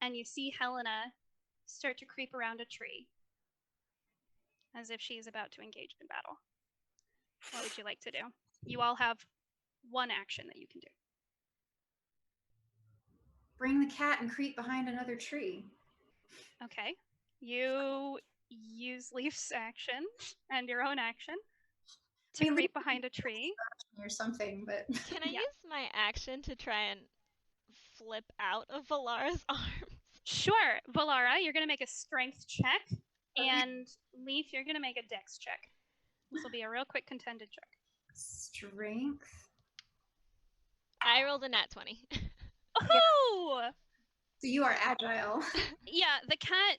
And you see Helena start to creep around a tree as if she is about to engage in battle. What would you like to do? You all have one action that you can do. Bring the cat and creep behind another tree. Okay. You use Leaf's action and your own action to creep behind a tree. Or something, but Can I use my action to try and flip out of Valara's arms? Sure. Valara, you're going to make a strength check. And Leaf, you're going to make a dex check. This will be a real quick contended check. Strength. I rolled a nat 20. Oh! So you are agile. Yeah, the cat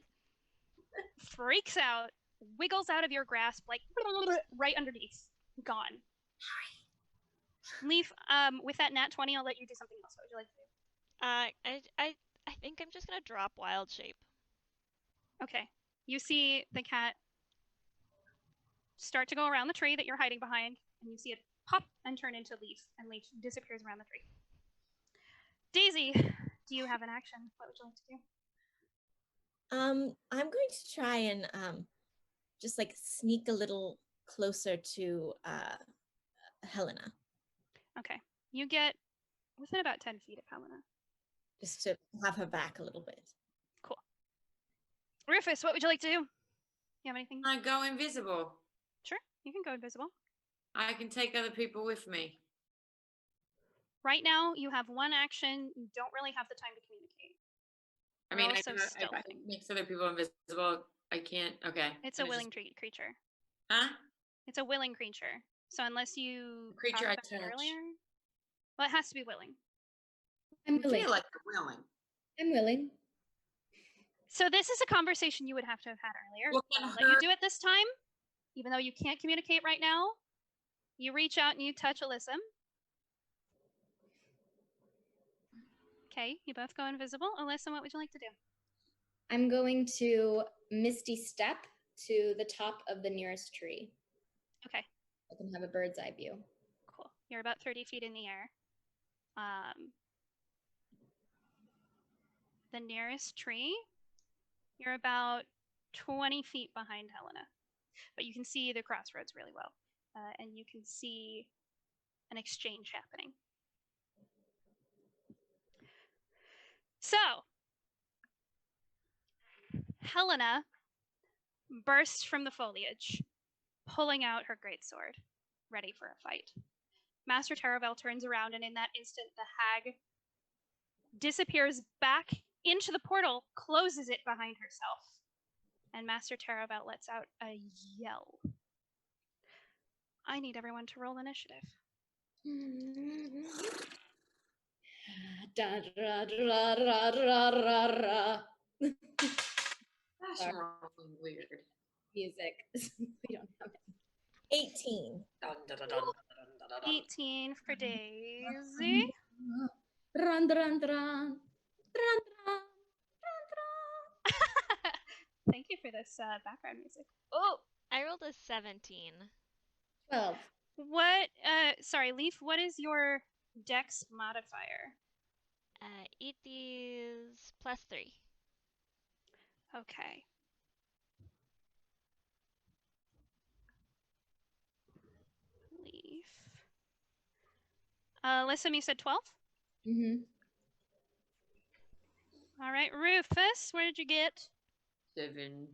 freaks out, wiggles out of your grasp, like right underneath. Gone. Leaf, with that nat 20, I'll let you do something else. What would you like to do? I think I'm just gonna drop wild shape. Okay. You see the cat start to go around the tree that you're hiding behind, and you see it pop and turn into Leaf, and Leaf disappears around the tree. Daisy, do you have an action? What would you like to do? I'm going to try and just like sneak a little closer to Helena, Okay. You get within about 10 feet of Helena. just to have her back a little bit. Cool. Rufus, what would you like to do? You have anything? I go invisible. Sure, you can go invisible. I can take other people with me. Right now, you have one action. You don't really have the time to communicate. I mean, Also if I stealthing. makes other people invisible, I can't. Okay. It's Then a willing just- creature. Huh? It's a willing creature. So unless you Creature I talked about it touch. earlier, well, it has to be willing. I'm I willing. feel like they're willing. I'm willing. So this is a conversation you would have to have had earlier. What can I'll let you hurt? do it this time, even though you can't communicate right now. You reach out and you touch Alyssa. Okay, you both go invisible. Alyssa, what would you like to do? I'm going to Misty Step to the top of the nearest tree. Okay, I can have a bird's eye view. cool. You're about 30 feet in the air. The nearest tree, you're about 20 feet behind Helena. But you can see the crossroads really well. And you can see an exchange happening. So, Helena bursts from the foliage, pulling out her greatsword, ready for a fight. Master Taravel turns around, and in that instant, the hag disappears back into the portal, closes it behind herself, and Master Taravel lets out a yell. I need everyone to roll initiative. Da, da, da, da, da, da, da. That's Sorry. wrong, weird. Music. We don't have it. 18. Dun, dun, dun, dun, dun, dun, dun, dun. 18 for Daisy. Run, run, run, run, run, run. Thank you for this background music. Oh, I rolled a 17. 12. what? Sorry, Leaf. What is your Dex modifier? It is +3. Okay. Leaf. Listen, you said 12? Mm-hmm. All right, Rufus, where did you get? 7.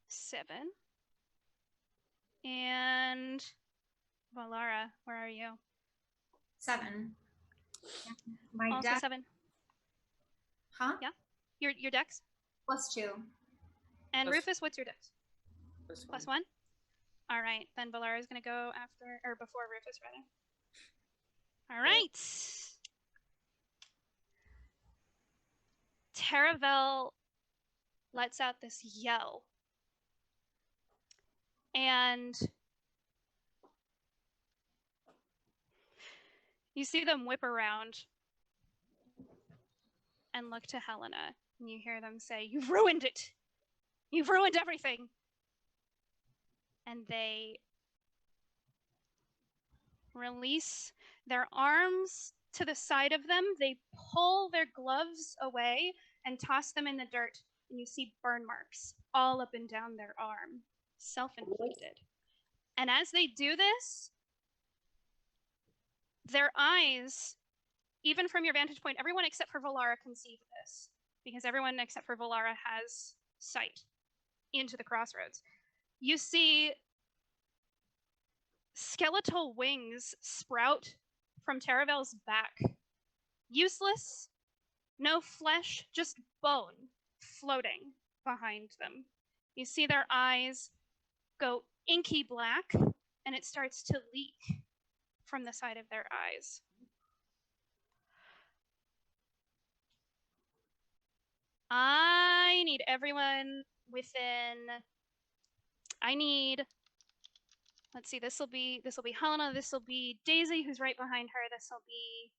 7. And Valara, where are you? 7. My Also deck, 7. huh? Yeah. Your dex? +2. And Plus- Rufus, what's your dex? +1. +1? All right, then Valara is going to go after, or before Rufus, rather. All right. Taravel lets out this yell. And you see them whip around and look to Helena. And you hear them say, "You've ruined it! You've ruined everything!" And they release their arms to the side of them. They pull their gloves away and toss them in the dirt. And you see burn marks all up and down their arm, self-inflicted. And as they do this, their eyes, even from your vantage point, everyone except for Valara can see this, because everyone except for Valara has sight into the crossroads. You see skeletal wings sprout from Taravel's back. Useless, no flesh, just bone floating behind them. You see their eyes go inky black, and it starts to leak from the side of their eyes. I need everyone within. I need. Let's see. This will be Helena. This will be Daisy, who's right behind her. This will be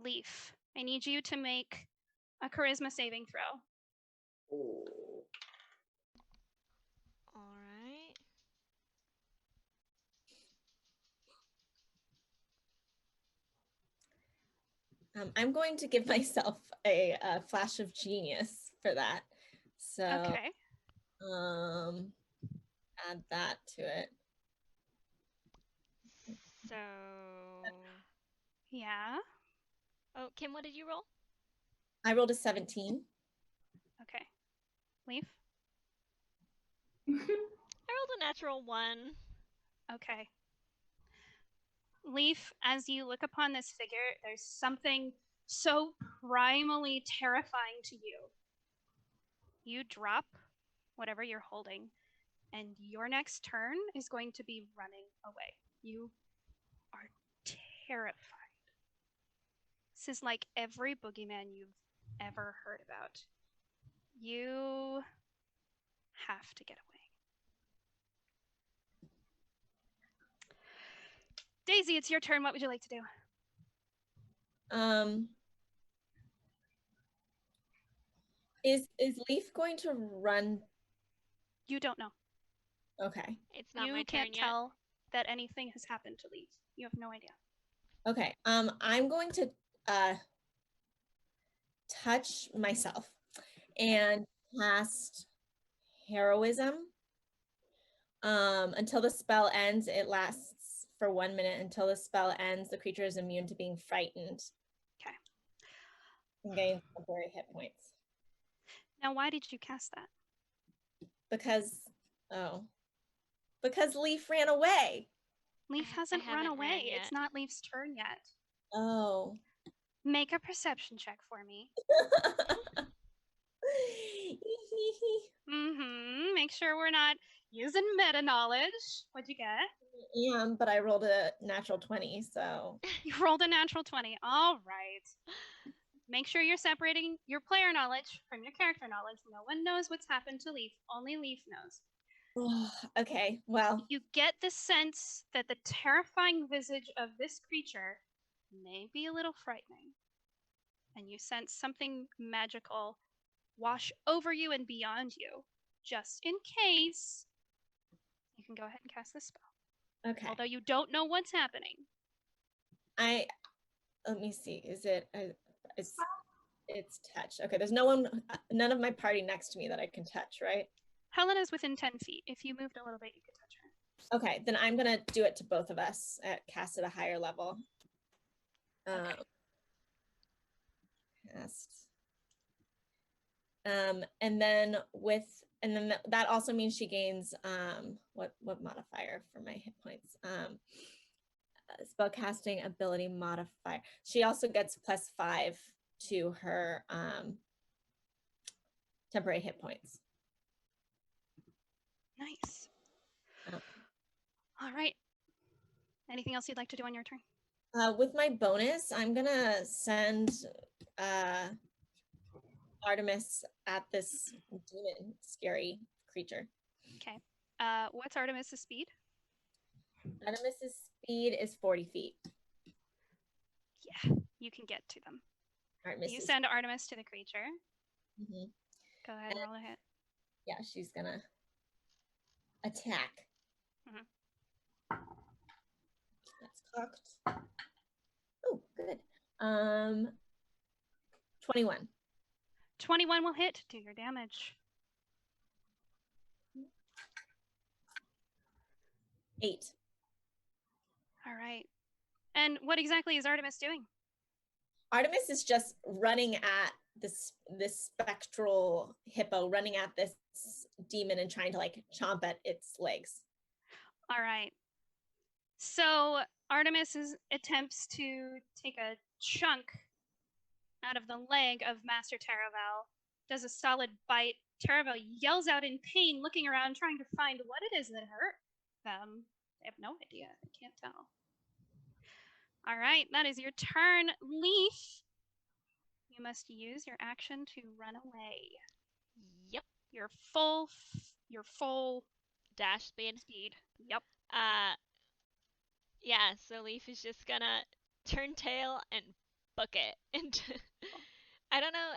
Leaf. I need you to make a charisma saving throw. Oh. All right. I'm going to give myself a flash of genius for that. So Okay. add that to it. So, Yeah. oh, Kim, what did you roll? I rolled a 17. Okay. Leaf. I rolled a natural 1. Okay. Leaf, as you look upon this figure, there's something so primally terrifying to you. You drop whatever you're holding, and your next turn is going to be running away. You are terrified. This is like every boogeyman you've ever heard about. You have to get away. Daisy, it's your turn. What would you like to do? Is Leaf going to run? You don't know. Okay. It's not You my can't turn yet. tell that anything has happened to Leaf. You have no idea. Okay. I'm going to touch myself and cast heroism. Until the spell ends, it lasts for 1 minute. Until the spell ends, the creature is immune to being frightened. Okay. And gain temporary hit points. Now, why did you cast that? Because Leaf ran away. Leaf I hasn't run haven't ran away. yet. It's not Leaf's turn yet. Oh. Make a perception check for me. Make sure we're not using meta knowledge. What'd you get? Yeah, but I rolled a natural 20, so. You rolled a natural 20. All right. Make sure you're separating your player knowledge from your character knowledge. No one knows what's happened to Leaf. Only Leaf knows. Okay, well. You get the sense that the terrifying visage of this creature may be a little frightening. And you sense something magical wash over you and beyond you. Just in case, you can go ahead and cast this spell. Okay. Although you don't know what's happening. Let me see. Is it? It's touch. Okay, there's none of my party next to me that I can touch, right? Helena's within 10 feet. If you moved a little bit, you could touch her. Okay, then I'm gonna do it to both of us. Cast at a higher level. Okay. Cast. And then that also means she gains what modifier for my hit points? Spellcasting ability modifier. She also gets +5 to her temporary hit points. Nice. Oh. All right. Anything else you'd like to do on your turn? With my bonus, I'm gonna send Artemis at this demon, scary creature. Okay. What's Artemis's speed? Artemis's speed is 40 feet. Yeah, you can get to them. Artemis You is- send Artemis to the creature. Mhm. Go ahead and roll a hit. Yeah, she's gonna attack. Mhm. That's cocked. Oh, good. 21. 21 will hit. Do your damage. 8. All right. And what exactly is Artemis doing? Artemis is just running at this spectral hippo, running at this demon and trying to like chomp at its legs. All right. So Artemis attempts to take a chunk out of the leg of Master Taravel, does a solid bite. Taravel yells out in pain, looking around, trying to find what it is that hurt them. They have no idea. I can't tell. All right, that is your turn. Leaf, you must use your action to run away. Yep. Your full Dash speed. Yep. Yeah, so Leaf is just gonna turn tail and book it into. I don't know.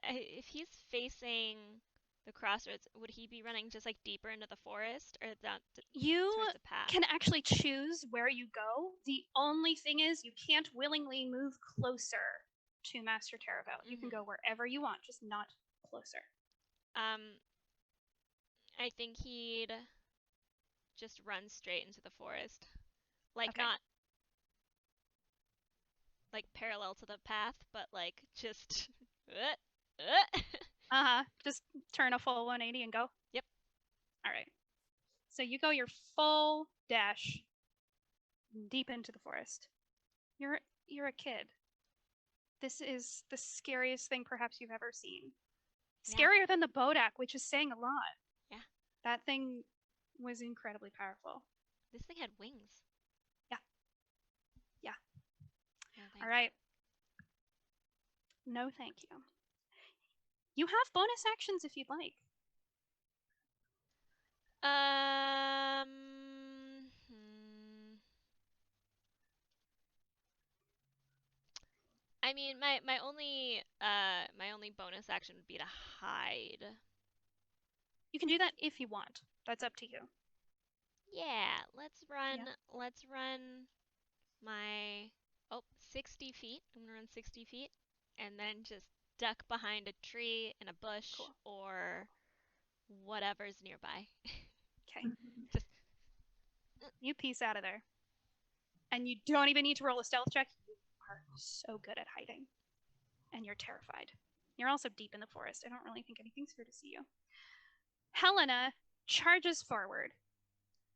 If he's facing the crossroads? Would he be running just like deeper into the forest, or down You towards the path? can actually choose where you go. The only thing is you can't willingly move closer to Master Taravel. You can go wherever you want, just not closer. I think he'd just run straight into the forest. Like Okay. not like parallel to the path, but like just Just turn a full 180 and go? Yep. All right. So you go your full dash deep into the forest. You're a kid. This is the scariest thing perhaps you've ever seen. Yeah. Scarier than the Bodak, which is saying a lot. Yeah. That thing was incredibly powerful. This thing had wings. Yeah. No, All right. No, thank you. You have bonus actions if you'd like. I mean, my only bonus action would be to hide. You can do that if you want. That's up to you. Yeah, let's run. Yeah. Let's run my 60 feet. I'm gonna run 60 feet, and then just duck behind a tree in a bush or whatever's nearby. Okay. You piece out of there. And you don't even need to roll a stealth check. You are so good at hiding. And you're terrified. You're also deep in the forest. I don't really think anything's here to see you. Helena charges forward.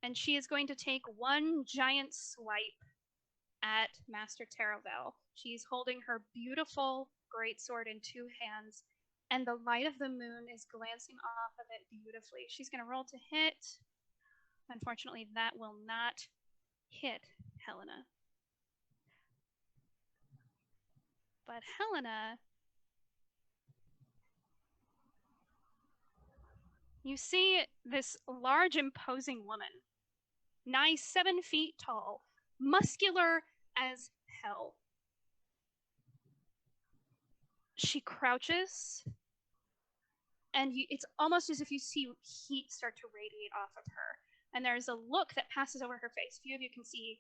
And she is going to take one giant swipe at Master Taravel. She's holding her beautiful greatsword in two hands. And the light of the moon is glancing off of it beautifully. She's going to roll to hit. Unfortunately, that will not hit Helena. But Helena, you see this large, imposing woman, nigh 7 feet tall, muscular as hell. She crouches, and it's almost as if you see heat start to radiate off of her. And there's a look that passes over her face. Few of you can see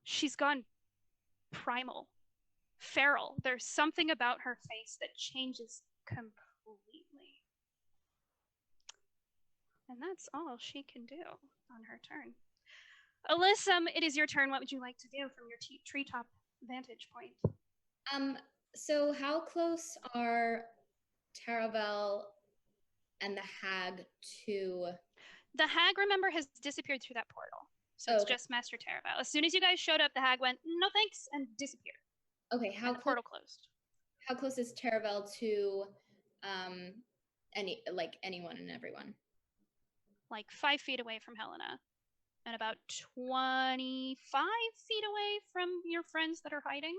she's gone primal, feral. There's something about her face that changes completely. And that's all she can do on her turn. Alyssa, it is your turn. What would you like to do from your treetop vantage point? So how close are Taravel and the hag to... The hag, remember, has disappeared through that portal. So it's just Master Taravel. As soon as you guys showed up, the hag went, no thanks, and disappeared. Okay, and the portal closed. How close is Taravel to anyone and everyone? Like 5 feet away from Helena. And about 25 feet away from your friends that are hiding.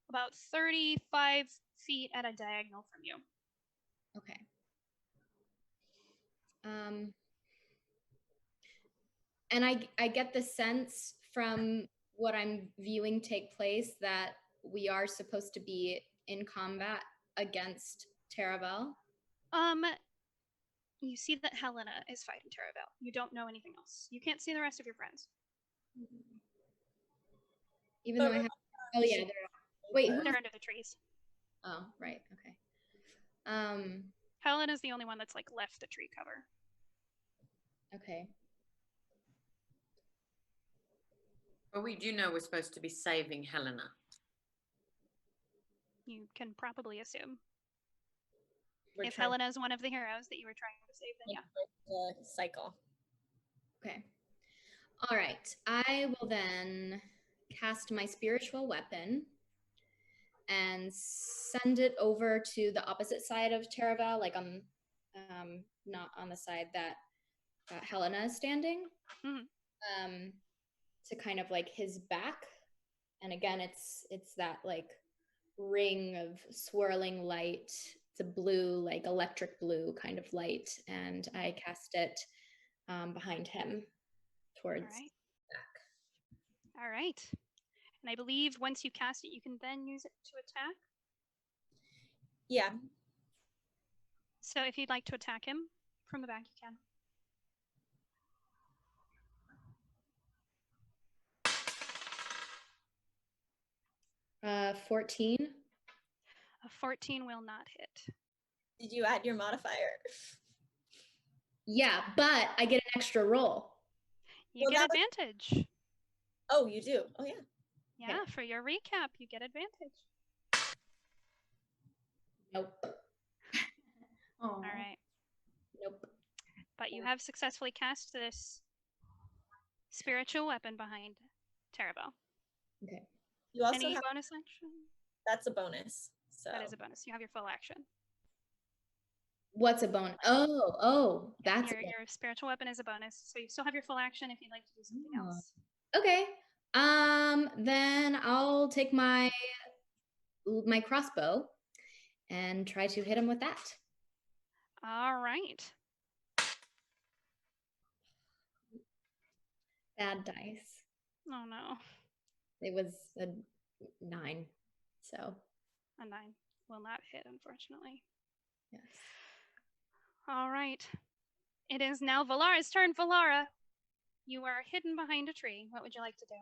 About 35 feet at a diagonal from you. Okay. And I get the sense from what I'm viewing take place that we are supposed to be in combat against Taravel. You see that Helena is fighting Taravel. You don't know anything else. You can't see the rest of your friends. Even though I have... Oh, yeah. Wait, they're under the trees. Oh, right. Okay. Helena's the only one that's like left the tree cover. Okay. But we do know we're supposed to be saving Helena. You can probably assume. If Helena is one of the heroes that you were trying to save, then yeah. The cycle. Okay. All right. I will then cast my spiritual weapon and send it over to the opposite side of Taravel, like on, not on the side that Helena is standing, to kind of like his back. And again, it's that like ring of swirling light. It's a blue, like electric blue kind of light, and I cast it behind him towards back. All right. And I believe once you cast it, you can then use it to attack. Yeah. So if you'd like to attack him from the back, you can. 14. A 14 will not hit. Did you add your modifier? Yeah, but I get an extra roll. You get advantage. Oh, you do? Oh, yeah. Yeah, for your recap, you get advantage. Nope. All right. Nope. But you have successfully cast this spiritual weapon behind Taravel. Okay. You also Any have bonus action? That's a bonus. So that is a bonus. You have your full action. What's a bonus? Oh, that's your spiritual weapon is a bonus. So you still have your full action if you'd like to do something else. Okay. Then I'll take my crossbow and try to hit him with that. All right. Bad dice. Oh no. It was a 9, so. A 9 will not hit, unfortunately. Yes. All right. It is now Valara's turn. Valara, you are hidden behind a tree. What would you like to do?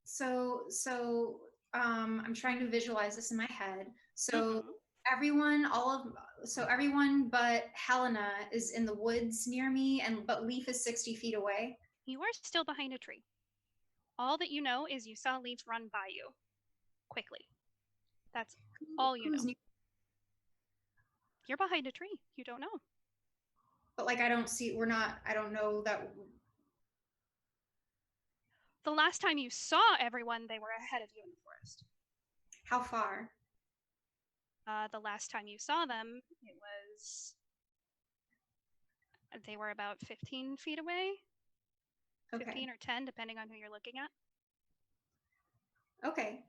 So I'm trying to visualize this in my head. So everyone but Helena is in the woods near me, but Leaf is 60 feet away. You are still behind a tree. All that you know is you saw Leaf run by you quickly. That's all you know. You're behind a tree. You don't know. But like I don't know that. The last time you saw everyone, they were ahead of you in the forest. How far? The last time you saw them, they were about 15 feet away. Okay. 15 or 10, depending on who you're looking at. Okay.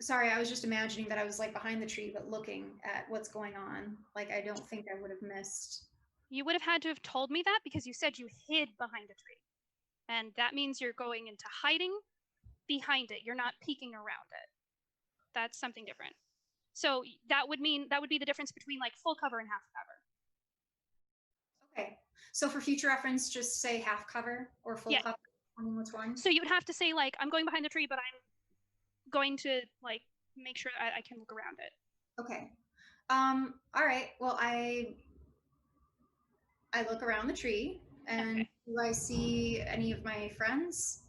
Sorry, I was just imagining that I was like behind the tree, but looking at what's going on. Like, I don't think I would have missed. You would have had to have told me that because you said you hid behind a tree. And that means you're going into hiding behind it. You're not peeking around it. That's something different. So that would be the difference between like full cover and half cover. Okay. So for future reference, just say half cover or full cover. Which one? So you would have to say like, I'm going behind the tree, but I'm going to like make sure I can look around it. Okay. All right. Well, I look around the tree, and Okay. do I see any of my friends?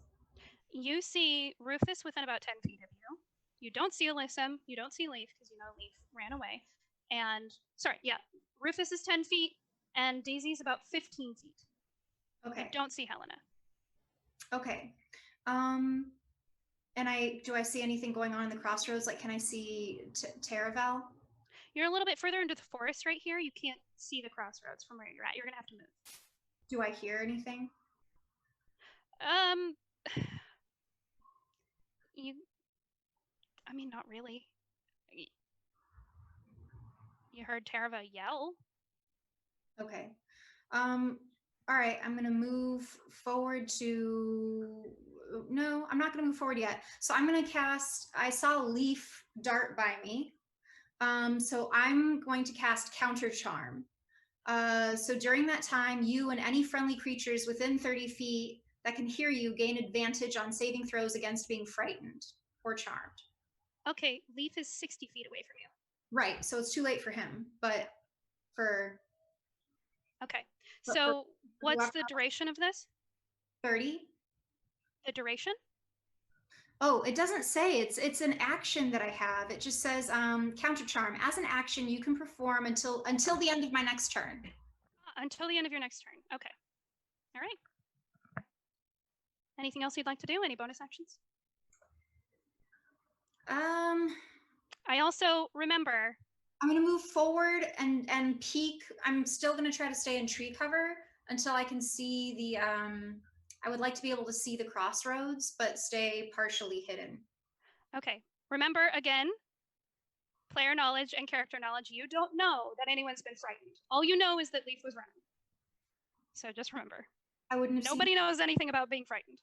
You see Rufus within about 10 feet of you. You don't see Alyssum. You don't see Leaf because you know Leaf ran away. And, sorry, yeah, Rufus is 10 feet, and Daisy's about 15 feet. You Okay. don't see Helena. Okay. And do I see anything going on in the crossroads? Like, can I see Taravel? You're a little bit further into the forest right here. You can't see the crossroads from where you're at. You're going to have to move. Do I hear anything? I mean, not really. You heard Tarava yell. Okay. All right, I'm gonna move forward to. No, I'm not gonna move forward yet. So I'm gonna cast. I saw a leaf dart by me. So I'm going to cast Counter Charm. So during that time, you and any friendly creatures within 30 feet that can hear you gain advantage on saving throws against being frightened or charmed. Okay, Leaf is 60 feet away from you. Right, so it's too late for him, but for. Okay, But so for what's the duration of this? 30? The duration? Oh, it doesn't say. It's an action that I have. It just says counter charm. As an action, you can perform until the end of my next turn. Until the end of your next turn. Okay. All right. Anything else you'd like to do? Any bonus actions? I also remember. I'm gonna move forward and peek. I'm still gonna try to stay in tree cover until I can see the. I would like to be able to see the crossroads, but stay partially hidden. Okay. Remember again, player knowledge and character knowledge. You don't know that anyone's been frightened. All you know is that Leaf was running. So just remember. I wouldn't. Nobody knows anything about being frightened.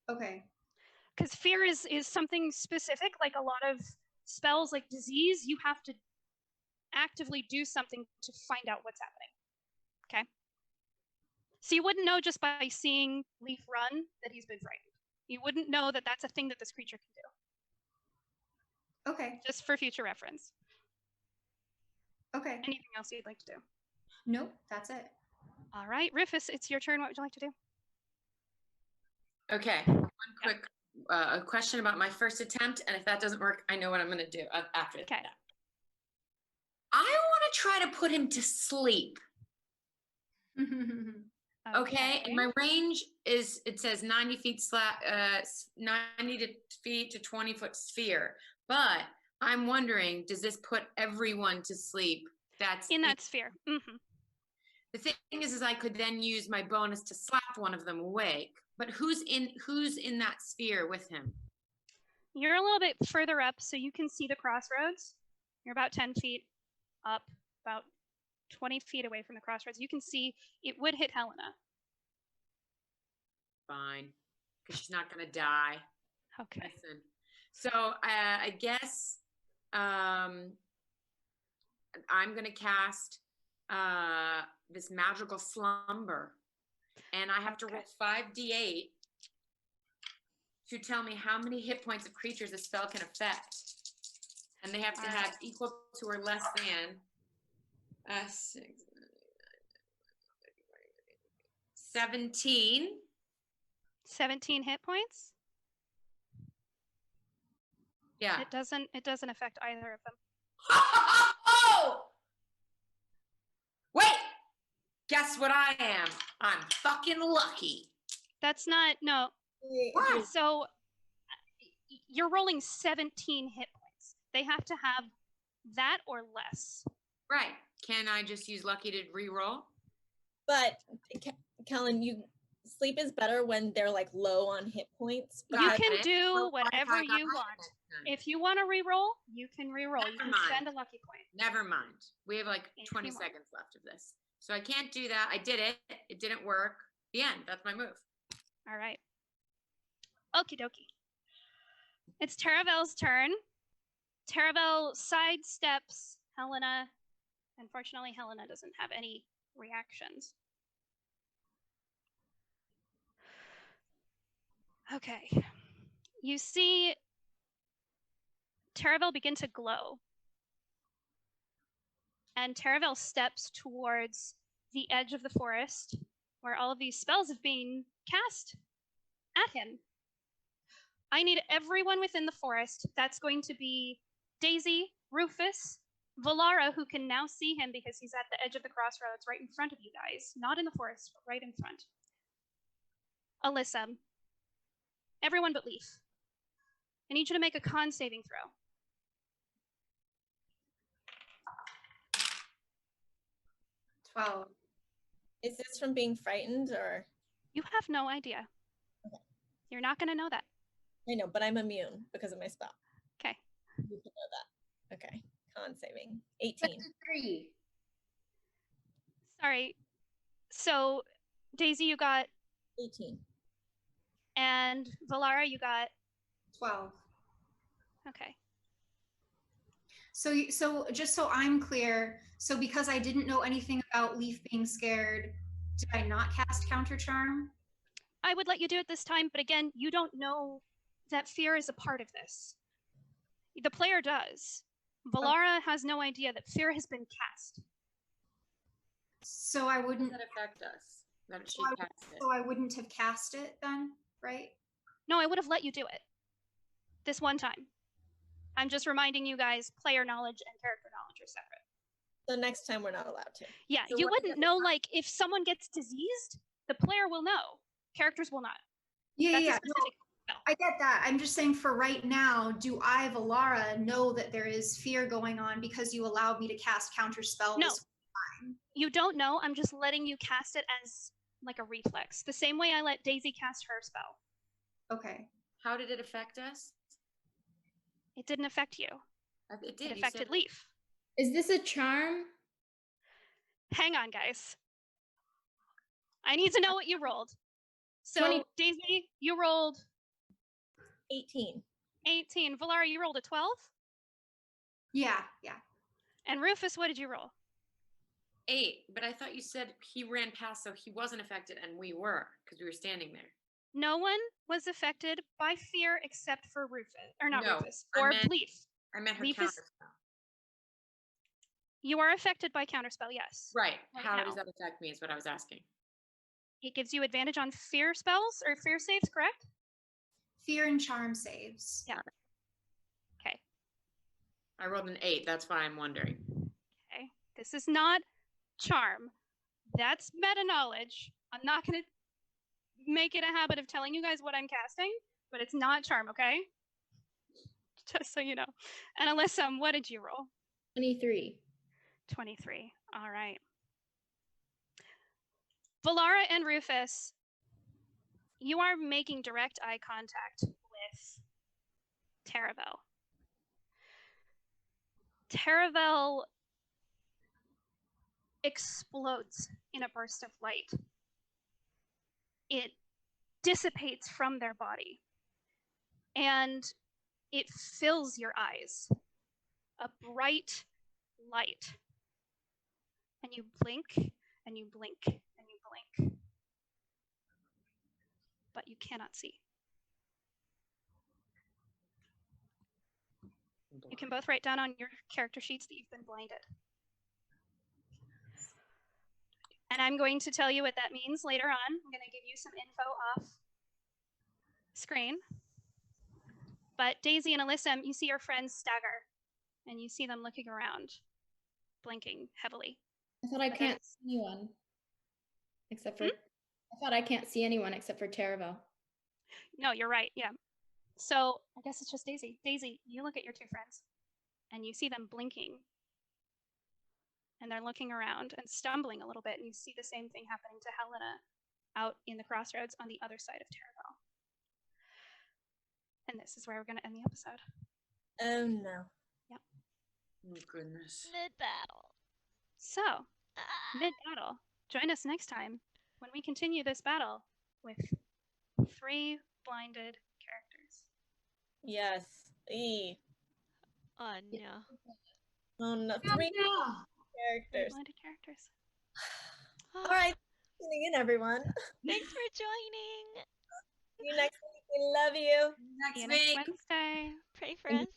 Okay. Because fear is something specific, like a lot of spells, like disease. You have to actively do something to find out what's happening. Okay. So you wouldn't know just by seeing Leaf run that he's been frightened. You wouldn't know that that's a thing that this creature can do. Okay. Just for future reference. Okay. Anything else you'd like to do? Nope, that's it. All right, Rufus, it's your turn. What would you like to do? Okay, one quick a question about my first attempt, and if that doesn't work, I know what I'm going to do after that. I want to try to put him to sleep. Okay, and my range is, it says 90 feet 90 feet to 20-foot sphere, but I'm wondering, does this put everyone to sleep? That's in that sphere. Mm-hmm. The thing is I could then use my bonus to slap one of them awake. But who's in that sphere with him? You're a little bit further up, so you can see the crossroads. You're about 10 feet up, about 20 feet away from the crossroads. You can see it would hit Helena. Fine, because she's not going to die. Okay. Listen. So I guess I'm going to cast this magical slumber, and I have to roll 5d8 to tell me how many hit points of creatures the spell can affect, and they have to have equal to or less than 17 hit points. Yeah, it doesn't affect either of them. Oh! Wait, guess what I am? I'm fucking lucky. That's not, no. What? So you're rolling 17 hit points. They have to have that or less. Right. Can I just use lucky to re-roll? But Kellen, sleep is better when they're like low on hit points. You can do whatever you want. If you want to re-roll, you can re-roll. You can spend a lucky point. Never mind. We have like 20 seconds left of this. So I can't do that. I did it. It didn't work. The end. That's my move. All right. Okie dokie. It's Taravel's turn. Taravel sidesteps Helena. Unfortunately, Helena doesn't have any reactions. Okay. You see Taravel begin to glow. And Taravel steps towards the edge of the forest where all of these spells have been cast at him. I need everyone within the forest. That's going to be Daisy, Rufus, Valara, who can now see him because he's at the edge of the crossroads right in front of you guys. Not in the forest, but right in front. Alyssa. Everyone but Leaf. I need you to make a con saving throw. 12. Is this from being frightened or? You have no idea. Okay. You're not going to know that. I know, but I'm immune because of my spell. Okay. You can know that. Okay. Con saving. 18. 3. Sorry. So, Daisy, you got 18. and Valara, you got 12. okay. So just so I'm clear, so because I didn't know anything about Leaf being scared, did I not cast Counter Charm? I would let you do it this time, but again, you don't know that fear is a part of this. The player does. Valara has no idea that fear has been cast. So I wouldn't. Does that affect us? That she So cast it. So I wouldn't have cast it then, right? No, I would have let you do it. This one time. I'm just reminding you guys, player knowledge and character knowledge are separate. So next time we're not allowed to. Yeah, So you what does wouldn't that know, like, if someone gets diseased, the player will know. Characters will not. Yeah, That's a yeah. specific No, I get that. I'm just saying for right now, do I, Valara, know that there is fear going on because you allowed me to cast counter spell No. this time? You don't know. I'm just letting you cast it as like a reflex. The same way I let Daisy cast her spell. Okay. How did it affect us? It didn't affect you. It did. It You said affected Leaf. Is this a charm? Hang on, guys. I need to know what you rolled. So, 20. Daisy, you rolled 18. 18. Valara, you rolled a 12. Yeah, yeah. And Rufus, what did you roll? 8, but I thought you said he ran past, so he wasn't affected, and we were, because we were standing there. No one was affected by fear except for Rufus. Or not No, Rufus. I Or meant- Leaf. I meant her Leaf is- counterspell. You are affected by counterspell, yes. Right. Right How now. does that affect me is what I was asking. It gives you advantage on fear spells or fear saves, correct? Fear and charm saves. Yeah. Okay. I rolled an 8. That's why I'm wondering. Okay. This is not charm. That's meta knowledge. I'm not going to make it a habit of telling you guys what I'm casting, but it's not charm, okay? Just so you know. And Alyssa, what did you roll? 23. 23. All right. Valara and Rufus, you are making direct eye contact with Taravel. Taravel explodes in a burst of light. It dissipates from their body, and it fills your eyes. A bright light. And you blink, and you blink, and you blink. But you cannot see. You can both write down on your character sheets that you've been blinded. And I'm going to tell you what that means later on. I'm going to give you some info off screen. But Daisy and Alyssa, you see your friends stagger, and you see them looking around, blinking heavily. I thought I But can't that's- see anyone except for. I thought I can't see anyone except for Taravel. No, you're right. Yeah. So I guess it's just Daisy. Daisy, you look at your two friends, and you see them blinking, and they're looking around and stumbling a little bit, and you see the same thing happening to Helena out in the crossroads on the other side of Taravel. And this is where we're going to end the episode. Oh no. Oh, goodness. Mid battle. So, mid-battle, join us next time when we continue this battle with 3 blinded characters. Yes. Oh no. Oh no. 3 3 characters. blinded characters. All right. Tuning in, everyone. Thanks for joining. See you next week. We love you. See you next Wednesday. Pray for us.